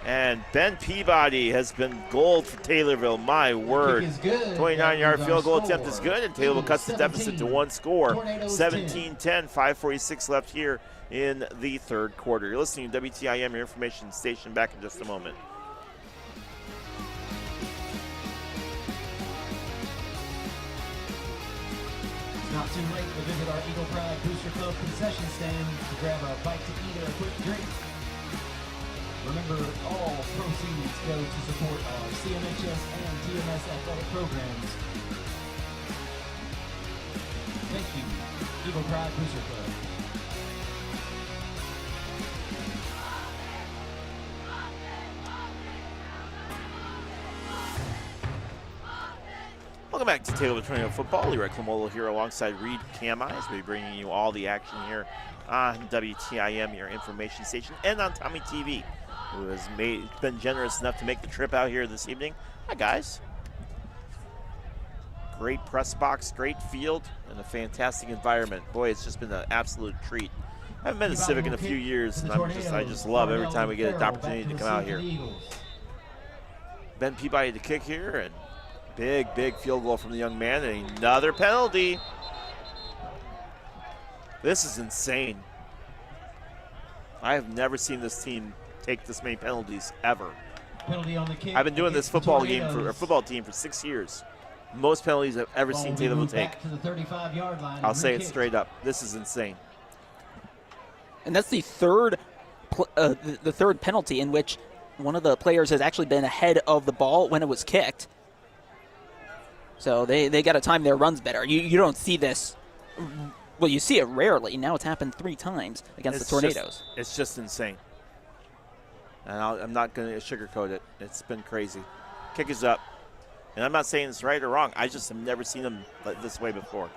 And Ben Peabody has been gold for Taylorville. My word. 29-yard field goal attempt is good, and Taylorville cuts the deficit to 1 score. 17-10, 5:46 left here in the 3rd quarter. You're listening to WTIM, your information station. Back in just a moment. Not too late to visit our Eagle Pride Booster Club concession stand to grab a bite to eat or a quick drink. Remember, all proceeds go to support our CMHS and TMS athletic programs. Thank you, Eagle Pride Booster Club. Welcome back to Taylorville Tornadoes football. Leroy Clamolo here alongside Reed Camai as we're bringing you all the action here on WTIM, your information station, and on Tommy TV, who has been generous enough to make the trip out here this evening. Hi, guys. Great press box, great field, and a fantastic environment. Boy, it's just been an absolute treat. I haven't been to Civic in a few years, and I just love every time we get an opportunity to come out here. Ben Peabody to kick here, and big field goal from the young man, and another penalty. This is insane. I have never seen this team take this many penalties ever. Penalty on the kick. I've been doing this football team for 6 years. Most penalties I've ever seen Taylorville take. To the 35-yard line. I'll say it straight up. This is insane. And that's the third penalty in which one of the players has actually been ahead of the ball when it was kicked. So they got to time their runs better. You don't see this. Well, you see it rarely. Now it's happened 3 times against the Tornadoes. It's just insane. And I'm not going to sugarcoat it. It's been crazy. Kick is up. And I'm not saying it's right or wrong. I just have never seen them this way before.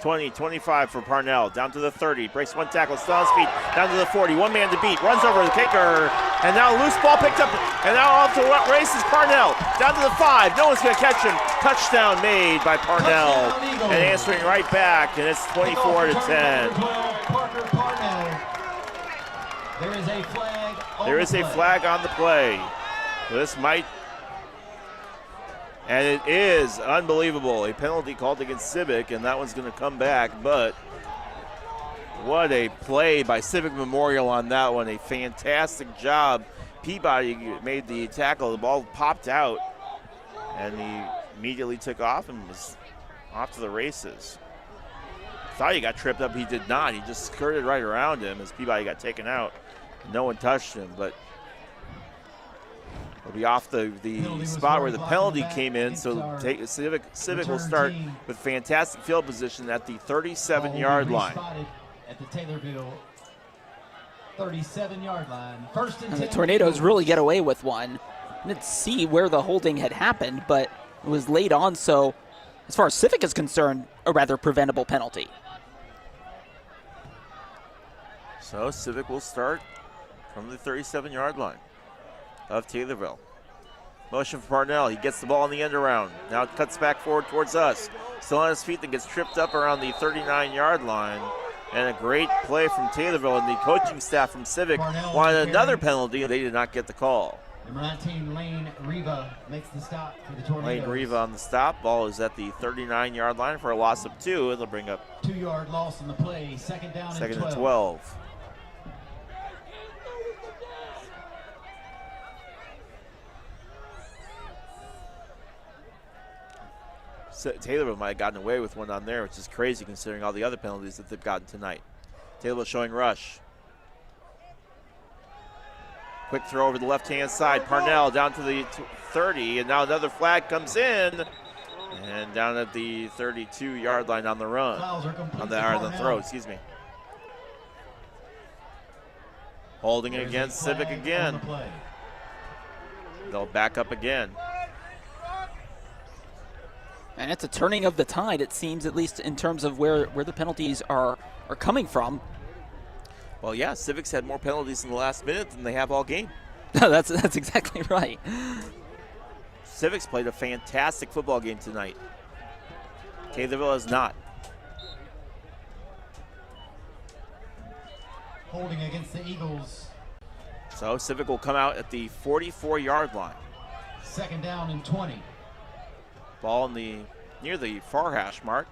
20, 25 for Parnell. Down to the 30. Breaks one tackle. Still on his feet. Down to the 40. One man to beat. Runs over the kicker. And now loose ball picked up. And now off to what races Parnell. Down to the 5. No one's going to catch him. Touchdown made by Parnell. And answering right back. And it's 24 to 10. Parker Parnell. There is a flag on There is a flag on the play. So this might. And it is unbelievable. A penalty called against Civic, and that one's going to come back. But what a play by Civic Memorial on that one. A fantastic job. Peabody made the tackle. The ball popped out, and he immediately took off and was off to the races. Thought he got tripped up. He did not. He just skirted right around him as Peabody got taken out. No one touched him, but will be off the spot where the penalty came in, so Civic will start with fantastic field position at the 37-yard line. At the Taylorville 37-yard line. First and 10. The Tornadoes really get away with one. I didn't see where the holding had happened, but it was laid on, so as far as Civic is concerned, a rather preventable penalty. So Civic will start from the 37-yard line of Taylorville. Motion for Parnell. He gets the ball in the end around. Now it cuts back forward towards us. Still on his feet, then gets tripped up around the 39-yard line. And a great play from Taylorville, and the coaching staff from Civic wanted another penalty, and they did not get the call. Number 19, Lane Riva makes the stop for the Tornadoes. Lane Riva on the stop. Ball is at the 39-yard line for a loss of 2. It'll bring up 2-yard loss on the play. Second down and 12. 12. Taylorville might have gotten away with one on there, which is crazy considering all the other penalties that they've gotten tonight. Taylorville showing rush. Quick throw over the left-hand side. Parnell down to the 30, and now another flag comes in. And down at the 32-yard line on the run. On the throw, excuse me. Holding it against Civic again. They'll back up again. And it's a turning of the tide, it seems, at least in terms of where the penalties are coming from. Well, yeah, Civic's had more penalties in the last minute than they have all game. That's exactly right. Civic's played a fantastic football game tonight. Taylorville has not. Holding against the Eagles. So Civic will come out at the 44-yard line. Second down and 20. Ball near the far hash mark.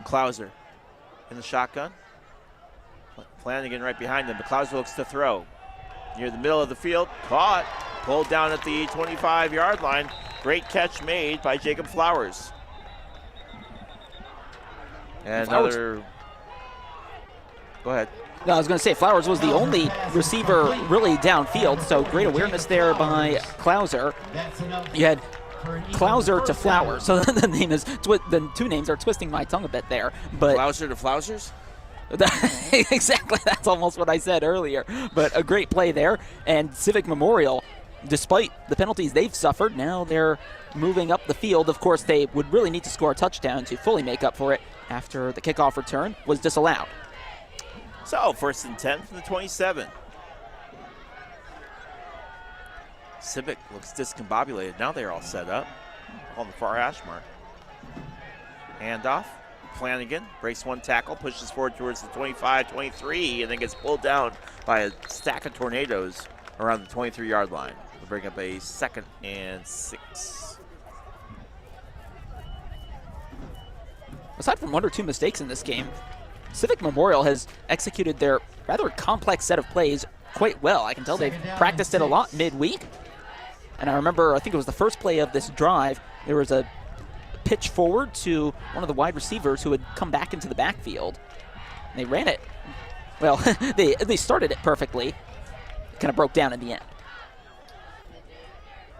Klauser in the shotgun. Flanagan right behind him, but Klauser looks to throw. Near the middle of the field, caught, pulled down at the 25-yard line. Great catch made by Jacob Flowers. And Flowers. another. Go ahead. No, I was going to say Flowers was the only receiver really downfield, so great awareness there by Klauser. You had Klauser to Flowers, so the name is the two names are twisting my tongue a bit there. But Klauser to Flousers? exactly, that's almost what I said earlier. But a great play there, and Civic Memorial, despite the penalties they've suffered, now they're moving up the field. Of course, they would really need to score a touchdown to fully make up for it after the kickoff return was disallowed. So, 1st and 10 from the 27. Civic looks discombobulated. Now they're all set up on the far hash mark. Handoff. Flanagan breaks one tackle, pushes forward towards the 25-23, and then gets pulled down by a stack of Tornadoes around the 23-yard line. We'll bring up a 2nd and 6. Aside from 1 or 2 mistakes in this game, Civic Memorial has executed their rather complex set of plays quite well. I can tell they've practiced it a lot midweek. And I remember, I think it was the first play of this drive, there was a pitch forward to one of the wide receivers who had come back into the backfield. And they ran it. Well, they started it perfectly. It kind of broke down in the end.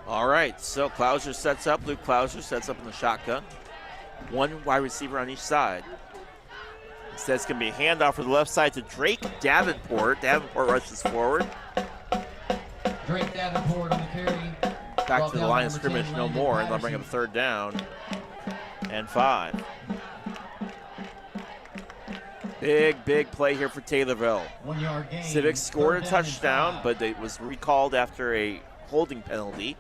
All right, so Klauser sets up. Luke Klauser sets up in the shotgun. One wide receiver on each side. Instead, it's going to be a handoff from the left side to Drake Davenport. Davenport rushes forward. Drake Davenport on the carry. Back to the line of scrimmage, no more, and they'll bring up 3rd down and 5. Big play here for Taylorville. 1 yard gain. Civic scored a 3rd down and touchdown, 5. but it was recalled after a holding penalty.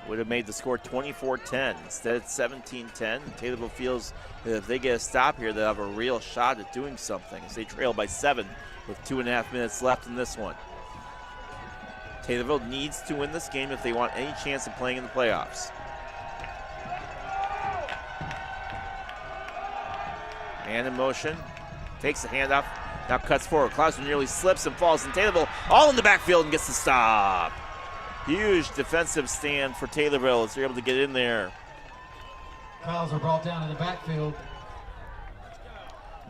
Would have made the score 24-10. Instead, it's 17-10. Taylorville feels that if they get a stop here, they'll have a real shot at doing something as they trail by 7 with 2.5 minutes left in this one. Taylorville needs to win this game if they want any chance of playing in the playoffs. Man in motion, takes the handoff, now cuts forward. Klauser nearly slips and falls, and Taylorville all in the backfield and gets the stop. Huge defensive stand for Taylorville as they're able to get in there. Klauser brought down in the backfield.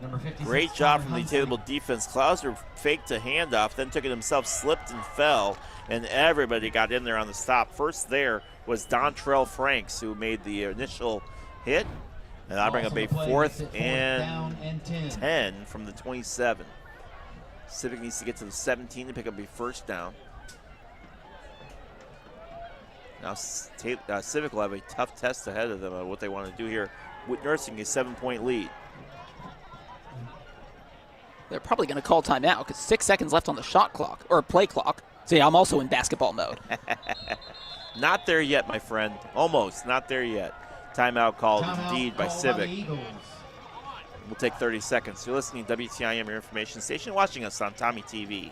Number 56. Great job from the Taylorville defense. Klauser faked a handoff, then took it himself, slipped and fell, and everybody got in there on the stop. First there was Dontrell Franks, who made the initial hit. And I bring up a 4th and 10 from the 27. Civic needs to get to the 17 to pick up a 1st down. Now Civic will have a tough test ahead of them on what they want to do here with nursing a 7-point lead. They're probably going to call timeout because 6 seconds left on the shot clock, or play clock. So yeah, I'm also in basketball mode. Not there yet, my friend. Almost, not there yet. Timeout called indeed by Civic. We'll take 30 seconds. You're listening to WTIM, your information station, watching us on Tommy TV.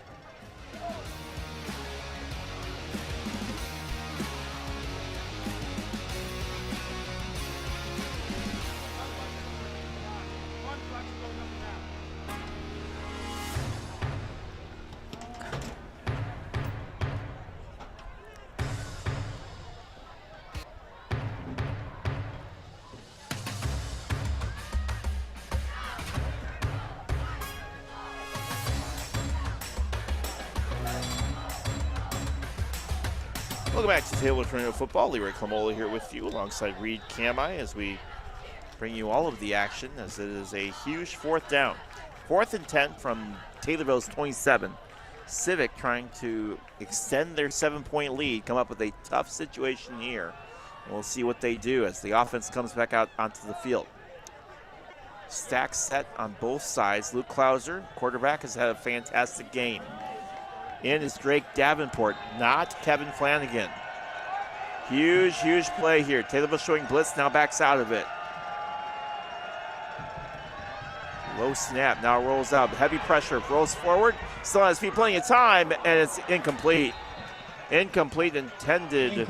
Welcome back to Taylorville Tornado Football. Leroy Clamola here with you alongside Reed Kamai as we bring you all of the action as it is a huge 4th down. 4th and 10 from Taylorville's 27. Civic trying to extend their 7-point lead, come up with a tough situation here. And we'll see what they do as the offense comes back out onto the field. Stack set on both sides. Luke Klauser, quarterback, has had a fantastic game. In is Drake Davenport, not Kevin Flanagan. Huge play here. Taylorville showing blitz, now backs out of it. Low snap, now rolls out. Heavy pressure, rolls forward. Still has feet, plenty of time, and it's incomplete. Incomplete, intended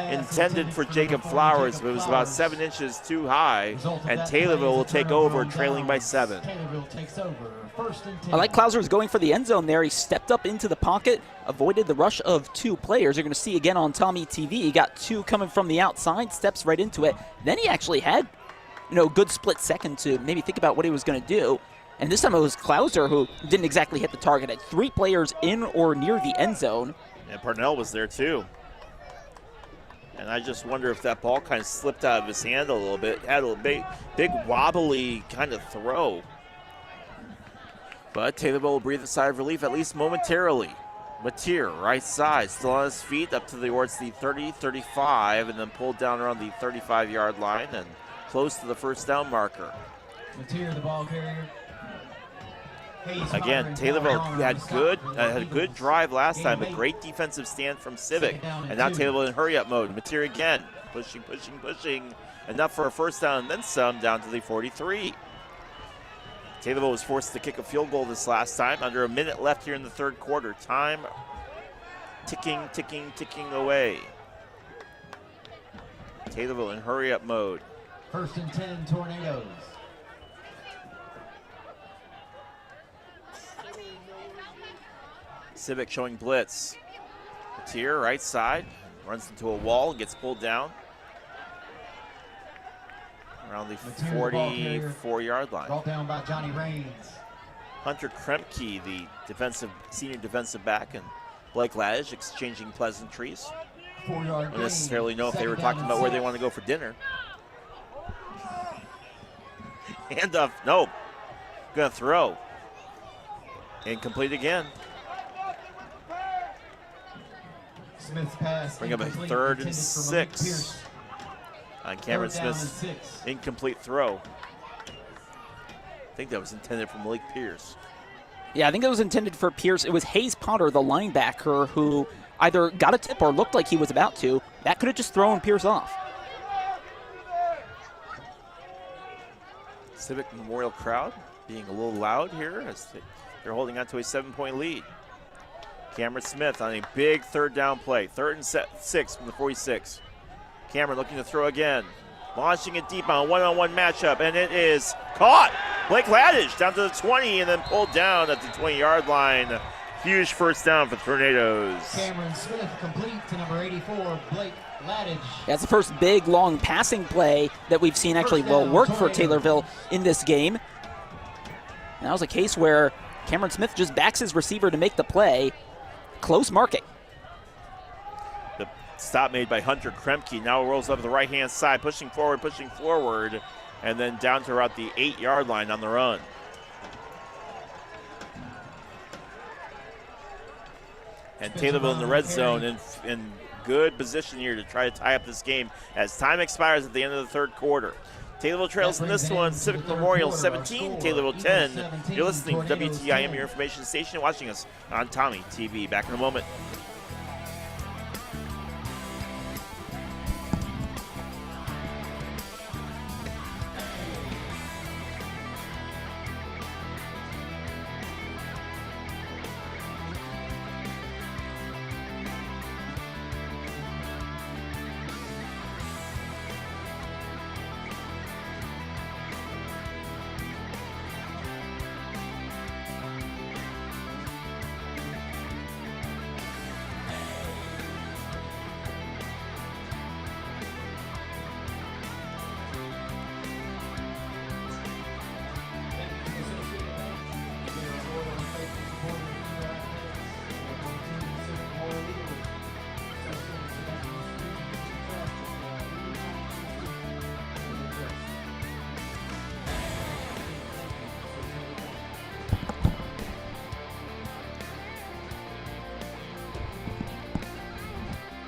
Intended for Jacob Flowers, but it was about 7 inches too high, and Taylorville will take over, trailing by 7. Taylorville takes over. First and 10. I like Klauser was going for the end zone there. He stepped up into the pocket, avoided the rush of 2 players. You're going to see again on Tommy TV. He got 2 coming from the outside, steps right into it. Then he actually had, good split second to maybe think about what he was going to do. And this time it was Klauser who didn't exactly hit the target. Had 3 players in or near the end zone. And Parnell was there too. And I just wonder if that ball kind of slipped out of his hand a little bit. Had a big wobbly kind of throw. But Taylorville will breathe a sigh of relief, at least momentarily. Mateer, right side, still on his feet, up towards the 30, 35, and then pulled down around the 35-yard line and close to the first down marker. Mateer, the ball carrier. Again, Taylorville had a good drive last time, a great defensive stand from Civic. And now Taylorville in hurry-up mode. Mateer again, pushing. Enough for a first down and then some, down to the 43. Taylorville was forced to kick a field goal this last time. Under a minute left here in the third quarter. Time ticking away. Taylorville in hurry-up mode. First and 10, Tornadoes. Civic showing blitz. Mateer, right side, runs into a wall and gets pulled down around the 44-yard line. Brought down by Johnny Raines. Hunter Kremke, the senior defensive back, and Blake Laddish exchanging pleasantries. 4-yard Don't necessarily know if they were talking about where they want to go for dinner. Handoff, no. Gonna throw. Incomplete again. Smith's pass. Bring up a 3rd and 6 on Cameron Smith's incomplete throw. I think that was intended for Malik Pierce. Yeah, I think it was intended for Pierce. It was Hayes Potter, the linebacker, who either got a tip or looked like he was about to. That could have just thrown Pierce off. Civic Memorial crowd being a little loud here as they're holding on to a 7-point lead. Cameron Smith on a big 3rd down play. 3rd and 6 from the 46. Cameron looking to throw again. Launching it deep on a one-on-one matchup, and it is caught. Blake Laddish down to the 20 and then pulled down at the 20-yard line. Huge first down for the Tornadoes. Cameron Smith complete to number 84, Blake Laddish. That's the first big, long passing play that we've seen actually work for Taylorville in this game. And that was a case where Cameron Smith just backs his receiver to make the play. Close marking. The stop made by Hunter Kremke now rolls up the right-hand side, pushing forward, and then down to about the 8-yard line on the run. And Taylorville in the red zone in good position here to try to tie up this game as time expires at the end of the 3rd quarter. Taylorville trails in this one, Civic Memorial 17, Taylorville 10. You're listening to WTIM, your information station, watching us on Tommy TV. Back in a moment.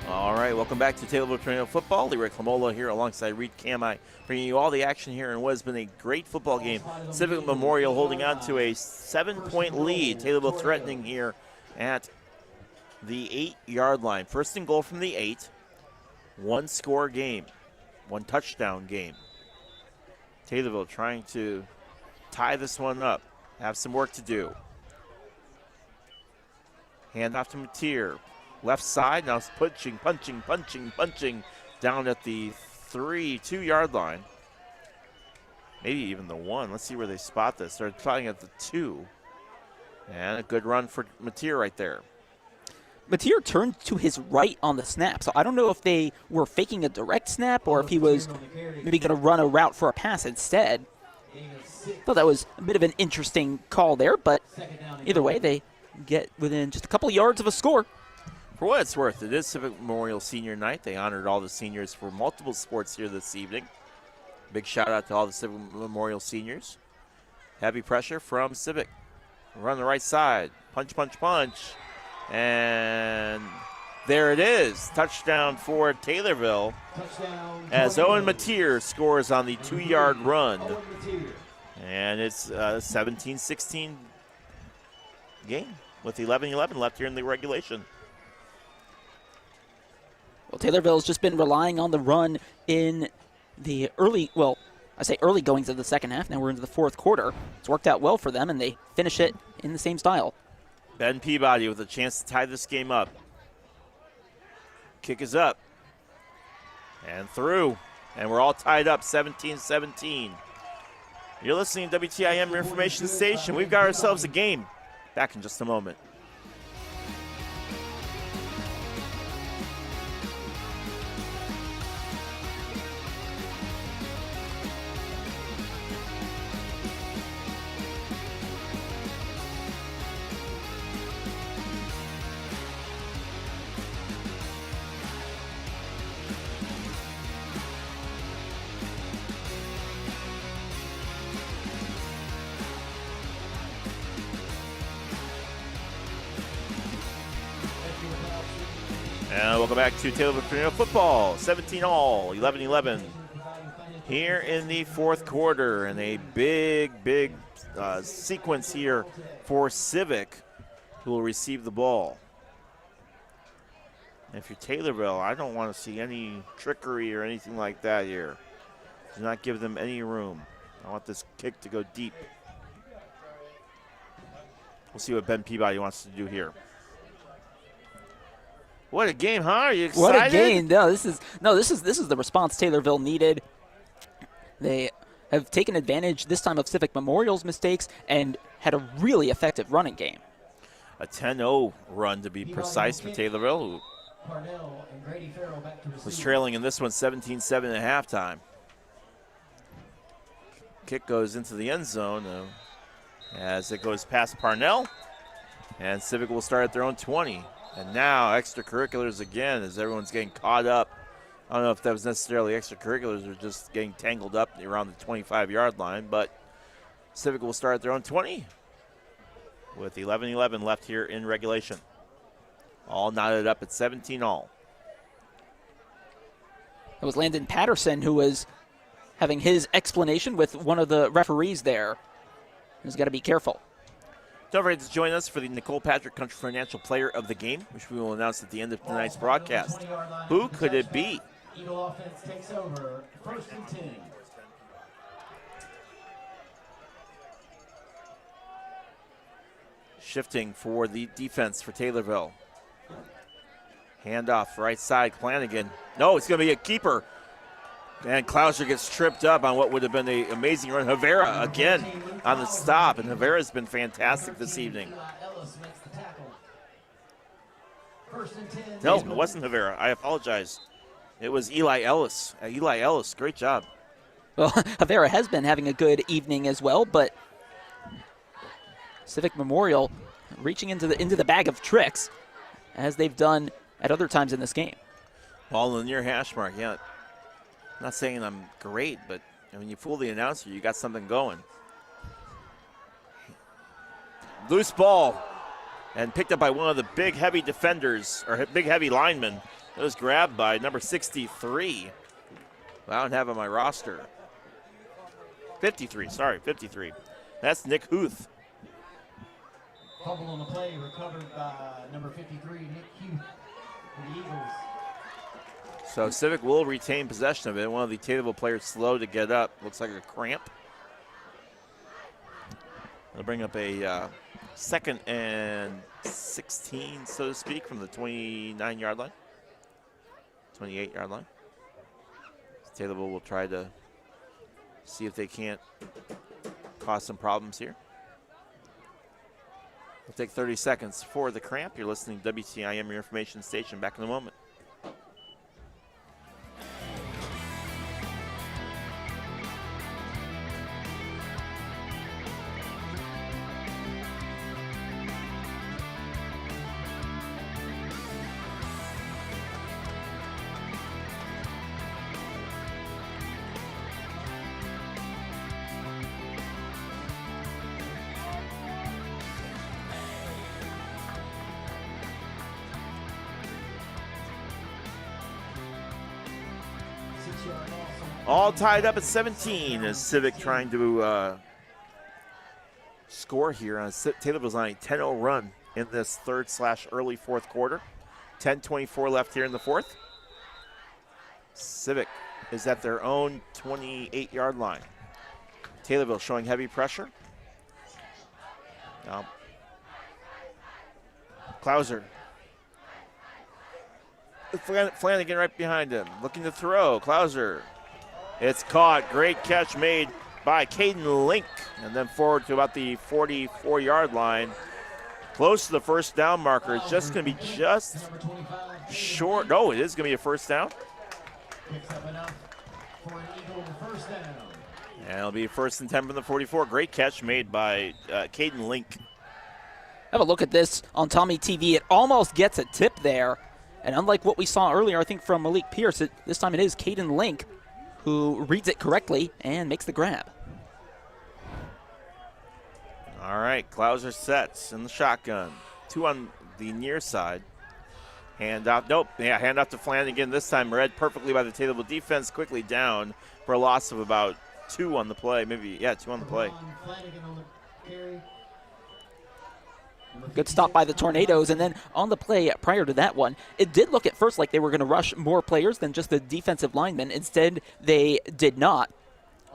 All right, welcome back to Taylorville Tornado Football. Leroy Clamola here alongside Reed Kamai, bringing you all the action here in what has been a great football game. Civic Memorial holding on to a 7-point lead. Taylorville threatening here at the 8-yard line. First and goal from the 8. 1-score game, 1-touchdown game. Taylorville trying to tie this one up, have some work to do. Hand off to Mateer. left side. Now it's punching down at the 2-yard line. Maybe even the 1. Let's see where they spot this. They're spotting at the 2. And a good run for Mateer right there. Mateer turned to his right on the snap, so I don't know if they were faking a direct snap or if he was maybe going to run a route for a pass instead. Thought that was a bit of an interesting call there, but either way, they get within just a couple yards of a score. For what it's worth, it is Civic Memorial Senior Night. They honored all the seniors for multiple sports here this evening. Big shout out to all the Civic Memorial seniors. Heavy pressure from Civic. Run the right side. Punch. And there it is. Touchdown for Taylorville. As Owen Mateer scores on the 2-yard run. And it's a 17-16 game with 11-11 left here in the regulation. Well, Taylorville's just been relying on the run in the early goings of the second half. Now we're into the fourth quarter. It's worked out well for them, and they finish it in the same style. Ben Peabody with a chance to tie this game up. Kick is up. And through. And we're all tied up, 17-17. You're listening to WTIM Information Station. We've got ourselves a game. Back in just a moment. And welcome back to Taylorville Tornadoes football. 17-all, 11-11. Here in the fourth quarter, and a big sequence here for Civic, who will receive the ball. And if you're Taylorville, I don't want to see any trickery or anything like that here. Do not give them any room. I want this kick to go deep. We'll see what Ben Peabody wants to do here. What a game, huh? Are you excited? What a game! No, this is the response Taylorville needed. They have taken advantage this time of Civic Memorial's mistakes and had a really effective running game. A 10-0 run to be precise for Taylorville, who was trailing in this one 17-7 at halftime. Kick goes into the end zone as it goes past Parnell, and Civic will start at their own 20. And now extracurriculars again as everyone's getting caught up. I don't know if that was necessarily extracurriculars or just getting tangled up around the 25-yard line, but Civic will start at their own 20 with 11-11 left here in regulation. All knotted up at 17-all. It was Landon Patterson who was having his explanation with one of the referees there. He's got to be careful. Don't forget to join us for the Nicole Patrick Country Financial Player of the Game, which we will announce at the end of tonight's broadcast. Who could it be? Eagle offense takes over, 1st and 10. Shifting for the defense for Taylorville. Handoff, right side, Flanagan. No, it's going to be a keeper. And Clouser gets tripped up on what would have been an amazing run. Havera again on the stop, and Havera's been fantastic this evening. No, it wasn't Havera. I apologize. It was Eli Ellis. Eli Ellis, great job. Well, Havera has been having a good evening as well, but Civic Memorial reaching into the bag of tricks, as they've done at other times in this game. Ball in the near hash mark, yeah. I'm not saying I'm great, but when you fool the announcer, you got something going. Loose ball, and picked up by one of the big, heavy defenders, or big, heavy linemen. It was grabbed by number 63. I don't have on my roster. 53, sorry, 53. That's Nick Huth. Fumble on the play, recovered by number 53, Nick Huth for the Eagles. So Civic will retain possession of it. One of the Taylorville players slow to get up. Looks like a cramp. They'll bring up a 2nd and 16, so to speak, from the 29-yard line. 28-yard line. Taylorville will try to see if they can't cause some problems here. We'll take 30 seconds for the cramp. You're listening to WTIM, your information station. Back in a moment. All tied up at 17 as Civic trying to score here. Taylorville's on a 10-0 run in this third/early fourth quarter. 10:24 left here in the fourth. Civic is at their own 28-yard line. Taylorville showing heavy pressure. Now, Klauser. Flanagan right behind him, looking to throw. Klauser. It's caught. Great catch made by Caden Link. And then forward to about the 44-yard line. Close to the first down marker. It's just going to be just short. No, it is going to be a first down. And it'll be 1st and 10 from the 44. Great catch made by Caden Link. Have a look at this on Tommy TV. It almost gets a tip there. And unlike what we saw earlier, I think from Malik Pierce, this time it is Caden Link who reads it correctly and makes the grab. All right, Klauser sets in the shotgun. 2 on the near side. Hand off, nope, yeah, hand off to Flanagan. This time read perfectly by the Taylorville defense, quickly down for a loss of about 2 on the play. Maybe, yeah, 2 on the play. Good stop by the Tornadoes, and then on the play prior to that one, it did look at first like they were going to rush more players than just the defensive linemen. Instead, they did not.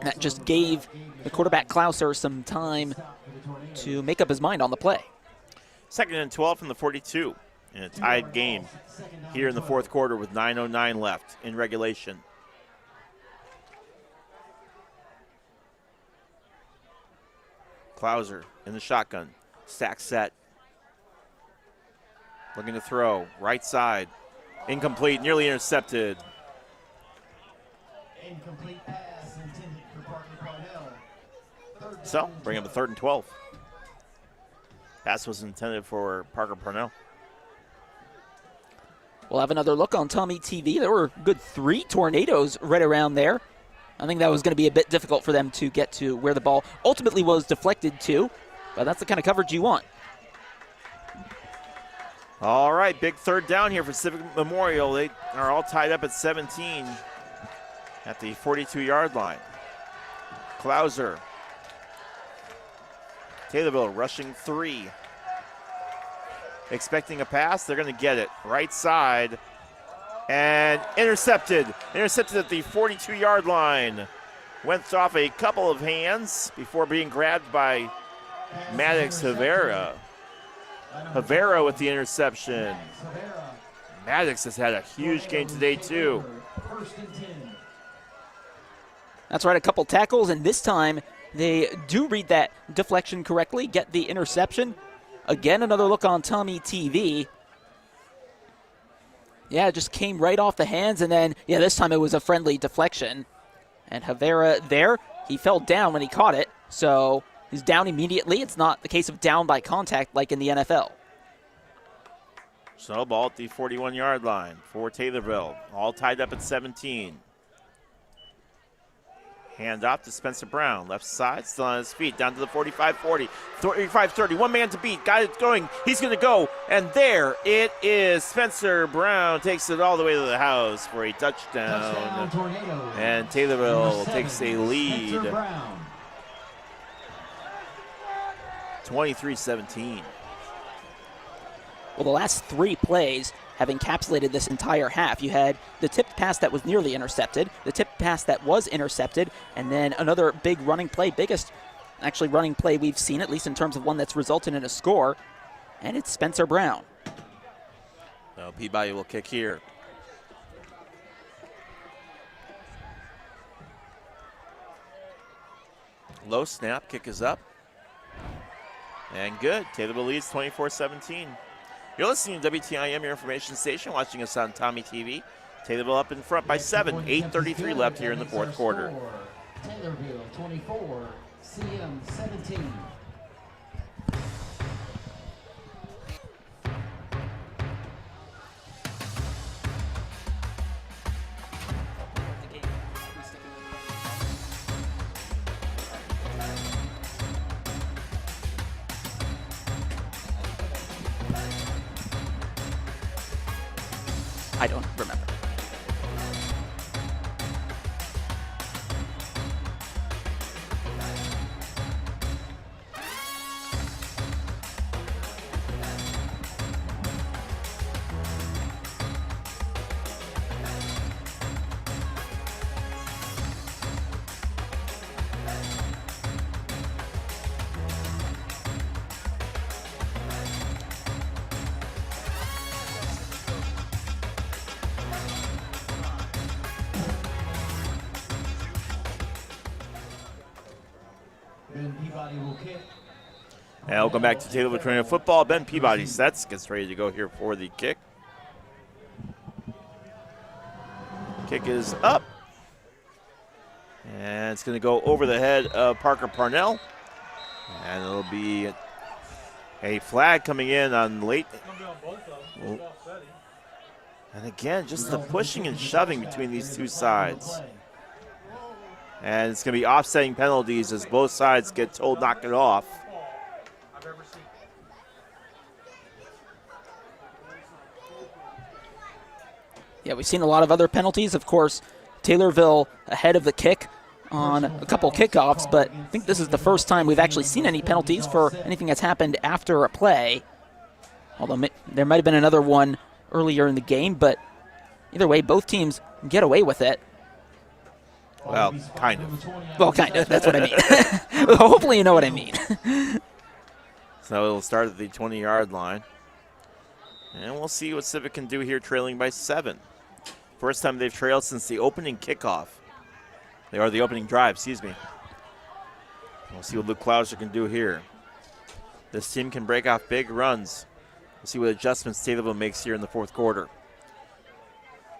That just gave the quarterback Klauser some time to make up his mind on the play. 2nd and 12 from the 42 in a tied game here in the fourth quarter with 9:09 left in regulation. Klauser in the shotgun, stack set. Looking to throw, right side, incomplete, nearly intercepted. Incomplete pass intended for Parker Parnell. So, bring up a 3rd and 12. Pass was intended for Parker Parnell. We'll have another look on Tommy TV. There were a good 3 Tornadoes right around there. I think that was going to be a bit difficult for them to get to where the ball ultimately was deflected to, but that's the kind of coverage you want. All right, big 3rd down here for Civic Memorial. They are all tied up at 17 at the 42-yard line. Klauser. Taylorville rushing 3. Expecting a pass, they're going to get it. Right side, and intercepted. Intercepted at the 42-yard line. Went off a couple of hands before being grabbed by Maddox Havera. Havera with the interception. Maddox has had a huge game today, too. That's right, a couple tackles, and this time they do read that deflection correctly, get the interception. Again, another look on Tommy TV. Yeah, it just came right off the hands, and then, yeah, this time it was a friendly deflection. And Havera there, he fell down when he caught it, so he's down immediately. It's not the case of down by contact like in the NFL. So ball at the 41-yard line for Taylorville. All tied up at 17. Hand off to Spencer Brown. Left side, still on his feet. Down to the 45-40. 35-30. One man to beat. Got it going. He's going to go. And there it is. Spencer Brown takes it all the way to the house for a touchdown. And Taylorville takes a lead. 23-17. Well, the last 3 plays have encapsulated this entire half. You had the tipped pass that was nearly intercepted, the tipped pass that was intercepted, and then another big running play, biggest actually running play we've seen, at least in terms of one that's resulted in a score, and it's Spencer Brown. Well, Peabody will kick here. Low snap, kick is up. And good. Taylorville leads 24-17. You're listening to WTIM, your information station, watching us on Tommy TV. Taylorville up in front by 7. 8:33 left here in the fourth quarter. Taylorville 24, CM 17. I don't remember. And welcome back to Taylorville Tornado football. Ben Peabody sets, gets ready to go here for the kick. Kick is up. And it's going to go over the head of Parker Parnell. And it'll be a flag coming in on late. And again, just the pushing and shoving between these two sides. And it's going to be offsetting penalties as both sides get told knock it off. Yeah, we've seen a lot of other penalties. Of course, Taylorville ahead of the kick on a couple kickoffs, but I think this is the first time we've actually seen any penalties for anything that's happened after a play. Although there might have been another one earlier in the game, but either way, both teams get away with it. Well, kind of. Well, kind of. That's what I mean. Hopefully you know what I mean. So it'll start at the 20-yard line. And we'll see what Civic can do here, trailing by 7. First time they've trailed since the opening kickoff. Or the opening drive, excuse me. We'll see what Luke Clouser can do here. This team can break off big runs. We'll see what adjustments Taylorville makes here in the fourth quarter.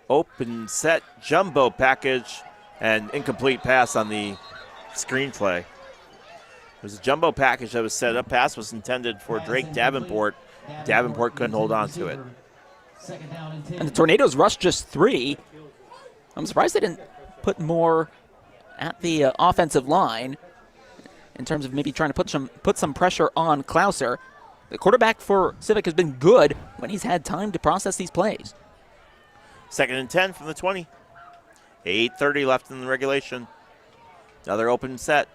Open set, jumbo package, and incomplete pass on the screenplay. It was a jumbo package that was set up. Pass was intended for Drake Davenport. Davenport couldn't hold on to it. And the Tornadoes rushed just 3. I'm surprised they didn't put more at the offensive line in terms of maybe trying to put some pressure on Clouser. The quarterback for Civic has been good when he's had time to process these plays. 2nd and 10 from the 20. 8:30 left in the regulation. Another open set.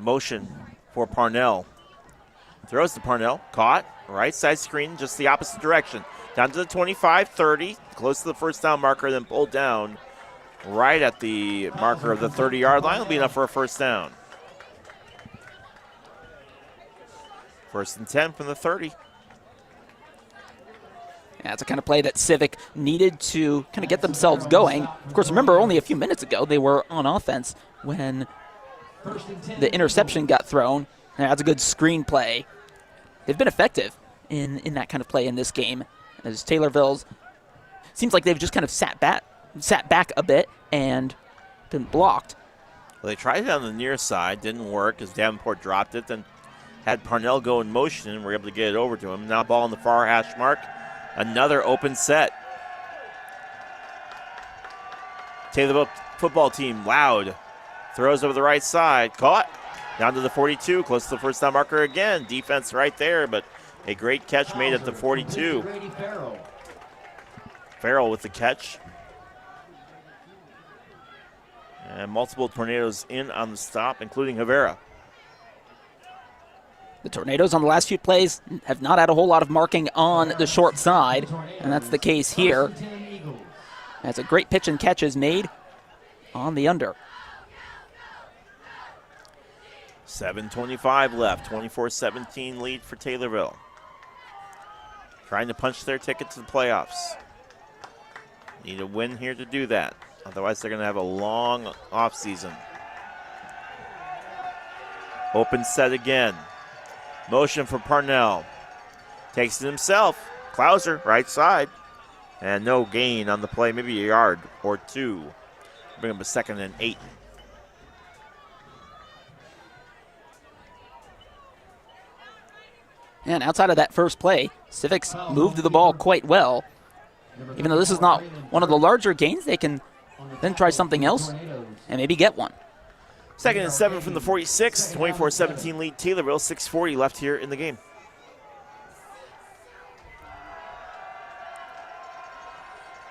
Motion for Parnell. Throws to Parnell. Caught. Right side screen, just the opposite direction. Down to the 25, 30. Close to the first down marker, then pulled down right at the marker of the 30-yard line. Will be enough for a first down. 1st and 10 from the 30. Yeah, it's a kind of play that Civic needed to kind of get themselves going. Of course, remember, only a few minutes ago they were on offense when the interception got thrown. Yeah, that's a good screen play. They've been effective in that kind of play in this game, as Taylorville's seems like they've just kind of sat back a bit and been blocked. Well, they tried it on the near side, didn't work as Davenport dropped it, then had Parnell go in motion and were able to get it over to him. Now ball on the far hash mark. Another open set. Taylorville football team, Loud, throws over the right side. Caught. Down to the 42, close to the first down marker again. Defense right there, but a great catch made at the 42. Farrell with the catch. And multiple Tornadoes in on the stop, including Rivera. The Tornadoes on the last few plays have not had a whole lot of marking on the short side, and that's the case here. That's a great pitch and catch is made, on the under. 7:25 left, 24-17 lead for Taylorville. Trying to punch their ticket to the playoffs. Need a win here to do that. Otherwise, they're going to have a long offseason. Open set again. Motion for Parnell. Takes it himself. Klauser, right side. And no gain on the play, maybe a yard or two. Bring up a 2nd and 8. And outside of that first play, Civics moved the ball quite well. Even though this is not one of the larger gains, they can then try something else and maybe get one. 2nd and 7 from the 46. 24-17 lead Taylorville. 6:40 left here in the game.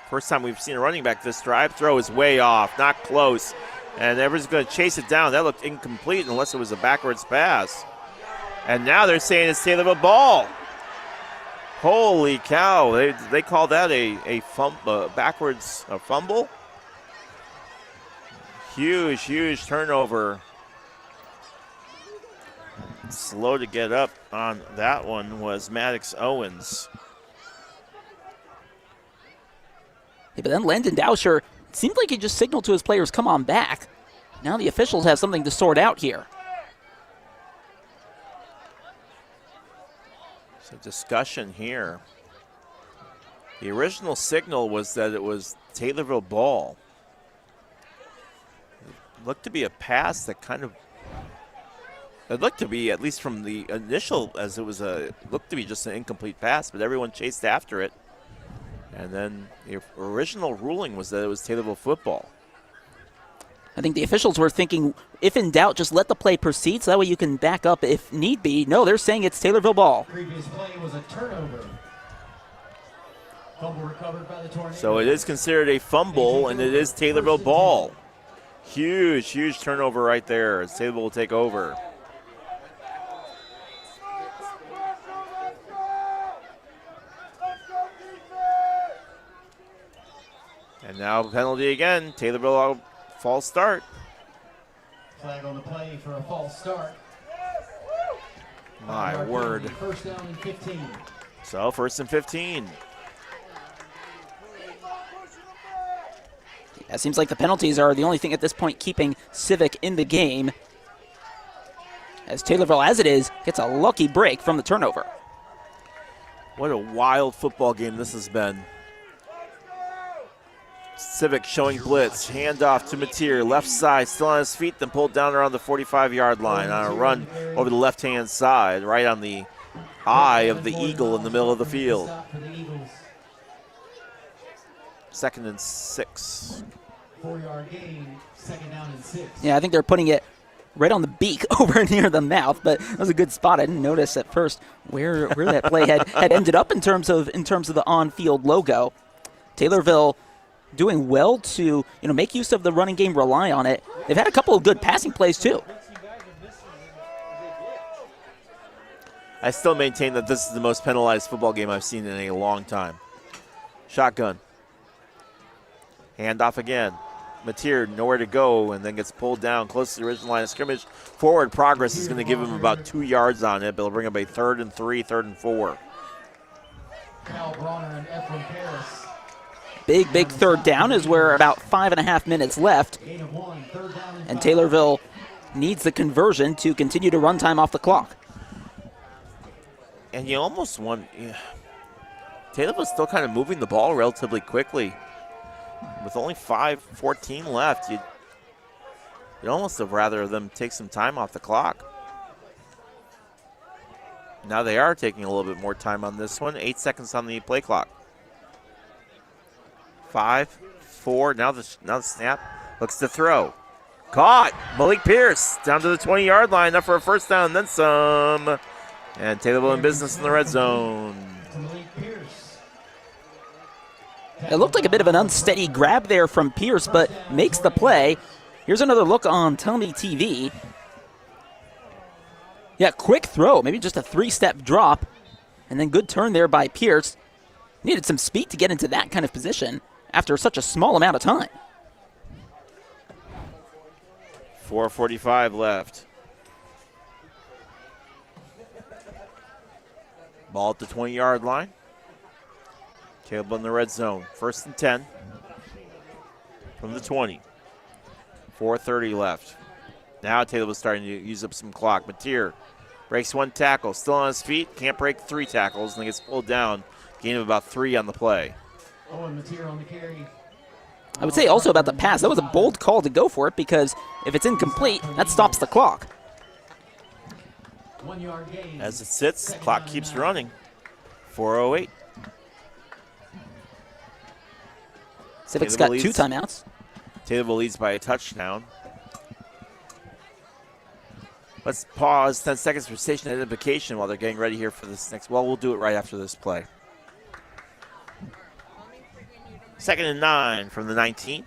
First time we've seen a running back this drive. Throw is way off, not close. And everyone's going to chase it down. That looked incomplete unless it was a backwards pass. And now they're saying it's Taylorville ball. Holy cow. They call that a backwards fumble. Huge turnover. Slow to get up on that one was Maddox Owens. Yeah, but then Landon Dowsher, it seemed like he just signaled to his players, come on back. Now the officials have something to sort out here. So discussion here. The original signal was that it was Taylorville ball. It looked to be a pass that it looked to be, at least from the initial, as it looked to be just an incomplete pass, but everyone chased after it. And then the original ruling was that it was Taylorville football. I think the officials were thinking, if in doubt, just let the play proceed so that way you can back up if need be. No, they're saying it's Taylorville ball. Previous play was a turnover. Fumble recovered by the Tornadoes. So it is considered a fumble, and it is Taylorville ball. Huge turnover right there as Taylorville will take over. And now penalty again. Taylorville false start. Flag on the play for a false start. My word. First down and 15. So 1st and 15. It seems like the penalties are the only thing at this point keeping Civic in the game. As Taylorville, as it is, gets a lucky break from the turnover. What a wild football game this has been. Civic showing blitz, handoff to Mateer, left side, still on his feet, then pulled down around the 45-yard line on a run over the left-hand side, right on the eye of the eagle in the middle of the field. 2nd and 6. 4-yard gain, 2nd down and 6. Yeah, I think they're putting it right on the beak over near the mouth, but that was a good spot. I didn't notice at first where that play had ended up in terms of the on-field logo. Taylorville doing well to make use of the running game, rely on it. They've had a couple of good passing plays too. I still maintain that this is the most penalized football game I've seen in a long time. Shotgun. Handoff again. Mateer nowhere to go and then gets pulled down close to the original line of scrimmage. Forward progress is going to give him about 2 yards on it, but it'll bring up a 3rd and 3, 3rd and 4. Kyle Bronner and Ephraim Paris. Big 3rd down as we're about 5.5 minutes left. And Taylorville needs the conversion to continue to run time off the clock. And you almost want... Taylorville's still kind of moving the ball relatively quickly. With only 5:14 left, you'd almost have rather them take some time off the clock. Now they are taking a little bit more time on this one. 8 seconds on the play clock. 5, 4, now the snap. Looks to throw. Caught! Malik Pierce down to the 20-yard line, enough for a first down, then some. And Taylorville in business in the red zone. It looked like a bit of an unsteady grab there from Pierce, but makes the play. Here's another look on Tell Me TV. Yeah, quick throw, maybe just a 3-step drop, and then good turn there by Pierce. Needed some speed to get into that kind of position after such a small amount of time. 4:45 left. Ball at the 20-yard line. Taylorville in the red zone. 1st and 10 from the 20. 4:30 left. Now Taylorville's starting to use up some clock. Mateer breaks 1 tackle. Still on his feet. Can't break 3 tackles. And then gets pulled down. Gain of about 3 on the play. Mateer on the carry. I would say also about the pass, that was a bold call to go for it because if it's incomplete, that stops the clock. 1 yard gain. As it sits, the clock keeps running. 4:08. Civic's got 2 timeouts. Taylorville leads by a touchdown. Let's pause 10 seconds for station identification while they're getting ready here for this next. Well, we'll do it right after this play. 2nd and 9 from the 19.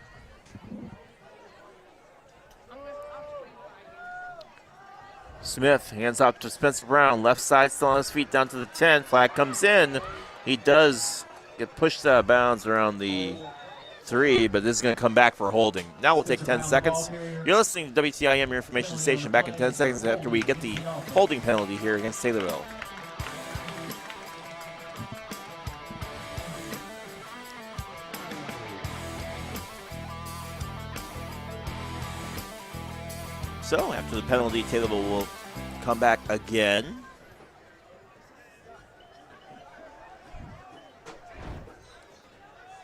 Smith hands off to Spencer Brown. Left side still on his feet down to the 10. Flag comes in. He does get pushed out of bounds around the 3, but this is going to come back for holding. Now we'll take 10 seconds. You're listening to WTIM, your information station. Back in 10 seconds after we get the holding penalty here against Taylorville. So after the penalty, Taylorville will come back again.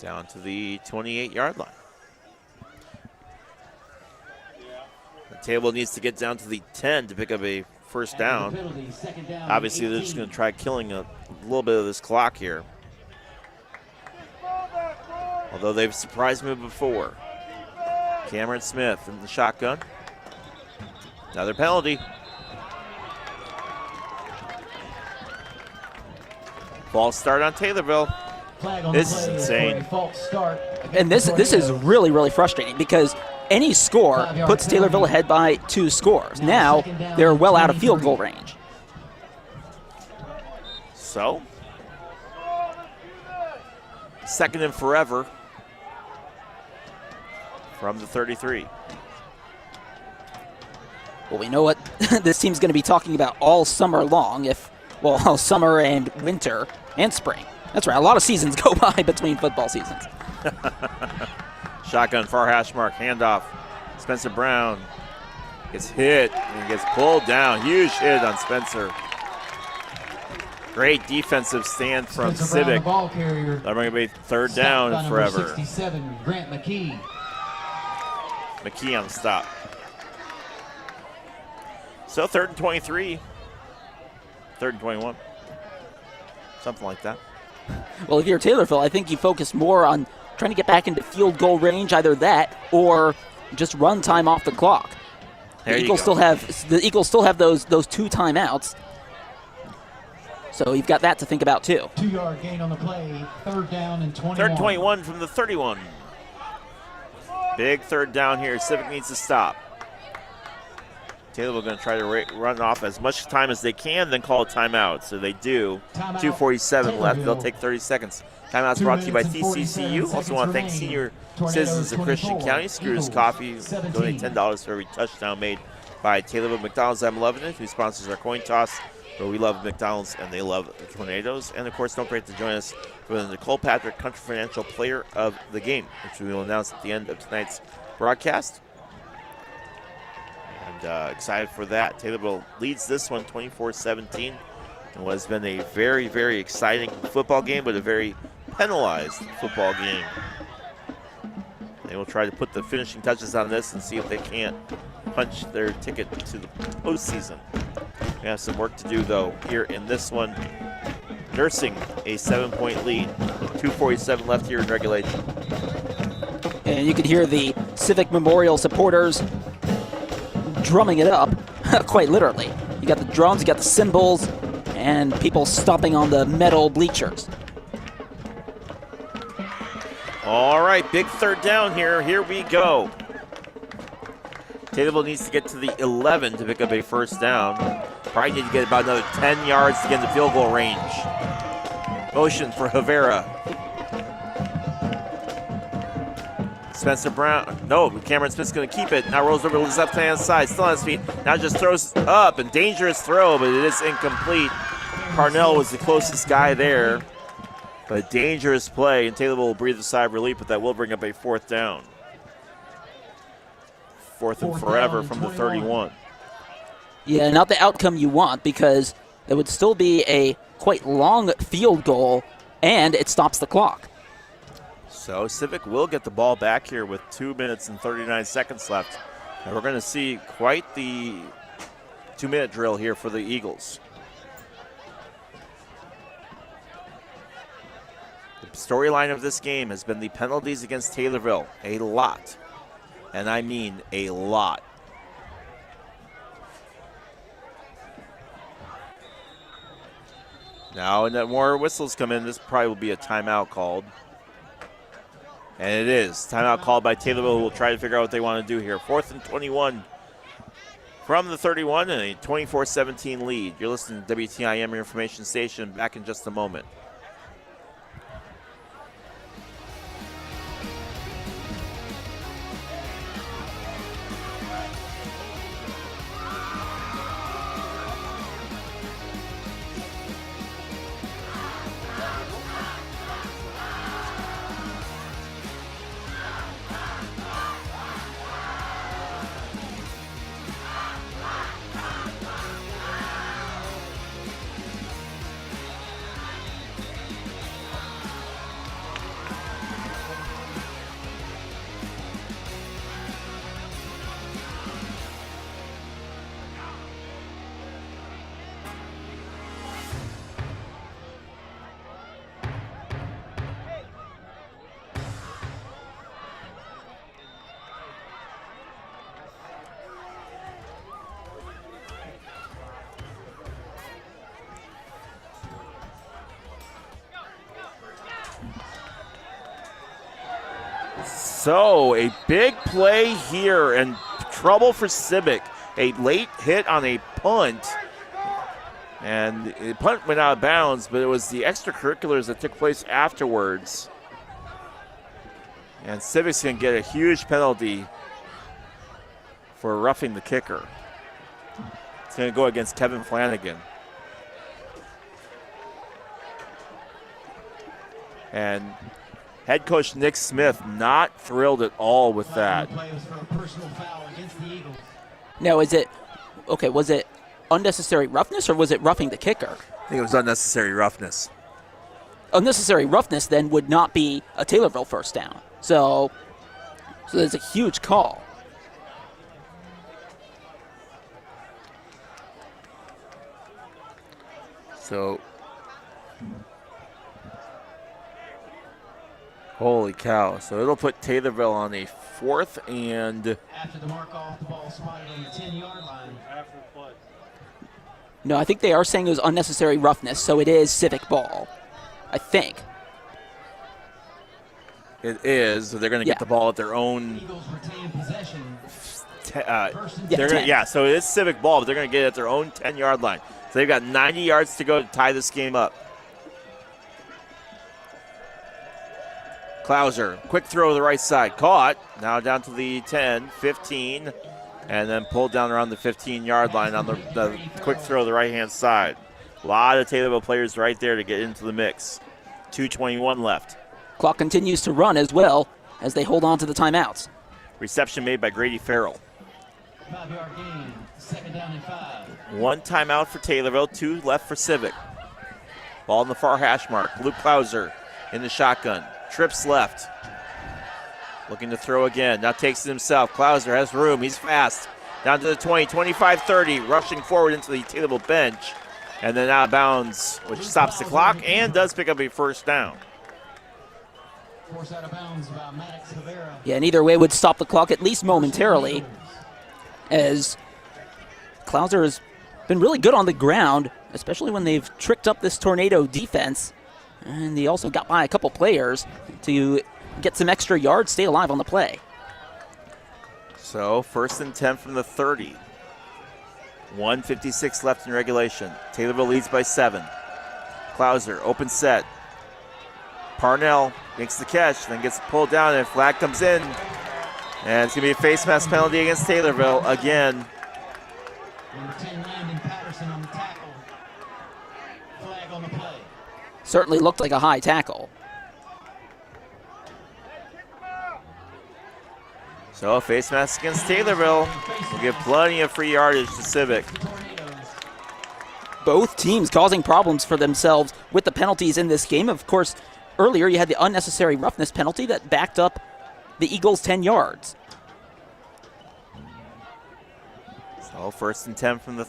Down to the 28-yard line. The Taylorville needs to get down to the 10 to pick up a first down. Obviously, they're just going to try killing a little bit of this clock here. Although they've surprised me before. Cameron Smith in the shotgun. Another penalty. False start on Taylorville. This is insane. And this is really, really frustrating because any score puts Taylorville ahead by 2 scores. Now they're well out of field goal range. So, 2nd and forever from the 33. Well, we know what this team's going to be talking about all summer long, all summer and winter and spring. That's right, a lot of seasons go by between football seasons. Shotgun, far hash mark, handoff. Spencer Brown gets hit and gets pulled down. Huge hit on Spencer. Great defensive stand from Civic. They're going to be 3rd down and forever. 67, Grant McKee. McKee on the stop. So 3rd and 23. 3rd and 21. Something like that. Well, if you're Taylorville, I think you focus more on trying to get back into field goal range, either that or just run time off the clock. The Eagles still have those 2 timeouts. So you've got that to think about too. 2-yard gain on the play. 3rd down and 21. 3rd and 21 from the 31. Big 3rd down here. Civic needs to stop. Taylorville going to try to run off as much time as they can, then call a timeout. So they do. 2:47 left. They'll take 30 seconds. Timeout's brought to you by TCCU. Also want to thank senior citizens of Christian County. Screw's Coffee. Donate $10 for every touchdown made by Taylorville. McDonald's, I'm loving it, who sponsors our coin toss, where we love McDonald's and they love the Tornadoes. And, of course, don't forget to join us for the Nicole Patrick Country Financial Player of the Game, which we will announce at the end of tonight's broadcast. Excited for that. Taylorville leads this one 24-17 in what has been a very, very exciting football game, but a very penalized football game. They will try to put the finishing touches on this and see if they can't punch their ticket to the postseason. We have some work to do, though, here in this one, nursing a 7-point lead. 2:47 left here in regulation. And you can hear the Civic Memorial supporters drumming it up, quite literally. You got the drums, you got the cymbals, and people stomping on the metal bleachers. All right, big 3rd down here. Here we go. Taylorville needs to get to the 11 to pick up a first down. Probably need to get about another 10 yards to get in the field goal range. Motion for Havera. Spencer Brown. No, Cameron Smith's going to keep it. Now rolls over to his left-hand side. Still on his feet. Now just throws up. And dangerous throw, but it is incomplete. Parnell was the closest guy there. But a dangerous play. And Taylorville will breathe a sigh of relief, but that will bring up a 4th down. 4th and forever from the 31. Yeah, not the outcome you want, because it would still be a quite long field goal, and it stops the clock. So Civic will get the ball back here with 2 minutes and 39 seconds left. And we're going to see quite the 2-minute drill here for the Eagles. The storyline of this game has been the penalties against Taylorville. A lot. And I mean a lot. Now, and that more whistles come in, this probably will be a timeout called. And it is. Timeout called by Taylorville, who will try to figure out what they want to do here. 4th and 21 from the 31 and a 24-17 lead. You're listening to WTIM, your information station. Back in just a moment. So a big play here and trouble for Civic. A late hit on a punt. And the punt went out of bounds, but it was the extracurriculars that took place afterwards. And Civic's going to get a huge penalty for roughing the kicker. It's going to go against Kevin Flanagan. And head coach Nick Smith not thrilled at all with that. Now, was it unnecessary roughness or was it roughing the kicker? I think it was unnecessary roughness. Unnecessary roughness then would not be a Taylorville first down. So there's a huge call. So, holy cow. So it'll put Taylorville on a 4th and... After the mark off, the ball spotted on the 10-yard line. After the play. No, I think they are saying it was unnecessary roughness, so it is Civic ball. I think. It is. So they're going to get the ball at their own... Eagles retain possession. So it is Civic ball, but they're going to get it at their own 10-yard line. So they've got 90 yards to go to tie this game up. Klauser, quick throw to the right side. Caught. Now down to the 10, 15, and then pulled down around the 15-yard line on the quick throw to the right-hand side. A lot of Taylorville players right there to get into the mix. 2:21 left. Clock continues to run as well as they hold on to the timeouts. Reception made by Grady Farrell. 5-yard gain, 2nd down and 5. 1 timeout for Taylorville, 2 left for Civic. Ball in the far hash mark. Luke Klauser in the shotgun. Trips left. Looking to throw again. Now takes it himself. Klauser has room. He's fast. Down to the 20, 25, 30. Rushing forward into the Taylorville bench. And then out of bounds, which stops the clock and does pick up a first down. Force out of bounds by Maddox Rivera. Yeah, and either way would stop the clock at least momentarily, as Klauser has been really good on the ground, especially when they've tricked up this Tornado defense. And they also got by a couple players to get some extra yards, stay alive on the play. So 1st and 10 from the 30. 1:56 left in regulation. Taylorville leads by 7. Klauser, open set. Parnell makes the catch, then gets pulled down, and flag comes in. And it's going to be a face mask penalty against Taylorville again. Number 10, Landon Patterson on the tackle. Flag on the play. Certainly looked like a high tackle. So face mask against Taylorville will give plenty of free yardage to Civic. Both teams causing problems for themselves with the penalties in this game. Of course, earlier you had the unnecessary roughness penalty that backed up the Eagles 10 yards. So first and 10 from the...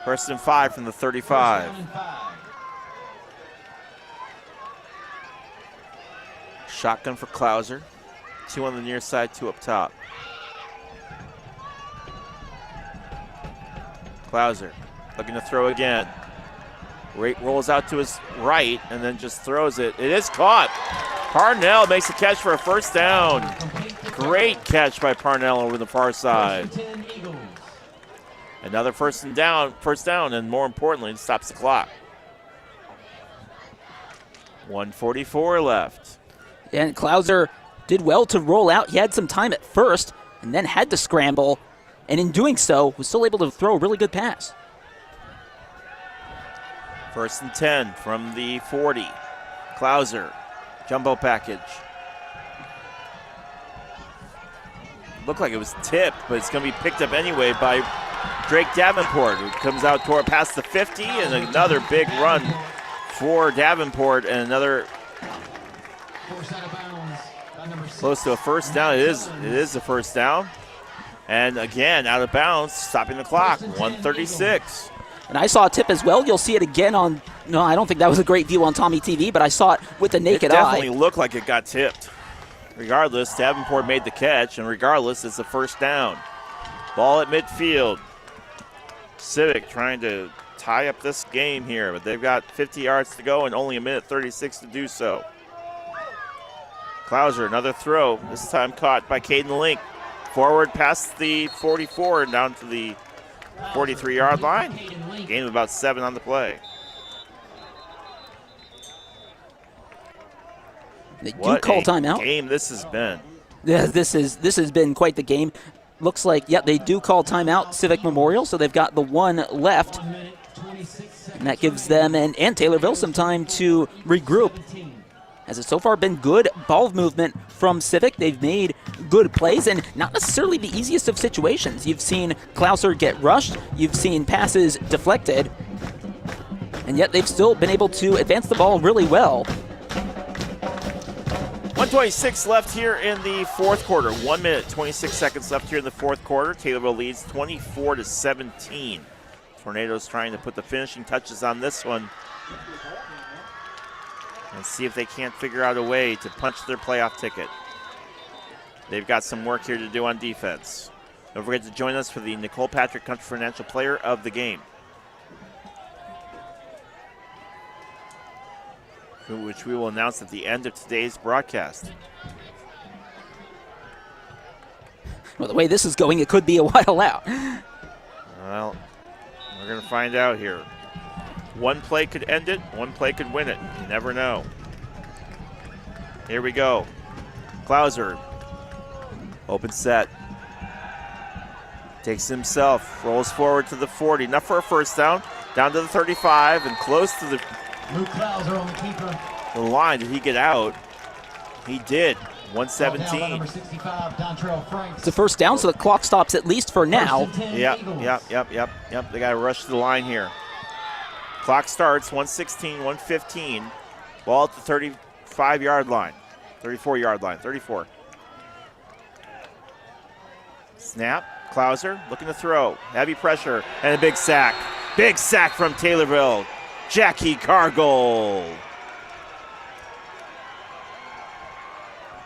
First and 5 from the 35. Shotgun for Klauser. 2 on the near side, 2 up top. Klauser looking to throw again. Rolls out to his right and then just throws it. It is caught. Parnell makes a catch for a first down. Great catch by Parnell over the far side. Another first down, and more importantly, it stops the clock. 1:44 left. And Klauser did well to roll out. He had some time at first and then had to scramble. And in doing so, was still able to throw a really good pass. First and 10 from the 40. Klauser, jumbo package. Looked like it was tipped, but it's going to be picked up anyway by Drake Davenport, who comes out toward past the 50, and another big run for Davenport, and another close to a first down. It is a first down. And again, out of bounds, stopping the clock, 1:36. And I saw a tip as well. You'll see it again on, no, I don't think that was a great view on Tommy TV, but I saw it with the naked eye. It definitely looked like it got tipped. Regardless, Davenport made the catch, and regardless, it's a first down. Ball at midfield. Civic trying to tie up this game here, but they've got 50 yards to go and only a minute 36 to do so. Klauser, another throw, this time caught by Caden Link. Forward past the 44 and down to the 43-yard line. Gain of about 7 on the play. They do What call a timeout. game this has been. Yeah, this has been quite the game. Looks like, yeah, they do call timeout, Civic Memorial, so they've got the one left. And that gives them and Taylorville some time to regroup. As it's so far been good ball movement from Civic. They've made good plays and not necessarily the easiest of situations. You've seen Klauser get rushed. You've seen passes deflected. And yet they've still been able to advance the ball really well. 1:26 left here in the fourth quarter. 1 minute, 26 seconds left here in the fourth quarter. Taylorville leads 24-17. Tornadoes trying to put the finishing touches on this one and see if they can't figure out a way to punch their playoff ticket. They've got some work here to do on defense. Don't forget to join us for the Nicole Patrick Country Financial Player of the Game, which we will announce at the end of today's broadcast. Well, the way this is going, it could be a while out. Well, we're going to find out here. One play could end it, one play could win it. You never know. Here we go. Klauser, open set. Takes himself, rolls forward to the 40. Enough for a first down. Down to the 35 and close to the Luke Klauser on the keeper. The line. Did he get out? He did. 117. Number 65, Dontrell Franks. It's a first down, so the clock stops at least for now. Yep. They got to rush to the line here. Clock starts, 116, 115. Ball at the 35-yard line. 34-yard line, 34. Snap. Klauser looking to throw. Heavy pressure and a big sack. Big sack from Taylorville. Jackie Cargold.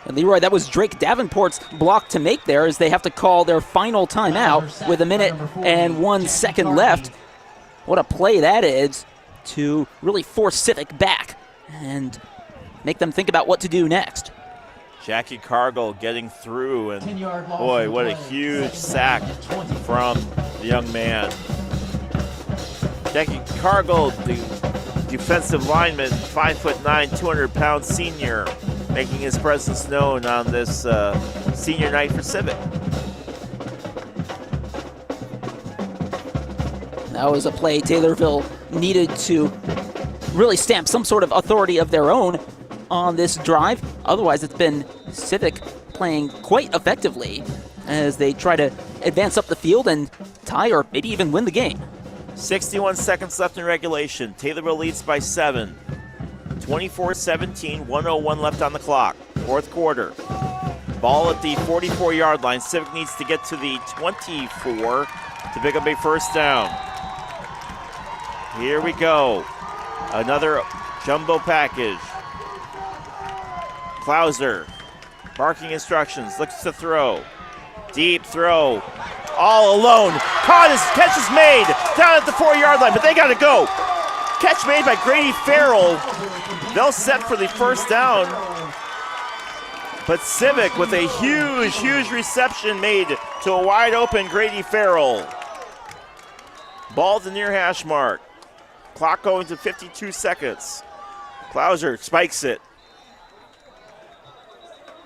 And Leroy, that was Drake Davenport's block to make there as they have to call their final timeout with a minute and 1 second left. What a play that is to really force Civic back and make them think about what to do next. Jackie Cargill getting through, and boy, what a huge sack from the young man. Jackie Cargill, the defensive lineman, 5'9", 200-pound senior, making his presence known on this senior night for Civic. That was a play Taylorville needed to really stamp some sort of authority of their own on this drive. Otherwise, it's been Civic playing quite effectively as they try to advance up the field and tie or maybe even win the game. 61 seconds left in regulation. Taylorville leads by 7. 24-17, 1:01 left on the clock. Fourth quarter. Ball at the 44-yard line. Civic needs to get to the 24 to pick up a first down. Here we go. Another jumbo package. Klauser, barking instructions, looks to throw. Deep throw, all alone. Catch is made down at the 4-yard line, but they got to go. Catch made by Grady Farrell. They'll set for the first down. But Civic with a huge, huge reception made to a wide open Grady Farrell. Ball at the near hash mark. Clock going to 52 seconds. Klauser spikes it.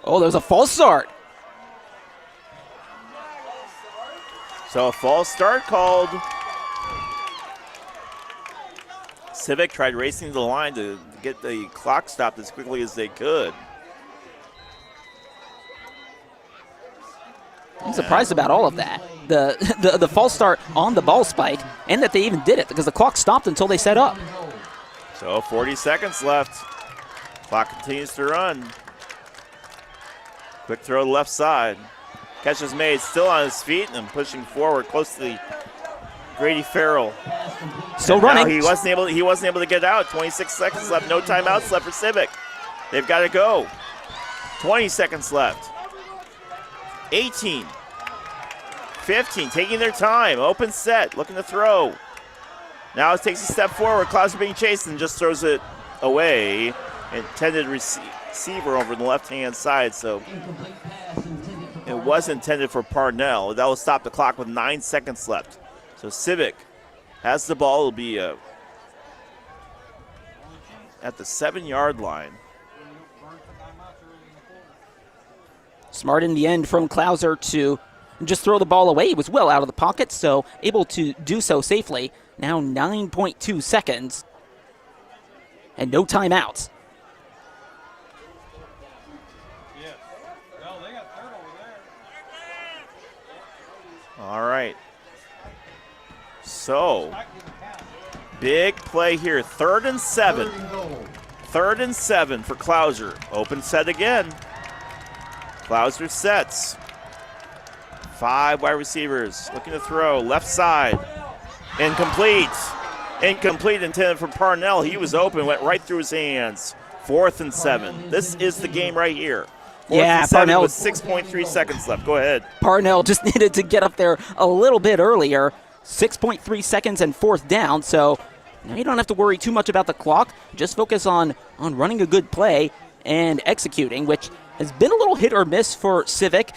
Oh, there's a false start. So a false start called. Civic tried racing to the line to get the clock stopped as quickly as they could. I'm surprised about all of that. The false start on the ball spike, and that they even did it because the clock stopped until they set up. So 40 seconds left. Clock continues to run. Quick throw to the left side. Catch is made, still on his feet and pushing forward close to the Grady Farrell. Still running. He wasn't able to get out. 26 seconds left. No timeouts left for Civic. They've got to go. 20 seconds left. 18. 15. Taking their time. Open set. Looking to throw. Now it takes a step forward. Klauser being chased and just throws it away. Intended receiver over the left-hand side, so it was intended for Parnell. That will stop the clock with 9 seconds left. So Civic has the ball. It'll be at the 7-yard line. Smart in the end from Klauser to just throw the ball away. He was well out of the pocket, so able to do so safely. Now 9.2 seconds and no timeouts. All right. So, big play here. 3rd and 7. 3rd and 7 for Klauser. Open set again. Klauser sets. 5 wide receivers looking to throw. Left side. Incomplete. Incomplete, intended for Parnell. He was open, went right through his hands. 4th and 7. This is the game right here. Yeah, Parnell with 6.3 seconds left. Go ahead. Parnell just needed to get up there a little bit earlier. 6.3 seconds and 4th down, so now you don't have to worry too much about the clock. Just focus on running a good play and executing, which has been a little hit or miss for Civic.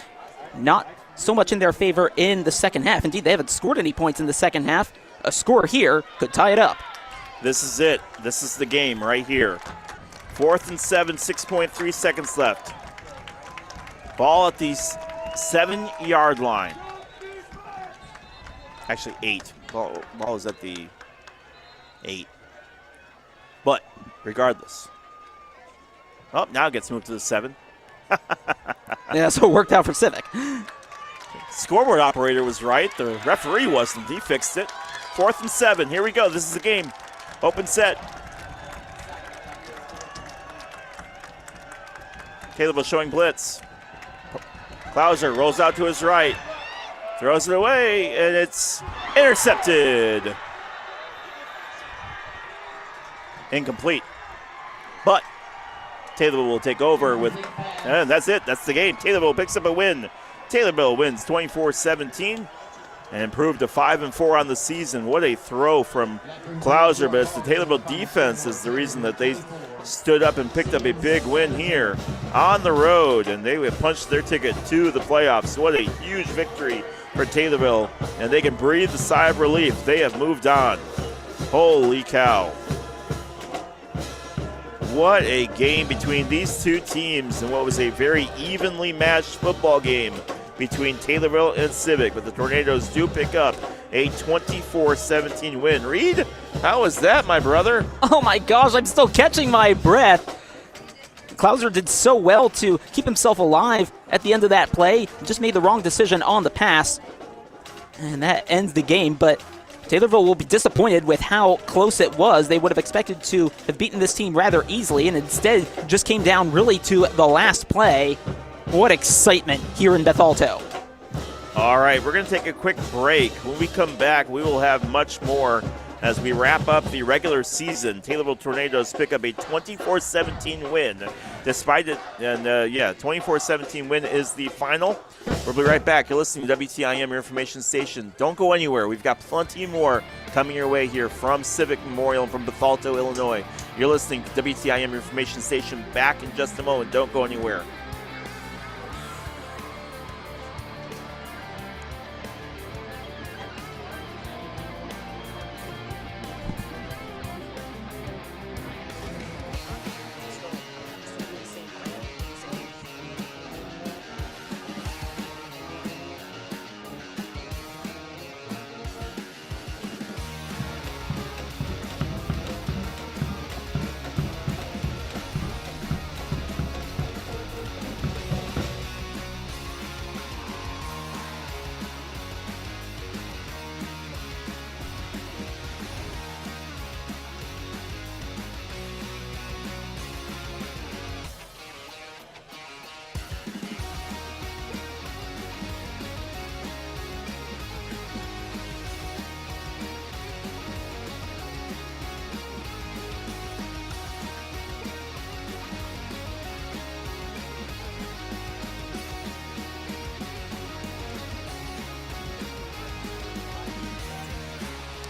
Not so much in their favor in the second half. Indeed, they haven't scored any points in the second half. A score here could tie it up. This is it. This is the game right here. 4th and 7, 6.3 seconds left. Ball at the 7-yard line. Actually, 8. Ball is at the 8. But regardless. Oh, now it gets moved to the 7. Yeah, so it worked out for Civic. Scoreboard operator was right. The referee wasn't. He fixed it. 4th and 7. Here we go. This is the game. Open set. Taylorville showing blitz. Klauser rolls out to his right. Throws it away, and it's intercepted. Incomplete. But Taylorville will take over with, and that's it. That's the game. Taylorville picks up a win. Taylorville wins 24-17 and improved to 5-4 on the season. What a throw from Klauser, but it's the Taylorville defense is the reason that they stood up and picked up a big win here on the road, and they have punched their ticket to the playoffs. What a huge victory for Taylorville, and they can breathe a sigh of relief. They have moved on. Holy cow. what a game between these two teams, and what was a very evenly matched football game between Taylorville and Civic. But the Tornadoes do pick up a 24-17 win. Reed, how was that, my brother? Oh my gosh, I'm still catching my breath. Klauser did so well to keep himself alive at the end of that play. Just made the wrong decision on the pass. And that ends the game, but Taylorville will be disappointed with how close it was. They would have expected to have beaten this team rather easily, and instead just came down really to the last play. What excitement here in Bethalto. All right, we're going to take a quick break. When we come back, we will have much more as we wrap up the regular season. Taylorville Tornadoes pick up a 24-17 win. Despite it, and 24-17 win is the final. We'll be right back. You're listening to WTIM, your information station. Don't go anywhere. We've got plenty more coming your way here from Civic Memorial and from Bethalto, Illinois. You're listening to WTIM, your information station. Back in just a moment. Don't go anywhere.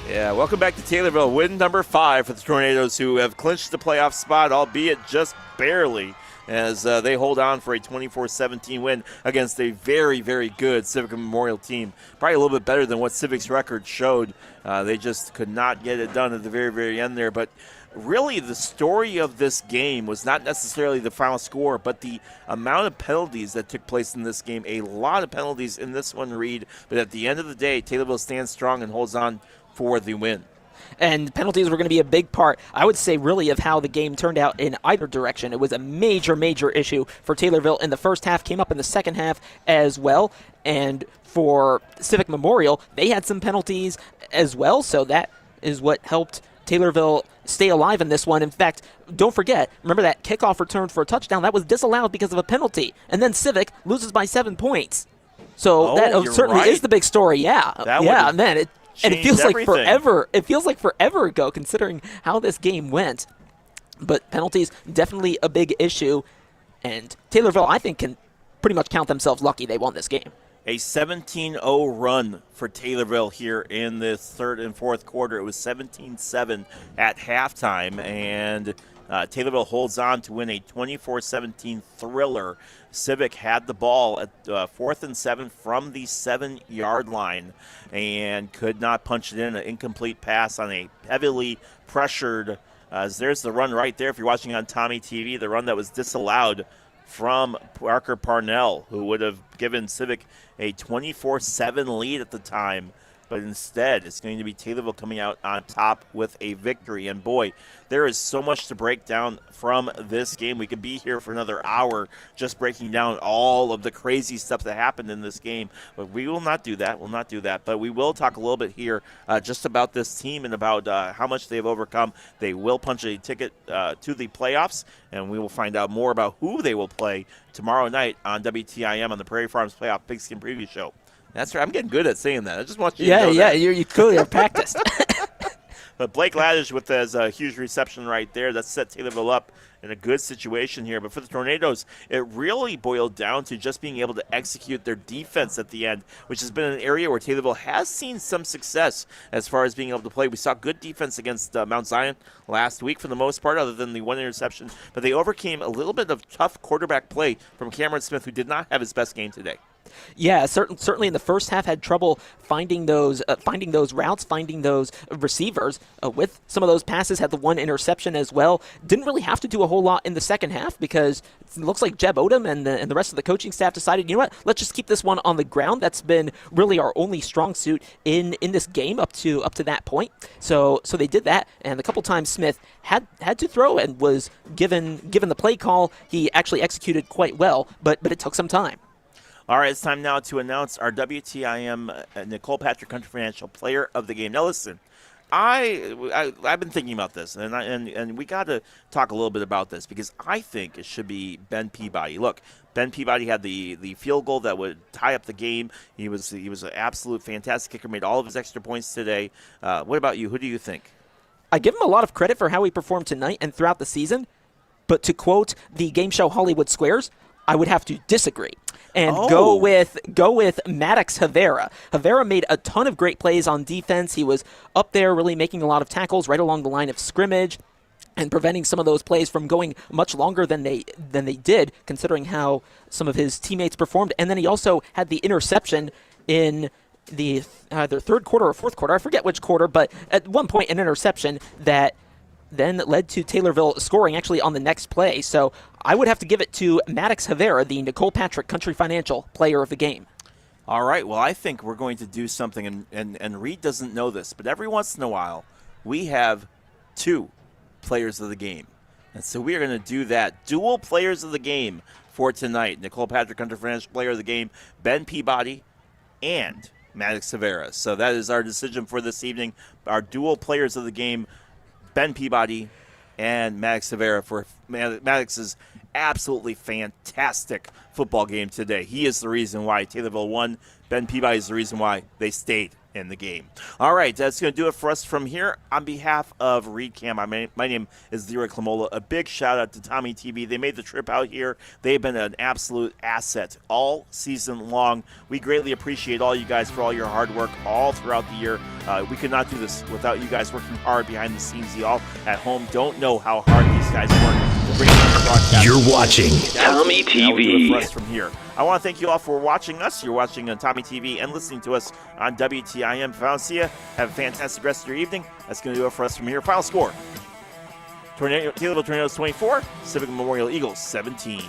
Yeah, welcome back to Taylorville. Win number 5 for the Tornadoes, who have clinched the playoff spot, albeit just barely, as they hold on for a 24-17 win against a very, very good Civic Memorial team. Probably a little bit better than what Civic's record showed. They just could not get it done at the very, very end there. But really, the story of this game was not necessarily the final score, but the amount of penalties that took place in this game. A lot of penalties in this one, Reed. But at the end of the day, Taylorville stands strong and holds on for the win. And penalties were going to be a big part, I would say, really, of how the game turned out in either direction. It was a major, major issue for Taylorville in the first half, came up in the second half as well. And for Civic Memorial, they had some penalties as well, so that is what helped Taylorville stay alive in this one. In fact, don't forget, remember that kickoff return for a touchdown? That was disallowed because of a penalty. And then Civic loses by 7 points. So that certainly is the big story, yeah. And then it feels like forever. It feels like forever ago, considering how this game went. But penalties, definitely a big issue. And Taylorville, I think, can pretty much count themselves lucky they won this game. A 17-0 run for Taylorville here in the third and fourth quarter. It was 17-7 at halftime, and Taylorville holds on to win a 24-17 thriller. Civic had the ball at 4th and 7 from the 7-yard line and could not punch it in. An incomplete pass on a heavily pressured, there's the run right there if you're watching on Tommy TV, the run that was disallowed from Parker Parnell, who would have given Civic a 24-7 lead at the time. But instead, it's going to be Taylorville coming out on top with a victory. And boy, there is so much to break down from this game. We could be here for another hour just breaking down all of the crazy stuff that happened in this game. But we will not do that. We'll not do that. But we will talk a little bit here just about this team and about how much they've overcome. They will punch a ticket to the playoffs, and we will find out more about who they will play tomorrow night on WTIM on the Prairie Farms Playoff Pigskin Preview Show. That's right. I'm getting good at saying that. I just want you to know that. You clearly have practiced. But Blake Laddish with his huge reception right there. That set Taylorville up in a good situation here. But for the Tornadoes, it really boiled down to just being able to execute their defense at the end, which has been an area where Taylorville has seen some success as far as being able to play. We saw good defense against Mount Zion last week for the most part, other than the one interception. But they overcame a little bit of tough quarterback play from Cameron Smith, who did not have his best game today. Yeah, certainly in the first half had trouble finding those routes, finding those receivers with some of those passes. Had the one interception as well. Didn't really have to do a whole lot in the second half because it looks like Jeb Odom and the rest of the coaching staff decided, you know what, let's just keep this one on the ground. That's been really our only strong suit in this game up to that point. So they did that, and a couple times Smith had to throw and was given the play call. He actually executed quite well, but it took some time. All right, it's time now to announce our WTIM Nicole Patrick Country Financial Player of the Game. Now listen, I've been thinking about this, and we got to talk a little bit about this because I think it should be Ben Peabody. Look, Ben Peabody had the field goal that would tie up the game. He was an absolute fantastic kicker, made all of his extra points today. What about you? Who do you think? I give him a lot of credit for how he performed tonight and throughout the season, but to quote the game show Hollywood Squares, I would have to disagree and go with Maddox Havera. Havera made a ton of great plays on defense. He was up there really making a lot of tackles right along the line of scrimmage and preventing some of those plays from going much longer than they did, considering how some of his teammates performed. And then he also had the interception in the either third quarter or fourth quarter. I forget which quarter, but at one point an interception that then led to Taylorville scoring actually on the next play. So I would have to give it to Maddox Havera, the Nicole Patrick Country Financial Player of the Game. All right, well, I think we're going to do something, and Reed doesn't know this, but every once in a while we have two players of the game. And so we are going to do that. Dual players of the game for tonight. Nicole Patrick Country Financial Player of the Game, Ben Peabody and Maddox Havera. So that is our decision for this evening. Our dual players of the game, Ben Peabody and Maddox Havera, for Maddox's absolutely fantastic football game today. He is the reason why Taylorville won. Ben Peabody is the reason why they stayed in the game. All right, that's going to do it for us from here. On behalf of Reed Cam, my name is Leroy Clamola. A big shout out to Tommy TV. They made the trip out here. They've been an absolute asset all season long. We greatly appreciate all you guys for all your hard work all throughout the year. We could not do this without you guys working hard behind the scenes. You all at home don't know how hard these guys work to bring the broadcast. You're watching Tommy That will do it TV. for us from here. I want to thank you all for watching us. You're watching on Tommy TV and listening to us on WTIM. If I don't see you, have a fantastic rest of your evening. That's going to do it for us from here. Final score: Taylorville Tornadoes 24, Civic Memorial Eagles 17.